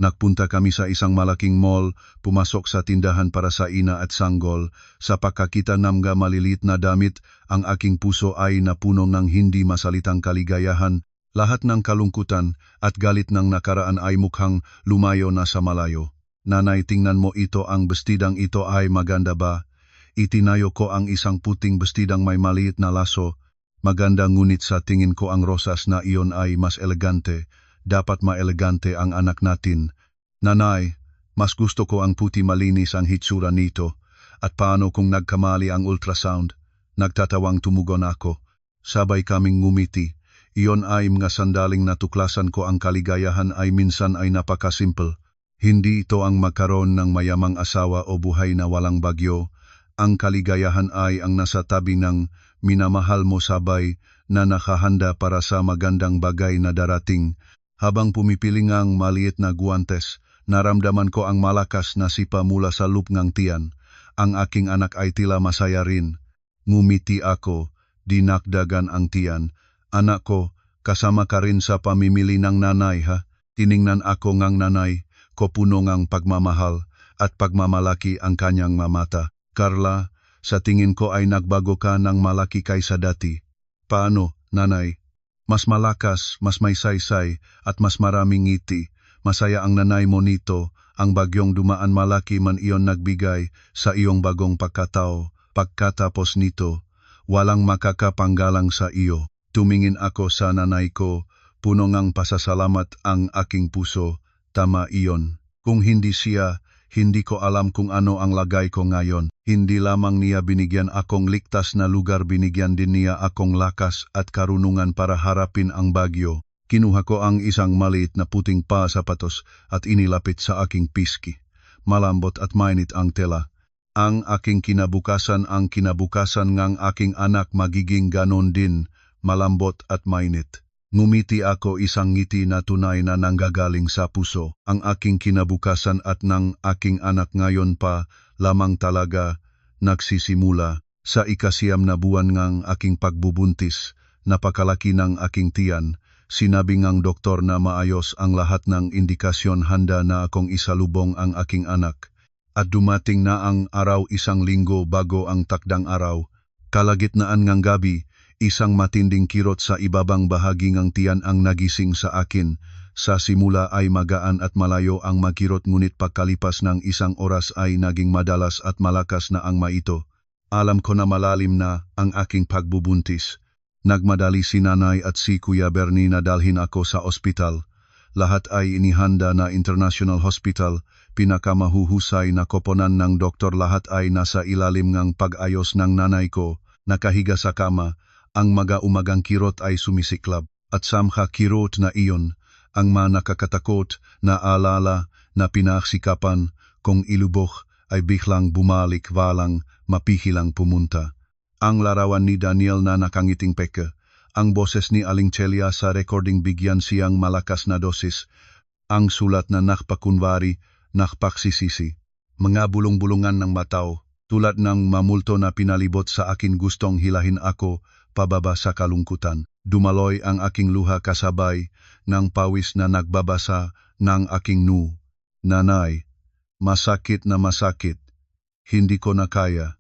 Nagpunta kami sa isang malaking mall, pumasok sa tindahan para sa ina at sanggol. Sa pagkakita ng mga maliliit na damit, ang aking puso ay napuno ng hindi masalitang kaligayahan. Lahat ng kalungkutan at galit ng nakaraan ay mukhang lumayo na sa malayo. Nanay, tingnan mo ito, ang bestidang ito ay maganda ba? Itinayo ko ang isang puting bestidang may maliit na laso. Maganda, ngunit sa tingin ko ang rosas na iyon ay mas elegante. Dapat maelegante ang anak natin. Nanay, mas gusto ko ang puti, malinis ang hitsura nito. At paano kung nagkamali ang ultrasound? Nagtatawang tumugon ako. Sabay kaming ngumiti. Iyon ay mga sandaling natuklasan ko ang kaligayahan ay minsan ay napakasimple. Hindi ito ang magkaroon ng mayamang asawa o buhay na walang bagyo. Ang kaligayahan ay ang nasa tabi ng minamahal mo, sabay na nakahanda para sa magandang bagay na darating. Habang pumipiling ang maliit na guwantes, naramdaman ko ang malakas na sipa mula sa loob ng tiyan. Ang aking anak ay tila masaya rin. Ngumiti ako, dinakdagan ang tiyan. Anak ko, kasama ka rin sa pamimili ng nanay, ha? Tiningnan ako ngang nanay, ko puno ngang pagmamahal at pagmamalaki ang kanyang mamata. Carla, Sa tingin ko ay nagbago ka ng malaki kaysa dati. Paano, nanay? Mas malakas, mas may saysay, at mas maraming ngiti. Masaya ang nanay mo nito. Ang bagyong dumaan malaki man iyon nagbigay sa iyong bagong pagkatao. Pagkatapos nito, walang makakapanggalang sa iyo. Tumingin ako sa nanay ko, puno ngang pasasalamat ang aking puso. Tama iyon. Kung hindi siya, hindi ko alam kung ano ang lagay ko ngayon. Hindi lamang niya binigyan akong ligtas na lugar, binigyan din niya akong lakas at karunungan para harapin ang bagyo. Kinuha ko ang isang maliit na puting sapatos at inilapit sa aking piski. Malambot at mainit ang tela. Ang aking kinabukasan, ang kinabukasan ng aking anak magiging ganon din, malambot at mainit. Ngumiti ako, isang ngiti na tunay na nanggagaling sa puso. Ang aking kinabukasan at ng aking anak ngayon pa lamang talaga nagsisimula. Sa ikasiyam na buwan ngang aking pagbubuntis, napakalaki ng aking tiyan. Sinabi ngang doktor na maayos ang lahat ng indikasyon, handa na akong isalubong ang aking anak. At dumating na ang araw, isang linggo bago ang takdang araw. Kalagitnaan ngang gabi, isang matinding kirot sa ibabang bahagi ng tiyan ang nagising sa akin. Sa simula ay magaan at malayo ang magkirot, ngunit pagkalipas ng isang oras ay naging madalas at malakas na ang maito. Alam ko na malalim na ang aking pagbubuntis. Nagmadali si nanay at si Kuya Bernie na dalhin ako sa ospital. Lahat ay inihanda na International Hospital, pinakamahuhusay na koponan ng doktor. Lahat ay nasa ilalim ng pag-ayos ng nanay ko, nakahiga sa kama. Ang umagang kirot ay sumisiklab, at samha kirot na iyon, ang nakakatakot na alala na pinagsikapan kong ilubok ay biglang bumalik, walang mapihilang pumunta. Ang larawan ni Daniel na nakangiting peke, ang boses ni Aling Celia sa recording, bigyan siyang malakas na dosis, ang sulat na nakpakunwari, nakpaksisisi, mga bulong-bulungan ng mataw, tulad ng mamulto na pinalibot sa akin. Gustong hilahin ako pababa sa kalungkutan. Dumaloy ang aking luha kasabay ng pawis na nagbabasa ng aking noo. Nanay, masakit na masakit. Hindi ko na kaya.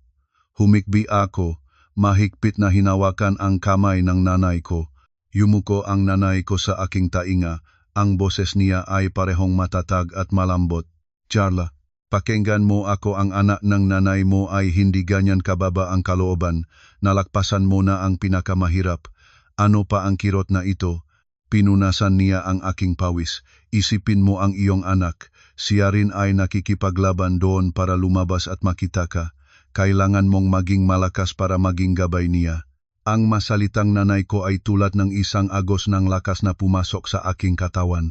Humikbi ako, mahigpit na hinawakan ang kamay ng nanay ko. Yumuko ang nanay ko sa aking tainga. Ang boses niya ay parehong matatag at malambot. Charla, pakinggan mo ako, ang anak ng nanay mo ay hindi ganyan kababa ang kalooban. Nalagpasan mo na ang pinakamahirap. Ano pa ang kirot na ito? Pinunasan niya ang aking pawis. Isipin mo ang iyong anak. Siya rin ay nakikipaglaban doon para lumabas at makita ka. Kailangan mong maging malakas para maging gabay niya. Ang masalitang nanay ko ay tulad ng isang agos ng lakas na pumasok sa aking katawan.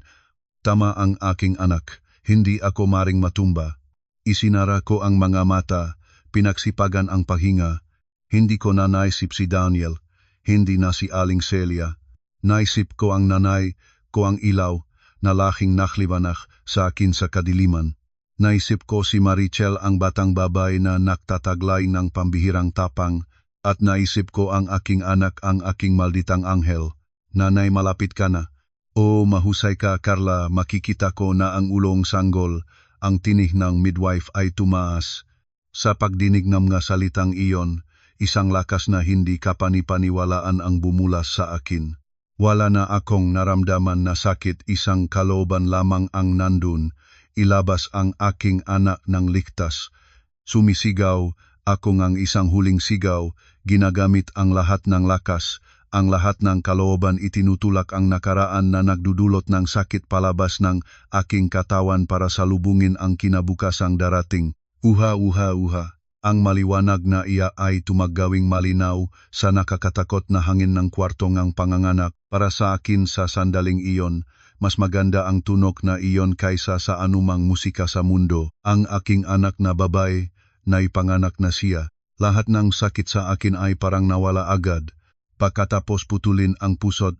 Tama ang aking anak. Hindi ako maring matumba. Isinara ko ang mga mata, pinagsipagan ang pahinga. Hindi ko na naisip si Daniel, hindi na si Aling Celia. Naisip ko ang nanay ko, ang ilaw na laking nakliwanag sa akin sa kadiliman. Naisip ko si Marichel, ang batang babae na nagtataglay ng pambihirang tapang. At naisip ko ang aking anak, ang aking malditang anghel. Nanay, malapit ka na. O mahusay ka, Carla, makikita ko na ang ulong sanggol. Ang tinig ng midwife ay tumaas. Sa pagdinig ng mga salitang iyon, isang lakas na hindi kapanipaniwalaan ang bumulas sa akin. Wala na akong naramdaman na sakit, isang kalooban lamang ang nandun. Ilabas ang aking anak ng ligtas. Sumisigaw ako ngang isang huling sigaw, ginagamit ang lahat ng lakas, ang lahat ng kalooban. Itinutulak ang nakaraan na nagdudulot ng sakit palabas ng aking katawan para salubungin ang kinabukasang darating. Uha, uha, uha. Ang maliwanag na iya ay tumaggawing malinaw sa nakakatakot na hangin ng kwarto ng panganganak. Para sa akin sa sandaling iyon, mas maganda ang tunog na iyon kaysa sa anumang musika sa mundo. Ang aking anak na babae, naipanganak na siya. Lahat ng sakit sa akin ay parang nawala agad. Pagkatapos putulin ang pusod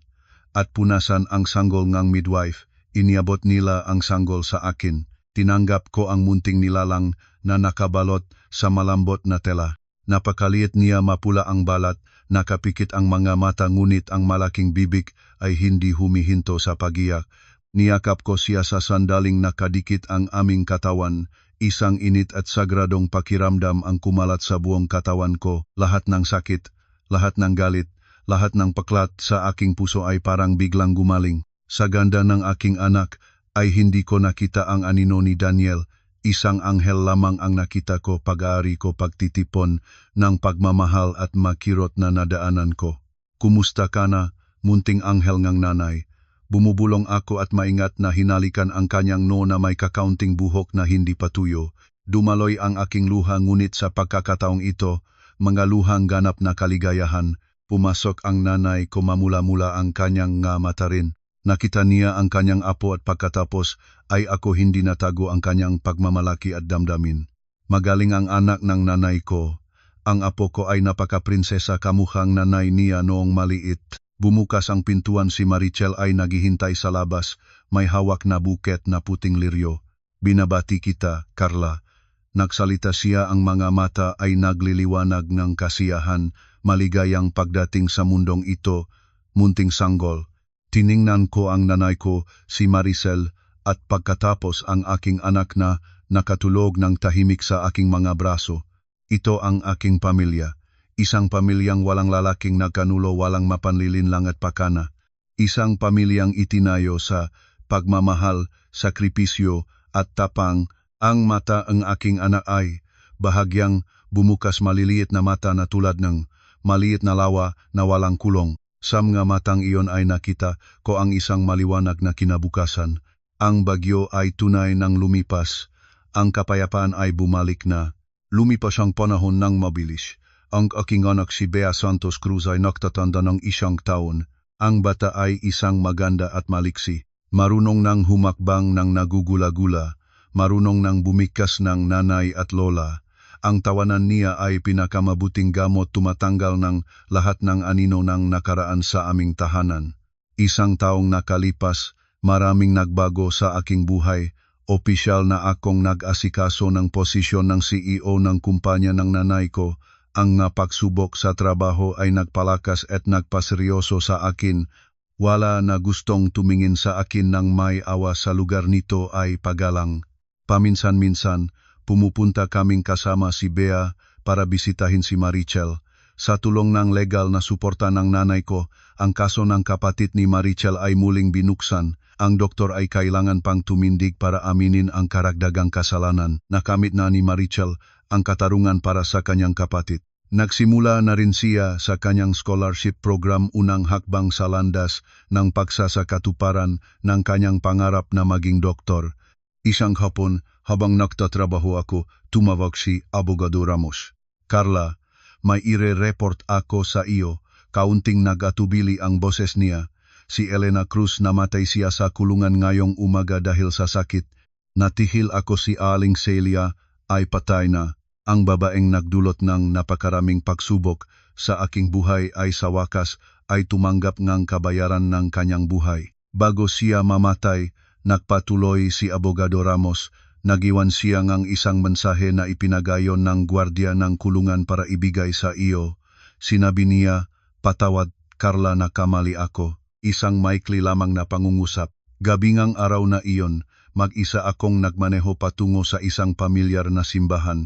at punasan ang sanggol ng midwife, iniabot nila ang sanggol sa akin. Tinanggap ko ang munting nilalang na nakabalot sa malambot na tela. Napakaliit niya, mapula ang balat, nakapikit ang mga mata, ngunit ang malaking bibig ay hindi humihinto sa pagiyak. Niyakap ko siya sa sandaling nakadikit ang aming katawan. Isang init at sagradong pakiramdam ang kumalat sa buong katawan ko. Lahat ng sakit, lahat ng galit, lahat ng paklat sa aking puso ay parang biglang gumaling. Sa ganda ng aking anak ay hindi ko nakita ang anino ni Daniel. Isang anghel lamang ang nakita ko, pag-aari ko pagtitipon ng pagmamahal at makirot na nadaanan ko. Kumusta ka na, munting anghel ngang nanay? Bumubulong ako at maingat na hinalikan ang kanyang no na may kakaunting buhok na hindi patuyo. Dumaloy ang aking luha, ngunit sa pagkakataong ito, mga luhang ganap na kaligayahan. Pumasok ang nanay ko, mamula-mula ang kanyang nga mata rin. Nakita niya ang kanyang apo at pagkatapos ay ako hindi natago ang kanyang pagmamalaki at damdamin. Magaling ang anak ng nanay ko. Ang apo ko ay napaka-prinsesa, kamukhang nanay niya noong maliit. Bumukas ang pintuan, si Marichel ay naghihintay sa labas, may hawak na buket na puting liryo. Binabati kita, Carla. Nagsalita siya, ang mga mata ay nagliliwanag ng kasiyahan, maligayang pagdating sa mundong ito, munting sanggol. Tiningnan ko ang nanay ko, si Maricel, at pagkatapos ang aking anak na nakatulog ng tahimik sa aking mga braso. Ito ang aking pamilya. Isang pamilyang walang lalaking nagkanulo, walang mapanlilinlang at pakana. Isang pamilyang itinayo sa pagmamahal, sakripisyo at tapang. Ang mata ng aking anak ay bahagyang bumukas, maliliit na mata na tulad ng maliit na lawa na walang kulong. Sa mga matang iyon ay nakita ko ang isang maliwanag na kinabukasan. Ang bagyo ay tunay nang lumipas. Ang kapayapaan ay bumalik na. Lumipas ang panahon ng mabilis. Ang aking anak si Bea Santos Cruz ay nagtatanda ng 1 taon. Ang bata ay isang maganda at maliksi. Marunong ng humakbang ng nagugula-gula. Marunong ng bumikas ng nanay at lola. Ang tawanan niya ay pinakamabuting gamot, tumatanggal ng lahat ng anino ng nakaraan sa aming tahanan. 1 taong nakalipas, maraming nagbago sa aking buhay. Opisyal na akong nag-asikaso ng posisyon ng CEO ng kumpanya ng nanay ko. Ang pagsubok sa trabaho ay nagpalakas at nagpaseryoso sa akin. Wala na gustong tumingin sa akin ng may awa sa lugar nito ay pagalang. Paminsan-minsan, pumupunta kaming kasama si Bea para bisitahin si Marichel. Sa tulong ng legal na suporta ng nanay ko, ang kaso ng kapatid ni Marichel ay muling binuksan. Ang doktor ay kailangan pang tumindig para aminin ang karagdagang kasalanan. Nakamit na ni Marichel ang katarungan para sa kanyang kapatid. Nagsimula na rin siya sa kanyang scholarship program, unang hakbang sa landas ng pagsasakatuparan ng kanyang pangarap na maging doktor. Isang hapon, habang nagtatrabaho ako, tumawag si Abogado Ramos. Carla, may ire-report ako sa iyo. Kaunting nagatubili ang boses niya. Si Elena Cruz, namatay siya sa kulungan ngayong umaga dahil sa sakit. Natihil ako, si Aling Celia ay patay na. Ang babaeng nagdulot ng napakaraming pagsubok sa aking buhay ay sa wakas ay tumanggap ng kabayaran ng kanyang buhay. Bago siya mamatay, nagpatuloy si Abogado Ramos, nagiwan siya ng isang mensahe na ipinagayon ng gwardiya ng kulungan para ibigay sa iyo. Sinabi niya, "Patawad, Carla, nakamali ako." Isang maikli lamang na pangungusap. Gabingang araw na iyon, mag-isa akong nagmaneho patungo sa isang pamilyar na simbahan.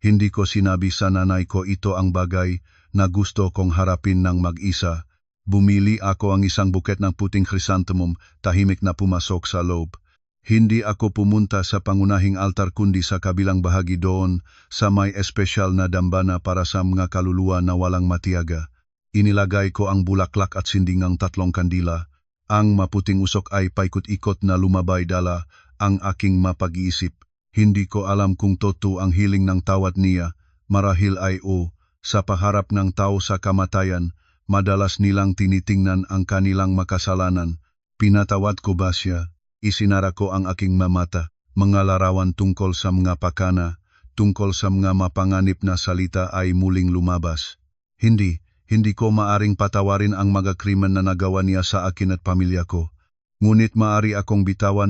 Hindi ko sinabi sa nanay ko ito ang bagay na gusto kong harapin ng mag-isa. Bumili ako ang isang buket ng puting chrysanthemum, tahimik na pumasok sa loob. Hindi ako pumunta sa pangunahing altar kundi sa kabilang bahagi doon, sa may espesyal na dambana para sa mga kaluluwa na walang matiyaga. Inilagay ko ang bulaklak at sindingang 3 kandila. Ang maputing usok ay paikot-ikot na lumabay dala ang aking mapag-iisip. Hindi ko alam kung totoo ang hiling ng tawad niya, marahil ay sa paharap ng tao sa kamatayan, madalas nilang tinitingnan ang kanilang makasalanan. Pinatawad ko ba siya? Isinara ko ang aking mamata, mga larawan tungkol sa mga pakana, tungkol sa mga mapanganib na salita ay muling lumabas. Hindi ko maaring patawarin ang mga krimen na nagawa niya sa akin at pamilya ko. Ngunit maaari akong bitawan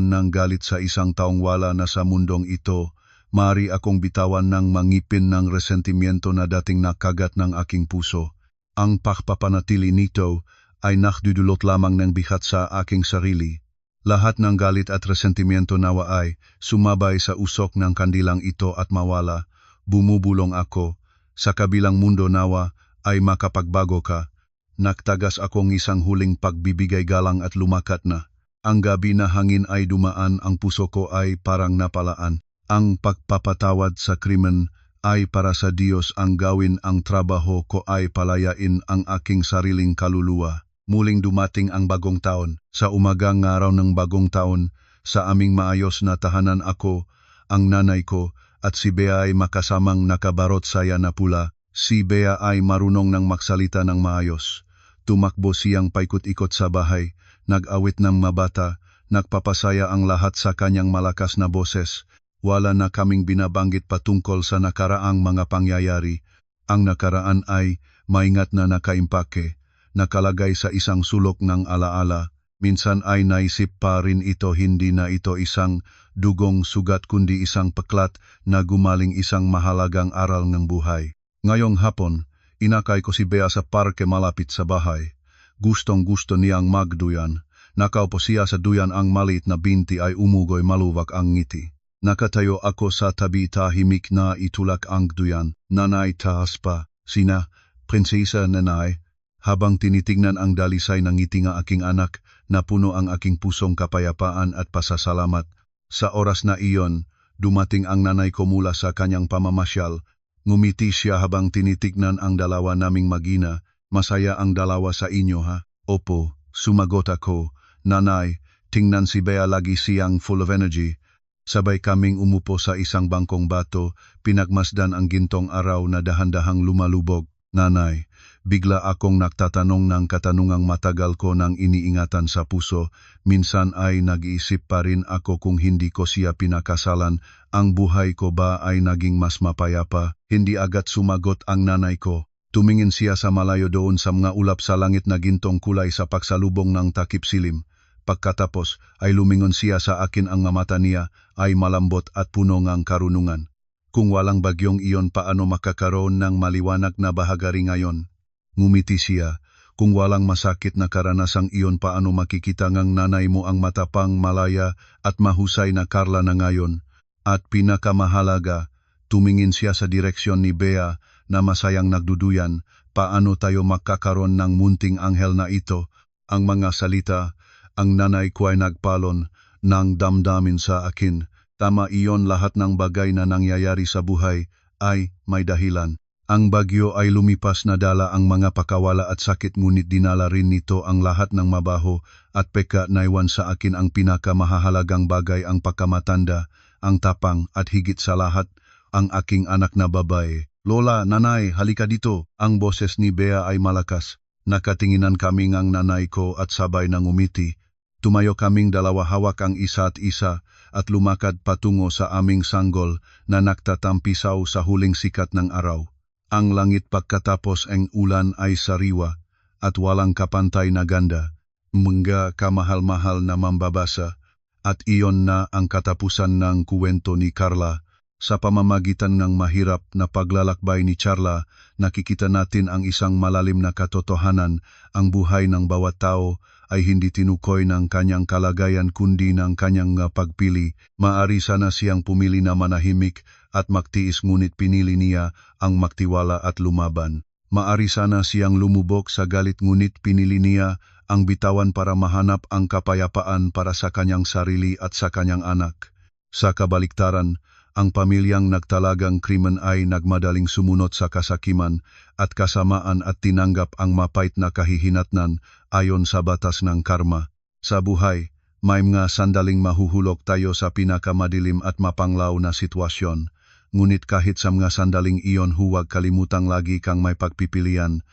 ng galit sa isang taong wala na sa mundong ito. Maaari akong bitawan ng mangipin ng resentimiento na dating nakagat ng aking puso. Ang pagpapanatili nito ay nakdudulot lamang ng bigat sa aking sarili. Lahat ng galit at resentimiento nawa ay sumabay sa usok ng kandilang ito at mawala. Bumubulong ako. Sa kabilang mundo nawa ay makapagbago ka. Nagtagas akong isang huling pagbibigay galang at lumakat na. Ang gabi na hangin ay dumaan, ang puso ko ay parang napalaan. Ang pagpapatawad sa krimen ay para sa Diyos, ang gawin ang trabaho ko ay palayain ang aking sariling kaluluwa. Muling dumating ang bagong taon. Sa umagang araw ng bagong taon, sa aming maayos na tahanan ako, ang nanay ko, at si Bea ay makasamang nakabarot saya na pula. Si Bea ay marunong ng magsalita ng maayos. Tumakbo siyang paikot-ikot sa bahay, nag-awit ng mabata, nagpapasaya ang lahat sa kanyang malakas na boses. Wala na kaming binabanggit patungkol sa nakaraang mga pangyayari. Ang nakaraan ay maingat na nakaimpake, nakalagay sa isang sulok ng alaala. Minsan ay naisip pa rin ito, hindi na ito isang dugong sugat kundi isang peklat na gumaling isang mahalagang aral ng buhay. Ngayong hapon, inakay ko si Bea sa parke malapit sa bahay. Gustong-gusto niyang magduyan. Nakaupo siya sa duyan, ang maliit na binti ay umugoy, maluwag ang ngiti. Nakatayo ako sa tabi, tahimik na itulak ang duyan. Nanay, taas pa. Sina, prinsesa nanay. Habang tinitingnan ang dalisay ng ngiti ng aking anak, napuno ang aking pusong kapayapaan at pasasalamat. Sa oras na iyon, dumating ang nanay ko mula sa kanyang pamamasyal. Ngumiti siya habang tinitignan ang dalawa naming magina. Masaya ang dalawa sa inyo, ha? Opo, sumagot ako. Nanay, tingnan si Bea, lagi siyang full of energy. Sabay kaming umupo sa isang bangkong bato, pinagmasdan ang gintong araw na dahan-dahang lumalubog. Nanay, bigla akong nagtatanong ng katanungang matagal ko nang iniingatan sa puso. Minsan ay nag-iisip pa rin ako kung hindi ko siya pinakasalan, ang buhay ko ba ay naging mas mapayapa? Hindi agad sumagot ang nanay ko. Tumingin siya sa malayo doon sa mga ulap sa langit na gintong kulay sa pagsalubong ng takip silim. Pagkatapos ay lumingon siya sa akin, ang mata niya ay malambot at puno ng karunungan. Kung walang bagyong iyon, paano makakaroon ng maliwanag na bahagari ngayon? Ngumiti siya. Kung walang masakit na karanasang iyon, paano makikita ng nanay mo ang matapang, malaya at mahusay na Carla na ngayon? At pinakamahalaga, tumingin siya sa direksyon ni Bea na masayang nagduduyan. Paano tayo makakaroon ng munting anghel na ito? Ang mga salita, ang nanay ko ay nagpalon ng damdamin sa akin. Tama iyon, lahat ng bagay na nangyayari sa buhay ay may dahilan. Ang bagyo ay lumipas, nadala ang mga pakawala at sakit, ngunit dinala rin nito ang lahat ng mabaho at peka. Naiwan sa akin ang pinakamahalagang bagay, ang pagkamatanda, ang tapang at higit sa lahat, ang aking anak na babae. Lola, nanay, halika dito. Ang boses ni Bea ay malakas. Nakatinginan kami ng nanay ko at sabay nang umiti. Tumayo kaming dalawa, hawak ang isa't isa at lumakad patungo sa aming sanggol na nagtatampisaw sa huling sikat ng araw. Ang langit pagkatapos ang ulan ay sariwa at walang kapantay na ganda. Mga kamahal-mahal na mambabasa, at iyon na ang katapusan ng kuwento ni Carla. Sa pamamagitan ng mahirap na paglalakbay ni Carla, nakikita natin ang isang malalim na katotohanan. Ang buhay ng bawat tao ay hindi tinukoy ng kanyang kalagayan kundi ng kanyang pagpili. Maari sana siyang pumili na manahimik at magtiis, ngunit pinili niya ang magtiwala at lumaban. Maari sana siyang lumubog sa galit, ngunit pinili niya ang bitawan para mahanap ang kapayapaan para sa kanyang sarili at sa kanyang anak. Sa kabaliktaran, ang pamilyang nagtalagang krimen ay nagmadaling sumunod sa kasakiman at kasamaan at tinanggap ang mapait na kahihinatnan ayon sa batas ng karma. Sa buhay, may mga sandaling mahuhulog tayo sa pinakamadilim at mapanglaw na sitwasyon. Ngunit kahit sa mga sandaling iyon, huwag kalimutang lagi kang may pagpipilian.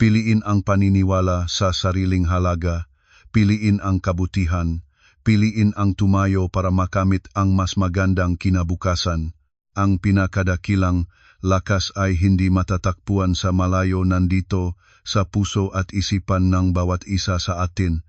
Piliin ang paniniwala sa sariling halaga, piliin ang kabutihan, piliin ang tumayo para makamit ang mas magandang kinabukasan. Ang pinakadakilang lakas ay hindi matatakpuan sa malayo, nandito sa puso at isipan ng bawat isa sa atin.